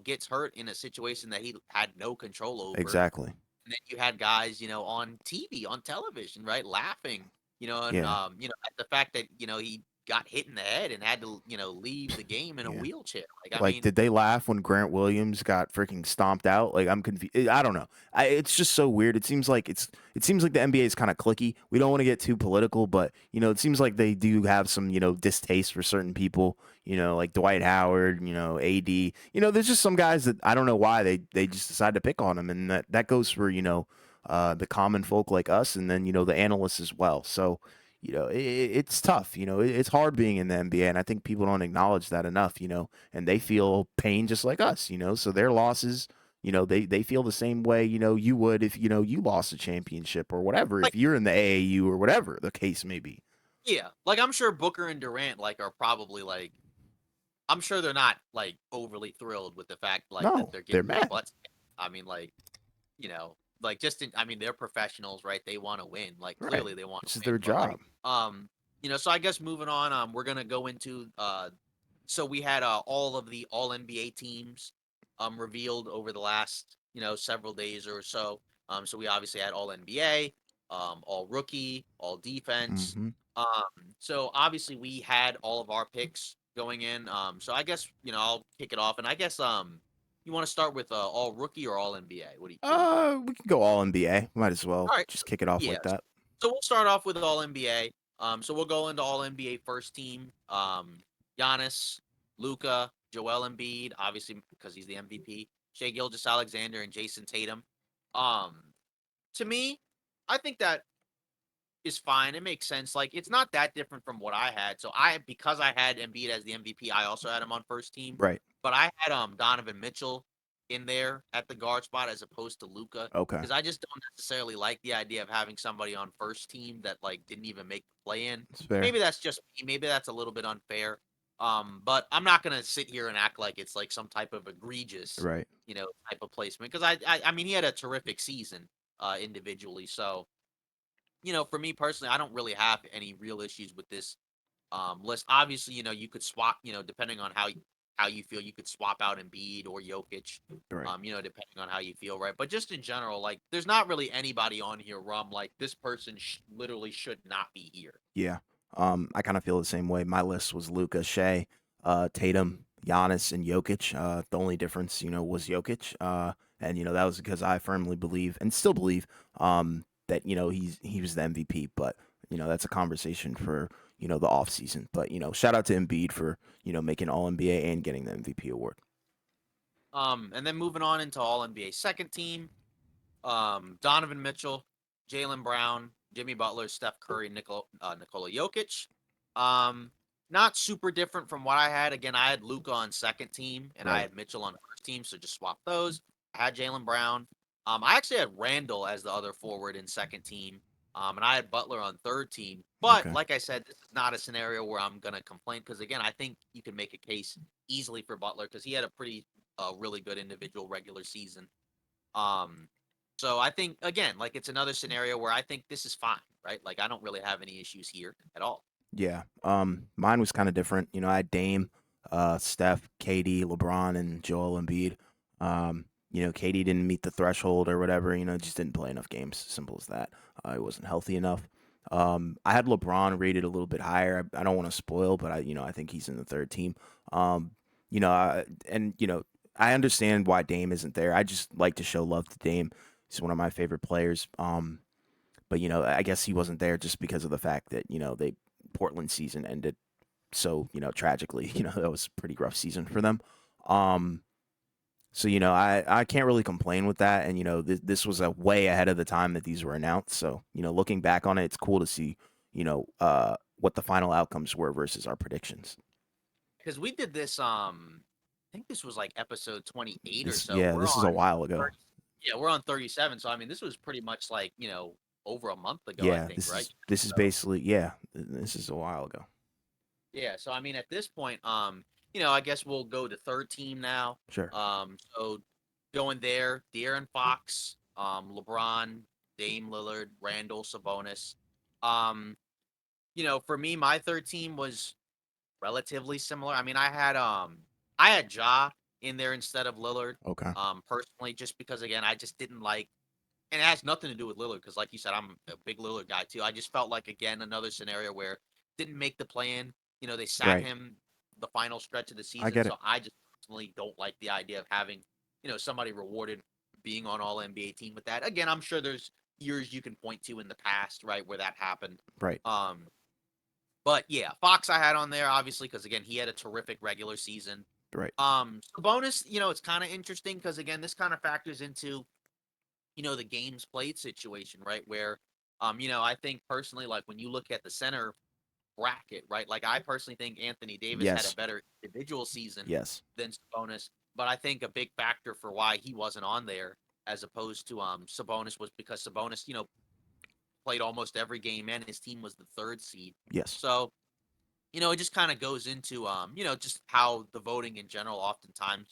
gets hurt in a situation that he had no control over. Exactly. And then you had guys, on TV, on television, right, laughing, and Yeah. at the fact that he got hit in the head and had to, leave the game in a Yeah. wheelchair. Like, I Like, mean, did they laugh when Grant Williams got freaking stomped out? Like, I'm confused. I don't know. It's just so weird. It seems like the NBA is kind of clicky. We don't want to get too political, but it seems like they do have some distaste for certain people. Like Dwight Howard. AD. There's just some guys that I don't know why they just decide to pick on them, and that goes for the common folk like us, and then the analysts as well. So it's tough. It's hard being in the NBA, and I think people don't acknowledge that enough. And they feel pain just like us. So their losses, they feel the same way. You would if you lost a championship or whatever. like, If you're in the AAU or whatever the case may be. yeah, like I'm sure Booker and Durant like are probably like I'm sure they're not like overly thrilled with the fact like that No, they're they're getting their mad. butts kicked. I mean, like like I mean, they're professionals, right? They want to win. Like Right. clearly they want to This is win. their But like, job. um, so I guess moving on, we're gonna go into so we had all of the all NBA teams revealed over the last, several days or so. So we obviously had all NBA, all rookie, all defense. Hmm. Um, so obviously we had all of our picks going in. So I guess, I'll kick it off. And I guess you want to start with all rookie or all NBA? What do you think? We can go all NBA. Might as well All right. just kick it off Yeah. like that. So we'll start off with all NBA. So we'll go into all NBA first team. Giannis, Luca, Joel Embiid, obviously because he's the MVP. Shea Gilgeous-Alexander and Jason Tatum. Um, to me, I think that is fine. It makes sense. Like it's not that different from what I had. So because I had Embiid as the MVP, I also had him on first team. Right. But I had Donovan Mitchell in there at the guard spot as opposed to Luca Okay. because I just don't necessarily like the idea of having somebody on first team that like didn't even make the play in. It's fair. Maybe that's just me. Maybe that's a little bit unfair. But I'm not gonna sit here and act like it's like some type of egregious, Right. type of placement because I mean he had a terrific season individually. So for me personally, I don't really have any real issues with this list. Obviously, you could swap, depending on how you feel, you could swap out Embiid or Jokic, Right. depending on how you feel, right? But just in general, like there's not really anybody on here where I'm like this person literally should not be here. Yeah. I kind of feel the same way. My list was Luca, Shea, Tatum, Giannis, and Jokic. The only difference, was Jokic. And that was because I firmly believe and still believe that he was the MVP. But that's a conversation for the off season. But shout out to Embiid for making All NBA and getting the MVP award. And then moving on into All NBA second team, Donovan Mitchell, Jalen Brown, Jimmy Butler, Steph Curry, Nikola Jokic. Um, Not super different from what I had. Again, I had Luca on second team and I Right. had Mitchell on first team, so just swap those. I had Jalen Brown. I actually had Randall as the other forward in second team. And I had Butler on third team. But Okay. like I said, this is not a scenario where I'm gonna complain because again, I think you can make a case easily for Butler because he had a pretty really good individual regular season. Um, so I think again, like it's another scenario where I think this is fine, right? Like I don't really have any issues here at all. Yeah. Mine was kind of different. I had Dame, Steph, KD, LeBron, and Joel Embiid. KD didn't meet the threshold or whatever. Just didn't play enough games. Simple as that. He wasn't healthy enough. I had LeBron rated a little bit higher. I don't want to spoil, but I think he's in the third team. Um, I understand why Dame isn't there. I just like to show love to Dame. He's one of my favorite players. But I guess he wasn't there just because of the fact that they Portland season ended so tragically. That was a pretty rough season for them. Um, so I can't really complain with that, and this was a way ahead of the time that these were announced. So looking back on it, it's cool to see what the final outcomes were versus our predictions. Because we did this think this was like episode 28 or This, so. yeah, We're this is a on while ago. 30, yeah, we're on 37. So I mean, this was pretty much like, over a month ago, I Yeah, think, right? this is So basically, yeah, this is a while ago. yeah, so I mean, at this point, I guess we'll go to third team now. Sure. So going there, De'Aaron Fox, LeBron, Dame Lillard, Randall, Sabonis. Um, for me, my third team was relatively similar. I mean, I had Ja in there instead of Lillard. Okay. Personally, just because again, I just didn't like, and it has nothing to do with Lillard because, like you said, I'm a big Lillard guy too. I just felt like again another scenario where didn't make the play in. They sat Right. him the final stretch of the I season, get so it. I just personally don't like the idea of having somebody rewarded being on All NBA team with that. Again, I'm sure there's years you can point to in the past, right, where that happened. Right. But yeah, Fox I had on there obviously because again he had a terrific regular season. Right. Bonus, it's kind of interesting because again this kind of factors into the games played situation, right? Where, I think personally, like when you look at the center bracket, right? Like I personally think Anthony Davis had a Yes. better individual season Yes. than Sabonis, but I think a big factor for why he wasn't on there as opposed to Sabonis was because Sabonis, played almost every game and his team was the third seed. Yes. So, it just kind of goes into just how the voting in general oftentimes,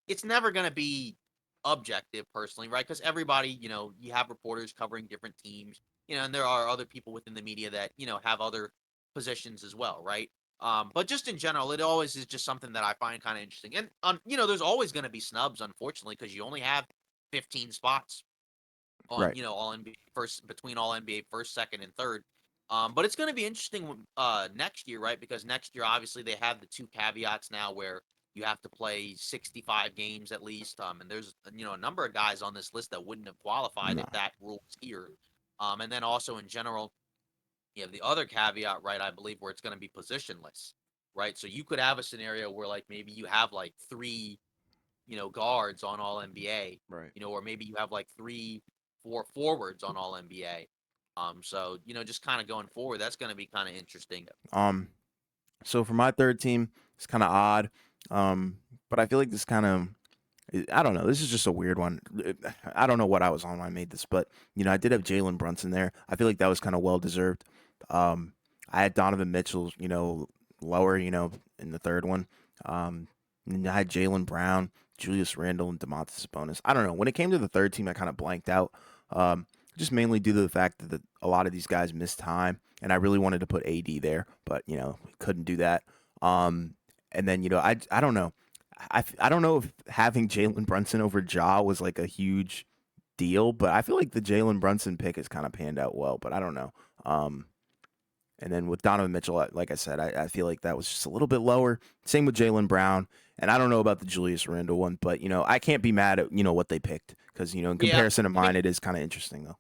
it's never going to be objective personally, right? Because everybody, you have reporters covering different teams, and there are other people within the media that, have other positions as well, right? But just in general, it always is just something that I find kind of interesting. And, there's always going to be snubs, unfortunately, because you only have 15 spots on, Right. all NBA first between all NBA first, second, and third. But it's going to be interesting next year, right? Because next year, obviously, they have the two caveats now where you have to play 65 games at least. And there's a number of guys on this list that wouldn't have qualified No. if that rule was here. And then also in general, you have the other caveat, right? I believe where it's going to be positionless, right? So you could have a scenario where like maybe you have like three guards on All NBA, Right. or maybe you have like three, four forwards on All NBA. So just kind of going forward, that's going to be kind of interesting. Um. So for my third team, it's kind of odd. But I feel like this kind of, I don't know. This is just a weird one. I don't know what I was on when I made this, but I did have Jalen Brunson there. I feel like that was kind of well deserved. Um, I had Donovan Mitchell, lower, in the third one. And I had Jalen Brown, Julius Randle, and Domantas Sabonis. I don't know. When it came to the third team, I kind of blanked out. Just mainly due to the fact that a lot of these guys missed time, and I really wanted to put AD there, but couldn't do that. Um, and then I don't know. I don't know if having Jalen Brunson over Ja was like a huge deal, but I feel like the Jalen Brunson pick has kind of panned out well, but I don't know. Um, and then with Donovan Mitchell, like I said, I feel like that was just a little bit lower. Same with Jalen Brown. And I don't know about the Julius Randle one, but, I can't be mad at, what they picked. Because, in Yeah, comparison to I mean, mine, it is kind of interesting, though.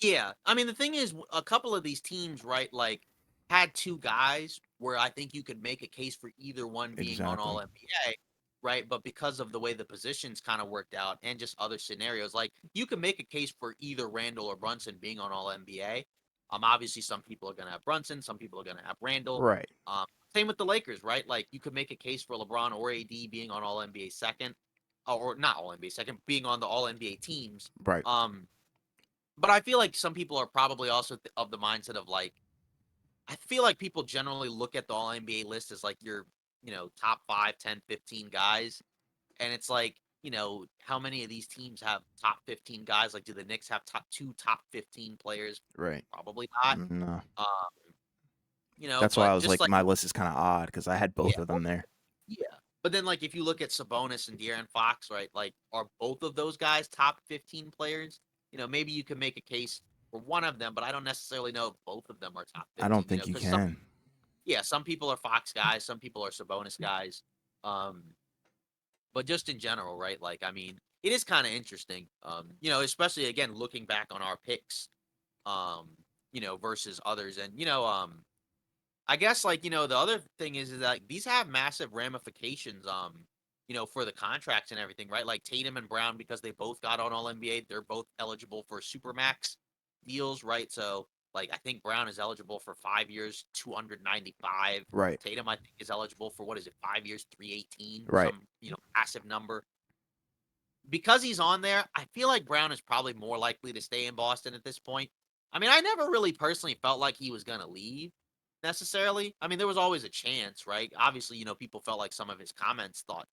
yeah. I mean, the thing is, a couple of these teams, right, like had two guys where I think you could make a case for either one being on All Exactly. NBA, right? But because of the way the positions kind of worked out and just other scenarios, like you can make a case for either Randall or Brunson being on All NBA. Obviously, some people are going to have Brunson, some people are going to have Randall. Right. Same with the Lakers, right? Like you could make a case for LeBron or AD being on All NBA second, or not All NBA second, being on the All NBA teams. Right. Um, but I feel like some people are probably also of the mindset of like, I feel like people generally look at the All NBA list as like your, top 5, 10, 15 guys. And it's like, how many of these teams have top 15 guys? Like, do the Knicks have top 15 players? Right. Probably not. No. Um, That's why I but was just like, like, my list is kind of odd because I had yeah, both of them there. yeah. But then, like, if you look at Sabonis and De'Aaron Fox, right? Like, are both of those guys top 15 players? Maybe you can make a case for one of them, but I don't necessarily know if both of them are top I don't 15. think you Because can. some people are Fox guys, some people are Sabonis guys. Um, but just in general, right? Like, I mean, it is kind of interesting. Especially again looking back on our picks, um, versus others, and I guess like the other thing is that like, these have massive ramifications. For the contracts and everything, right? Like Tatum and Brown, because they both got on All NBA, they're both eligible for supermax deals, right? So Like I think Brown is eligible for 5 years, 295. Right. Tatum, I think, is eligible for what is it, 5 years, 318, Right. some massive number. Because he's on there, I feel like Brown is probably more likely to stay in Boston at this point. I mean, I never really personally felt like he was going to leave necessarily. I mean, there was always a chance, right? Obviously, people felt like some of his comments thought,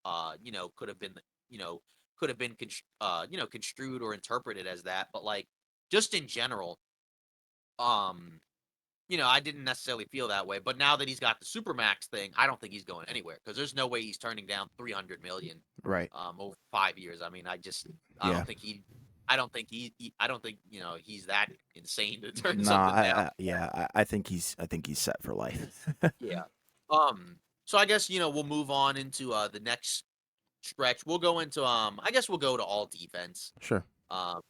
could have been, you know, construed or interpreted as that. But like, just in general, um, I didn't necessarily feel that way. But now that he's got the supermax thing, I don't think he's going anywhere because there's no way he's turning down 300 million Right. over 5 years. I mean, I Yeah. don't think I don't think he's that insane to turn No, something down. I think he's set for life. Yeah. So I guess we'll move on into the next stretch. We'll go into I guess we'll go to all defense. Sure. Um,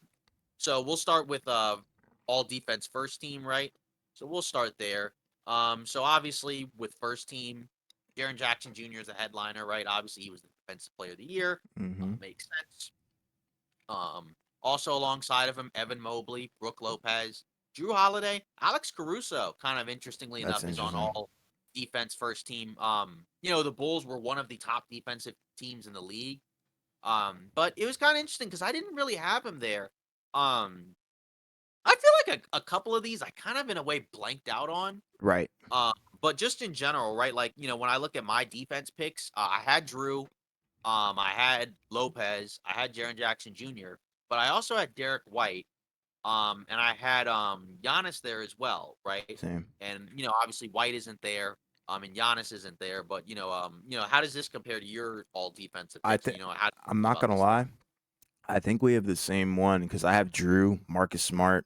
so we'll start with all defense first team, right? So we'll start there. So obviously with first team, Jaren Jackson Jr. is the headliner, right? Obviously he was the defensive player of the year. Mm-hmm. Makes sense. Also alongside of him, Evan Mobley, Brooke Lopez, Drew Holiday, Alex Caruso, kind of interestingly That's enough, is on interesting. all defense first team. The Bulls were one of the top defensive teams in the league. But it was kind of interesting because I didn't really have him there. Um, I feel like a couple of these I kind of in a way blanked out on. Right. Um, but just in general, right? Like, when I look at my defense picks, I had Drew, I had Lopez, I had Jaren Jackson Jr., but I also had Derek White, and I had Giannis there as well, right? Same. And obviously White isn't there, and Giannis isn't there, but how does this compare to your all defensive I picks? think How do you I'm feel not about gonna this list? lie. I think we have the same one because I have Drew, Marcus Smart,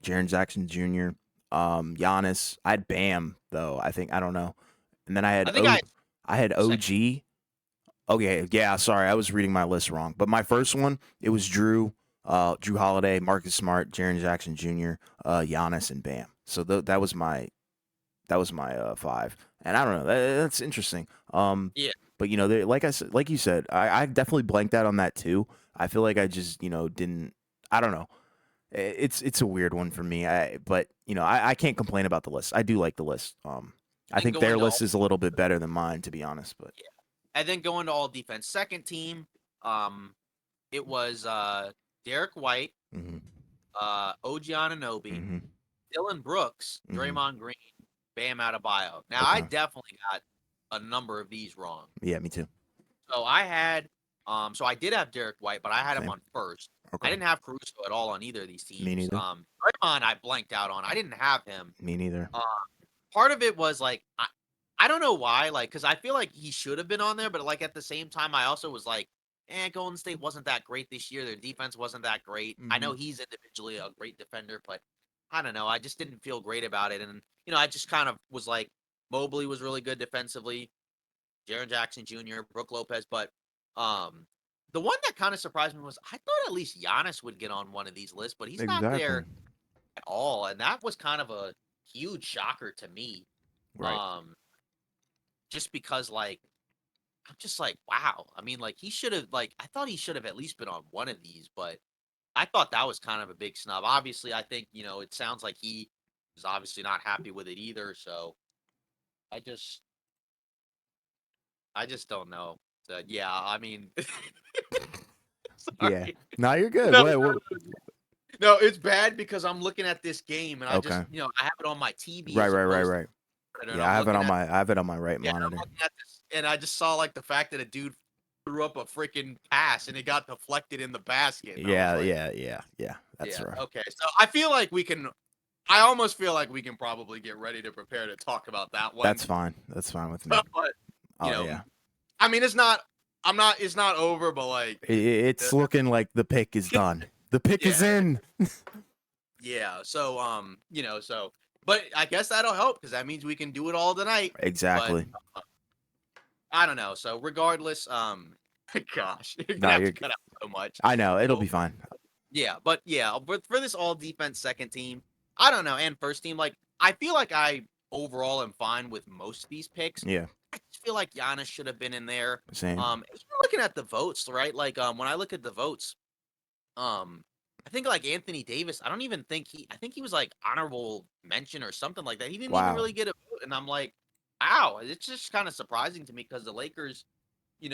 Jaren Jackson Jr., Giannis. I had Bam though. I don't know, and then I think I had I had second. OG. Okay, yeah, sorry, I was reading my list wrong. But my first one, it was Drew, Drew Holiday, Marcus Smart, Jaren Jackson Jr., Giannis, and Bam. So that was my five, and I don't know. That's interesting. Yeah, But like I said, like you said, I definitely blanked out on that too. I feel like I just didn't. I don't know. It's a weird one for me. But I can't complain about the list. I do like the list. I then think going their to list all is a little bit better than mine, to be honest. But yeah, and then going to all defense second team, um, it was Derek White, hmm OG Anunoby, hmm Dylan Brooks, hmm Draymond Green, Bam Adebayo. Now I okay, definitely got a number of these wrong. yeah, me too. So I had, so I did have Derek White, but I had him Same. on first. I Okay, didn't have Caruso at all on either of these me teams. neither. Draymond I blanked out on. I didn't have him. Me neither. Uh, Part of it was like I don't know why, like because I feel like he should have been on there, but like at the same time, I also was like, Golden State wasn't that great this year. Their defense wasn't that great. I hmm know he's individually a great defender, but I don't know. I just didn't feel great about it, and I just kind of was like, Mobley was really good defensively. Jaren Jackson Jr., Brooke Lopez. But um, the one that kind of surprised me was I thought at least Giannis would get on one of these lists, but he's not Exactly. there at all, and that was kind of a huge shocker to me. Right. Um, just because like I'm just like, wow. I mean, like he should have like I thought he should have at least been on one of these, but I thought that was kind of a big snub. Obviously, I think it sounds like he was obviously not happy with it either. So I just I just don't know. So, yeah, I mean, Yeah. sorry. No, you're good. No, What? no, it's bad because I'm looking at this game and I just, Okay. I have it on my TV Right. as Right. Right. opposed to Right. and Yeah, I'm looking at I have it on my right yeah, I'm monitor. looking at this and I just saw like the fact that a dude threw up a freaking pass and it got deflected in the basket and I was Yeah. like, Yeah. Yeah. Yeah. That's yeah, rough. okay. So I feel like I almost feel like we can probably get ready to prepare to talk about that one. That's fine. That's fine with me. But, you Oh know, yeah. I mean, it's not over, but like, It's the, looking like the pick is done. The pick is yeah, in. yeah. So, but I guess that'll help because that means we can do it all tonight. But Exactly. uh, I don't know. So regardless, gosh, you're gonna No, have to you're. cut out so much. I know it'll So be fine. yeah, but yeah, but for this all defense second team, I don't know, and first team, like I feel like I overall am fine with most of these picks. Yeah. I just feel like Giannis should have been in there. Same. Even looking at the votes, right? Like when I look at the votes, um, I think like Anthony Davis, I think he was like honorable mention or something like that. He didn't even Wow. really get a vote. And I'm like, wow, it's just kind of surprising to me because the Lakers,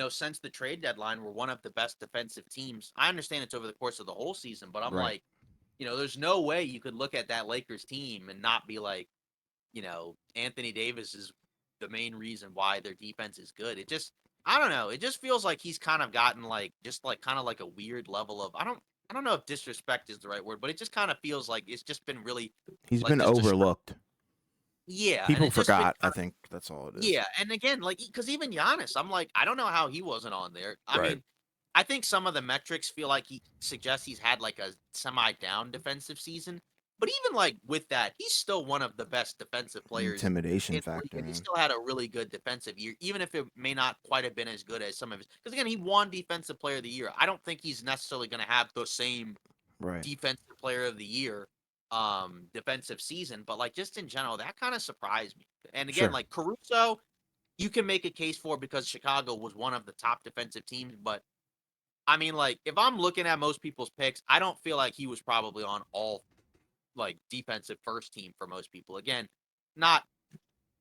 since the trade deadline were one of the best defensive teams. I understand it's over the course of the whole season, but I'm Right. like, there's no way you could look at that Lakers team and not be like, Anthony Davis is the main reason why their defense is good. It just I don't know. It just feels like he's kind of gotten like just like kind of like a weird level of I don't know if disrespect is the right word, but it just kind of feels like it's just been really He's like been just overlooked. yeah, and People it just been forgot. I think that's all it is. yeah, and again, like, because even Giannis, I'm like, I don't know how he wasn't on there. I Right. mean, I think some of the metrics feel like he suggests he's had like a semi-down defensive season, but even like with that, he's still one of the best defensive players Intimidation in the league, factor, and he man. still had a really good defensive year, even if it may not quite have been as good as some of his. Because again, he won Defensive Player of the Year. I don't think he's necessarily going to have the same Right. defensive player of the year defensive season, but like just in general, that kind of surprised me. And again, Sure. like Caruso, you can make a case for because Chicago was one of the top defensive teams, but I mean, like, if I'm looking at most people's picks, I don't feel like he was probably on all like defensive first team for most people. Again, not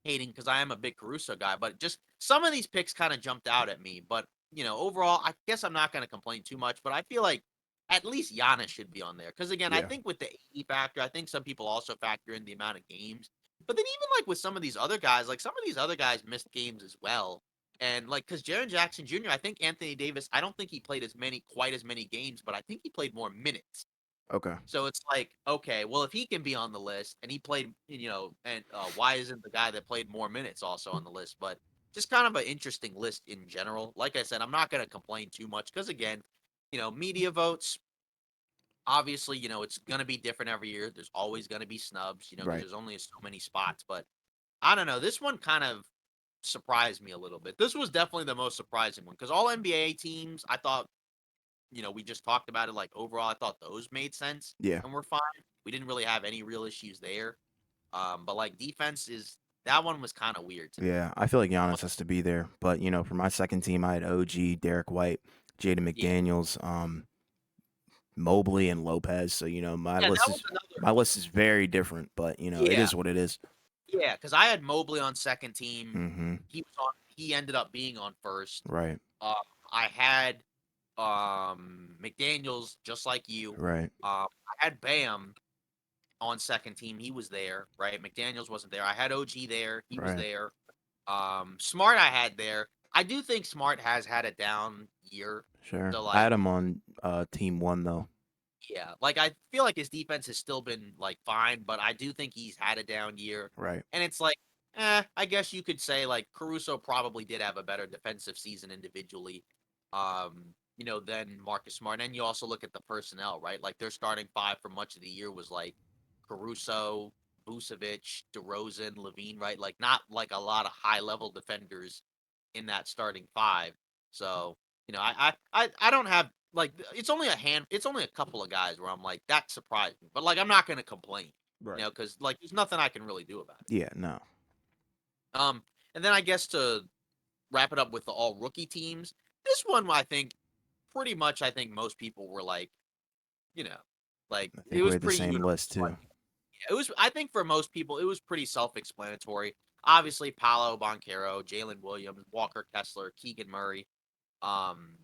hating because I am a big Caruso guy, but just some of these picks kind of jumped out at me. But overall, I guess I'm not going to complain too much. But I feel like at least Giannis should be on there because again, I Yeah. think with the AE factor, I think some people also factor in the amount of games. But then even like with some of these other guys, like some of these other guys missed games as well. And like, because Jaren Jackson Jr., I think Anthony Davis, I don't think he played quite as many games, but I think he played more minutes. Okay. So it's like, okay, well, if he can be on the list and he played, and why isn't the guy that played more minutes also on the list? But just kind of an interesting list in general. Like I said, I'm not going to complain too much because, again, media votes, obviously, it's going to be different every year. There's always going to be snubs, because Right. there's only so many spots. But I don't know. This one kind of surprised me a little bit. This was definitely the most surprising one because all NBA teams, I thought we just talked about it. Like overall, I thought those made sense Yeah. and we're fine. We didn't really have any real issues there. But like defense is that one was kind of weird to me. Yeah. I feel like But Giannis has to be there, but for my second team, I had OG, Derek White, Jaden yeah, McDaniels, Mobley, and Lopez. So my yeah, list that was is another. my list is very different, but it Yeah, is what it is. yeah, because I had Mobley on second team. Mm-hmm. He was on. He ended up being on first. Right. Um, I had McDaniel's just like you. Right. I had Bam on second team. He was there, right? McDaniel's wasn't there. I had OG there. He was Right. there. Smart I had there. I do think Smart has had a down year. Sure. So I like, had him on team one though. yeah, like I feel like his defense has still been like fine, but I do think he's had a down year. Right. And it's like, I guess you could say like Caruso probably did have a better defensive season individually, than Marcus Smart. And you also look at the personnel, right? Like their starting five for much of the year was like Caruso, Vucevic, DeRozan, Levine, right? Like not like a lot of high level defenders in that starting five. So, I don't have like it's only a couple of guys where I'm like, that surprised me. But like I'm not gonna complain, Right. because like there's nothing I can really do about it. Yeah. No. And then I guess to wrap it up with the all rookie teams, this one I think pretty much I think most people were like, you know, like I it think we was had the pretty same universal. list too. It was I think for most people it was pretty self-explanatory. Obviously, Paolo Banchero, Jalen Williams, Walker Kessler, Keegan Murray,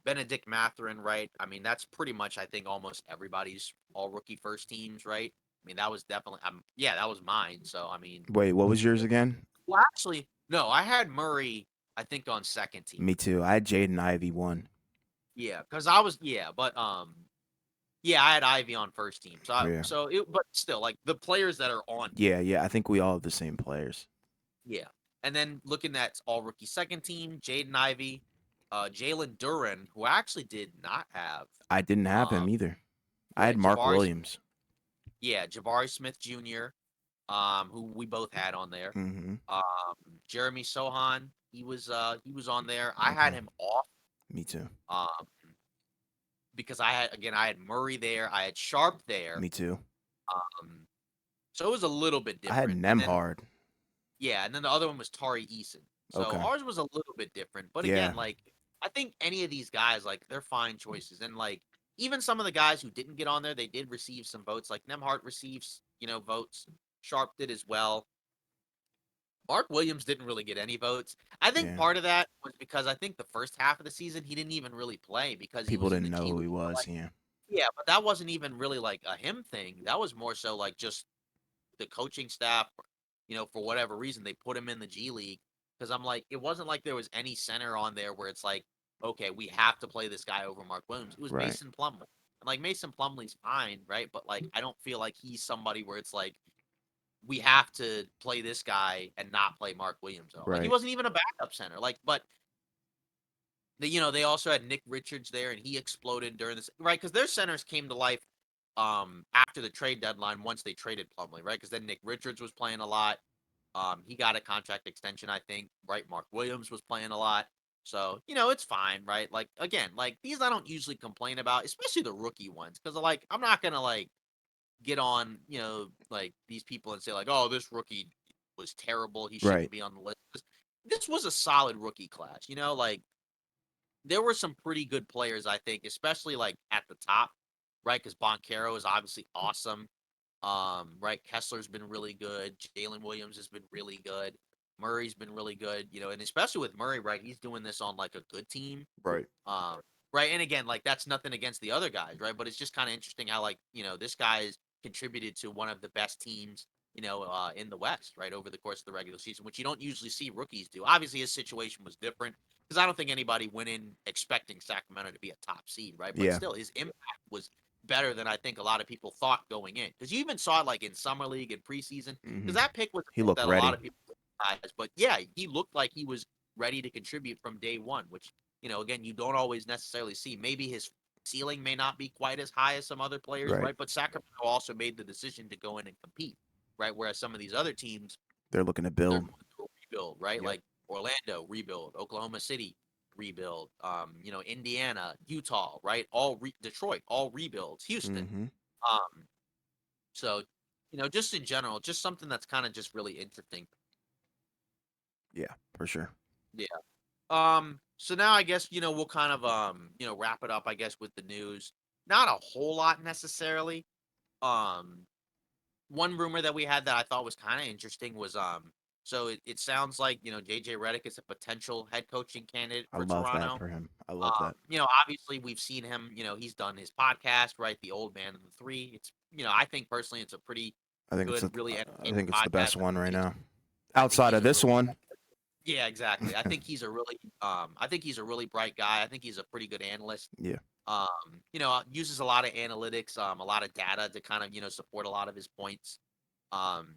Benedict Matherin, right? I mean, that's pretty much I think almost everybody's all rookie first teams, right? I mean, that was definitely yeah, that was mine. So I mean, Wait, what was yours again? well, actually, no, I had Murray, I think on second team. Me too. I had Jaden Ivy one. Yeah, because I was but yeah, I had Ivy on first team. Yeah. But still, like the players that are on Yeah. Yeah. I think we all have the same players. Yeah. And then looking at all rookie second team, Jaden Ivey, Jalen Duran, who I actually did not have. I didn't have Um, him either. I yeah, had Mark Williams. Jabari Smith Jr., who we both had on there. Mm-hmm. Um, Jeremy Sohan, he was on there. I had Okay. him off Me too. um because I had Murray there, I had Sharp there. Me too. Um, so it was a little bit I had different. And then Nemhard. yeah, and then the other one was Tari Eason. So Okay. ours was a little bit different. But Yeah. again, like I think any of these guys, like they're fine choices. And like even some of the guys who didn't get on there, they did receive some votes. Like Nemhart receives, votes. Sharp did as well. Mark Williams didn't really get any votes. I think Yeah. part of that was because I think the first half of the season he didn't even really play because he People was in the didn't know G who he League. But, was. like, Yeah. yeah, but that wasn't even really like a him thing. That was more so like just the coaching staff, for whatever reason, they put him in the G League. Because I'm like, it wasn't like there was any center on there where it's like, okay, we have to play this guy over Mark Williams. It was Right. Mason Plumlee. And like Mason Plumlee's fine, right? But like, I don't feel like he's somebody where it's like, we have to play this guy and not play Mark Williams at all. Like he Right. wasn't even a backup center. Like, but they also had Nick Richards there, and he exploded during this, right? Because their centers came to life after the trade deadline once they traded Plumlee, right? Because then Nick Richards was playing a lot. He got a contract extension, I think, right? Mark Williams was playing a lot. So, it's fine, right? Like again, like these I don't usually complain about, especially the rookie ones, because like I'm not gonna like get on, like these people and say like, oh, this rookie was terrible. He shouldn't Right. be on the list. This was a solid rookie class, like there were some pretty good players, I think, especially like at the top, right? Because Boncaro is obviously awesome. Right. Kessler's been really good. Jalen Williams has been really good. Murray's been really good, and especially with Murray, right? He's doing this on like a good team. Right. Um, right. And again, like that's nothing against the other guys, right? But it's just kind of interesting how like, this guy has contributed to one of the best teams, in the West, right, over the course of the regular season, which you don't usually see rookies do. Obviously, his situation was different because I don't think anybody went in expecting Sacramento to be a top seed, right? But Yeah. still, his impact was better than I think a lot of people thought going in. Because you even saw it like in summer league and preseason. Hmm. Because that pick was a He pick looked that a lot ready. of people surprised. But yeah, he looked like he was ready to contribute from day one, which, again, you don't always necessarily see. Maybe his ceiling may not be quite as high as some other players, Right. right? But Sacramento also made the decision to go in and compete, right? Whereas some of these other teams, They're looking to they're build. going through a rebuild, right? Yep. Like Orlando rebuild, Oklahoma City rebuild, Indiana, Utah, right? Detroit, all rebuilds, Houston. Hmm. Um, so, just in general, just something that's kind of just really interesting. Yeah, for sure. Yeah. So now I guess, we'll kind of wrap it up, I guess, with the news. Not a whole lot necessarily. Um, One rumor that we had that I thought was kind of interesting was so it sounds like, JJ Redick is a potential head coaching candidate I for love that Toronto. for him. I love that. Obviously we've seen him, he's done his podcast, right? The Old Man and the Three. It's, I think personally it's a pretty I think it's good, a, really I entertaining think it's the podcast. best one right now. I think Outside he's of a this really one. Yeah, exactly. I think he's a really bright guy. I think he's a pretty good analyst. Yeah. Uses a lot of analytics, a lot of data to kind of, support a lot of his points. Um,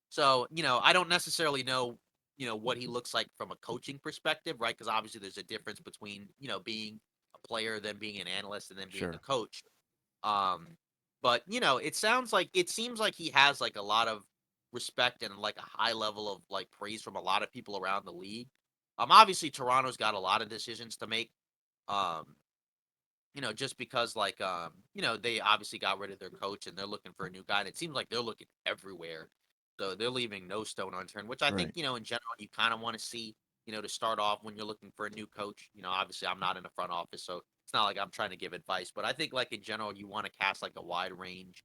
so, I don't necessarily know, what he looks like from a coaching perspective, right? Because obviously there's a difference between, being a player, then being an analyst, and then being a Sure. coach. Um, but it seems like he has like a lot of respect and like a high level of like praise from a lot of people around the league. Obviously Toronto's got a lot of decisions to make. Um, just because like they obviously got rid of their coach and they're looking for a new guy. And it seems like they're looking everywhere. So they're leaving no stone unturned, which I think, Right. in general you kind of want to see, to start off when you're looking for a new coach. Obviously I'm not in the front office, so it's not like I'm trying to give advice, but I think like in general you want to cast like a wide range.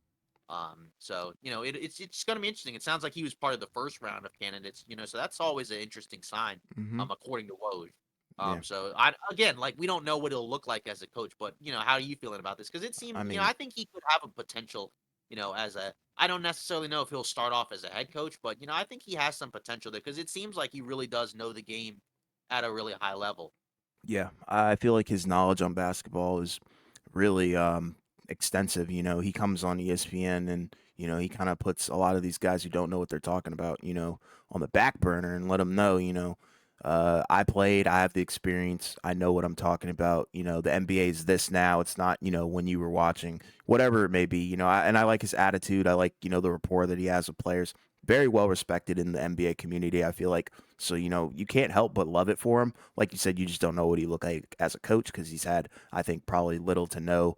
So it's going to be interesting. It sounds like he was part of the first round of candidates, so that's always an interesting sign, Hmm. according to Woj. Yeah. So I again, like we don't know what he'll look like as a coach, but how are you feeling about this? Because it seems, I I mean, think he could have a potential, as a. I don't necessarily know if he'll start off as a head coach, but I think he has some potential there because it seems like he really does know the game at a really high level. yeah, I feel like his knowledge on basketball is really extensive. He comes on ESPN and he kind of puts a lot of these guys who don't know what they're talking about, on the back burner and let them know, I played, I have the experience, I know what I'm talking about. The NBA is this now. It's not, when you were watching, whatever it may be. And I like his attitude. I like the rapport that he has with players. Very well respected in the NBA community, I feel like. So, you can't help but love it for him. Like you said, you just don't know what he look like as a coach because he's had, I think, probably little to no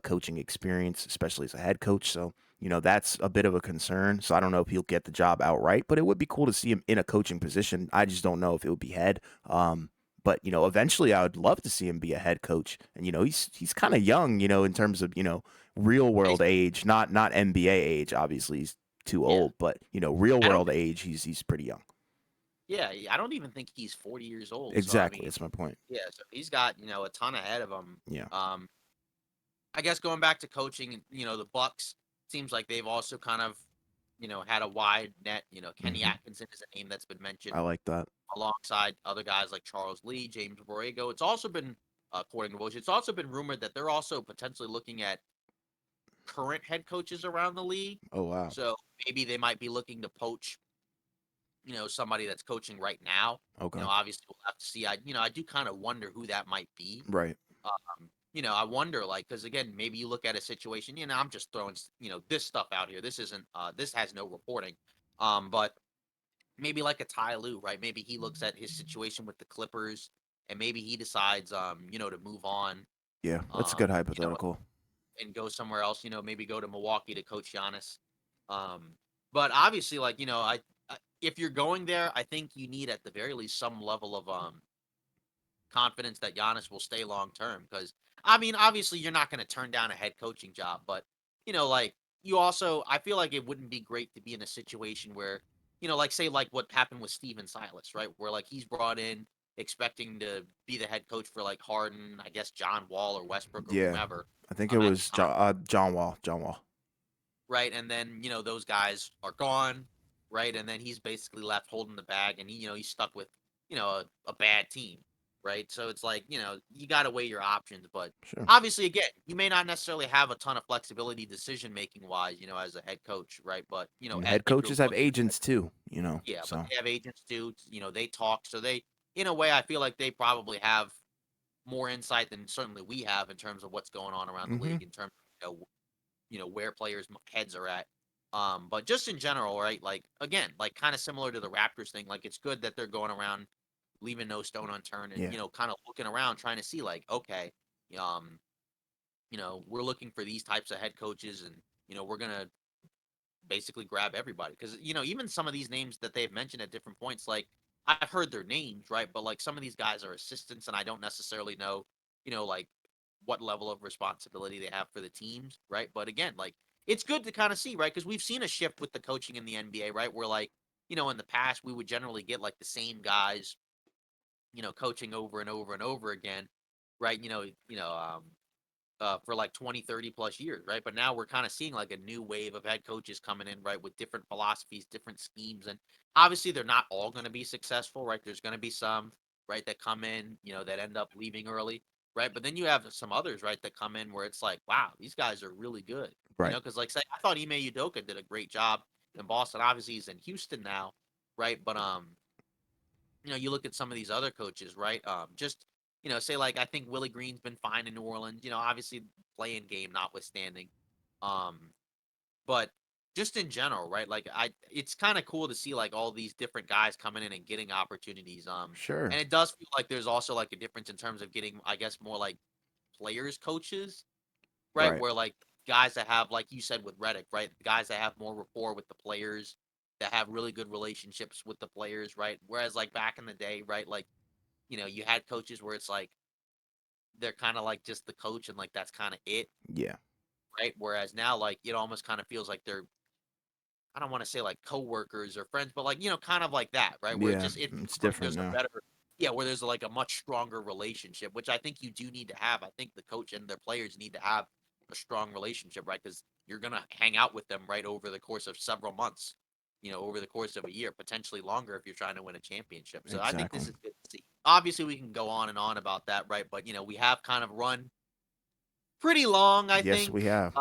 coaching experience, especially as a head coach. So, that's a bit of a concern. So I don't know if he'll get the job outright, but it would be cool to see him in a coaching position. I just don't know if it would be head. But eventually, I would love to see him be a head coach. And he's kind of young, in terms of real He's world age, not NBA age. Obviously, he's too yeah. old, but real I don't world age, he's pretty young. yeah, I don't even think he's 40 years old. So I Exactly, mean, that's my point. yeah, so he's got, a ton ahead of him. Yeah. Um, I guess going back to coaching, the Bucks seems like they've also kind of, had a wide net. Kenny Hmm. Atkinson is a name that's been mentioned I like that. alongside other guys like Charles Lee, James Borrego. It's also been, according to Woj, it's also been rumored that they're also potentially looking at current head coaches around the league. Oh wow. So maybe they might be looking to poach, somebody that's coaching right now. Okay. Obviously we'll have to see. I do kind of wonder who that might be. Right. I wonder, like, because again, maybe you look at a situation. I'm just throwing, this stuff out here. This isn't, this has no reporting. But maybe like a Ty Lue, right? Maybe he looks at his situation with the Clippers, and maybe he decides, to move on, Yeah, that's a um, good hypothetical. and go somewhere else. Maybe go to Milwaukee to coach Giannis. Um, but obviously, like, if you're going there, I think you need at the very least some level of confidence that Giannis will stay long term. Because I mean, obviously, you're not going to turn down a head coaching job, but like you also, I feel like it wouldn't be great to be in a situation where like say like what happened with Steven Silas, right? Where like he's brought in expecting to be the head coach for like Harden, I guess John Wall or Westbrook or Yeah, whomever I think it at the was time, John Wall. John Wall. right? And then those guys are gone, right? And then he's basically left holding the bag, and he's stuck with a bad team, right? So it's like you got to weigh your options, but Sure. obviously, again, you may not necessarily have a ton of flexibility decision making wise, as a head coach, right? But And head if you're coaches have looking, agents too. yeah, but So. they have agents too. They talk, so they, in a way, I feel like they probably have more insight than certainly we have in terms of what's going on around the Hmm. league in terms of where players' heads are at. But just in general, right? Like again, like kind of similar to the Raptors thing. Like it's good that they're going around, leaving no stone unturned, and Yeah. kind of looking around, trying to see like, okay, um, we're looking for these types of head coaches, and we're gonna basically grab everybody because even some of these names that they've mentioned at different points, like I've heard their names, right? But like some of these guys are assistants, and I don't necessarily know, like what level of responsibility they have for the teams, right? But again, like it's good to kind of see, right? Because we've seen a shift with the coaching in the NBA, right? Where like in the past we would generally get like the same guys, coaching over and over and over again, right? For like 20, 30 plus years, right? But now we're kind of seeing like a new wave of head coaches coming in, right, with different philosophies, different schemes. And obviously, they're not all going to be successful, right? There's going to be some, right, that come in, that end up leaving early, right? But then you have some others, right, that come in where it's like, wow, these guys are really good, Right. because like, say, I thought Ime Udoka did a great job in Boston. Obviously, he's in Houston now, right? But, you look at some of these other coaches, right? Just say like I think Willie Green's been fine in New Orleans. Obviously playing game notwithstanding, um, but just in general, right? Like it's kind of cool to see like all these different guys coming in and getting opportunities. Sure. And it does feel like there's also like a difference in terms of getting, I guess, more like players coaches, right? Right. Where like guys that have, like you said with Reddick, right? Guys that have more rapport with the players, that have really good relationships with the players, right? Whereas like back in the day, right? Like you had coaches where it's like they're kind of like just the coach and like that's kind of it, Yeah. right? Whereas now, like it almost kind of feels like they're, I don't want to say like coworkers or friends, but like kind of like that, right? Where Yeah. it It's feels like different there's a now. better, yeah, where there's like a much stronger relationship, which I think you do need to have. I think the coach and their players need to have a strong relationship, right? Because you're gonna hang out with them right over the course of several months, over the course of a year, potentially longer if you're trying to win a championship. So I think this Exactly. is good to see. Obviously, we can go on and on about that, right? But we have kind of run pretty long, I Yes, think. we have.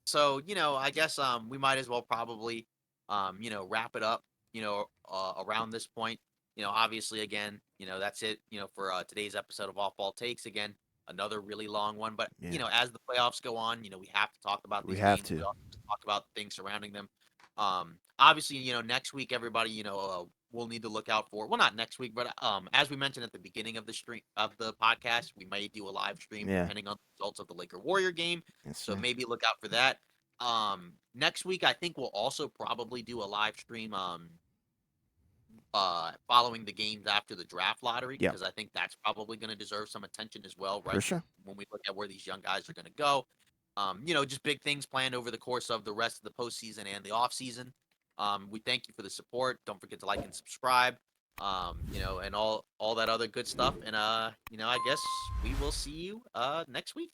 So I guess we might as well probably wrap it up, around this point. Obviously again, that's it, for today's episode of Off Ball Takes. Again, another really long one, but Yeah. as the playoffs go on, we have to talk about We these have games. We to. also have to talk about things surrounding them. Obviously, next week everybody, we'll need to look out for, well, not next week, but as we mentioned at the beginning of the stream of the podcast, we may do a live stream Yeah. depending on the results of the Laker Warrior game. Yes, So sir. maybe look out for that. Next week I think we'll also probably do a live stream following the games after the draft lottery, Yeah, because I think that's probably going to deserve some attention as well, for right? sure. When we look at where these young guys are going to go, just big things planned over the course of the rest of the postseason and the offseason. We thank you for the support. Don't forget to like and subscribe. And all that other good stuff. And I guess we will see you next week.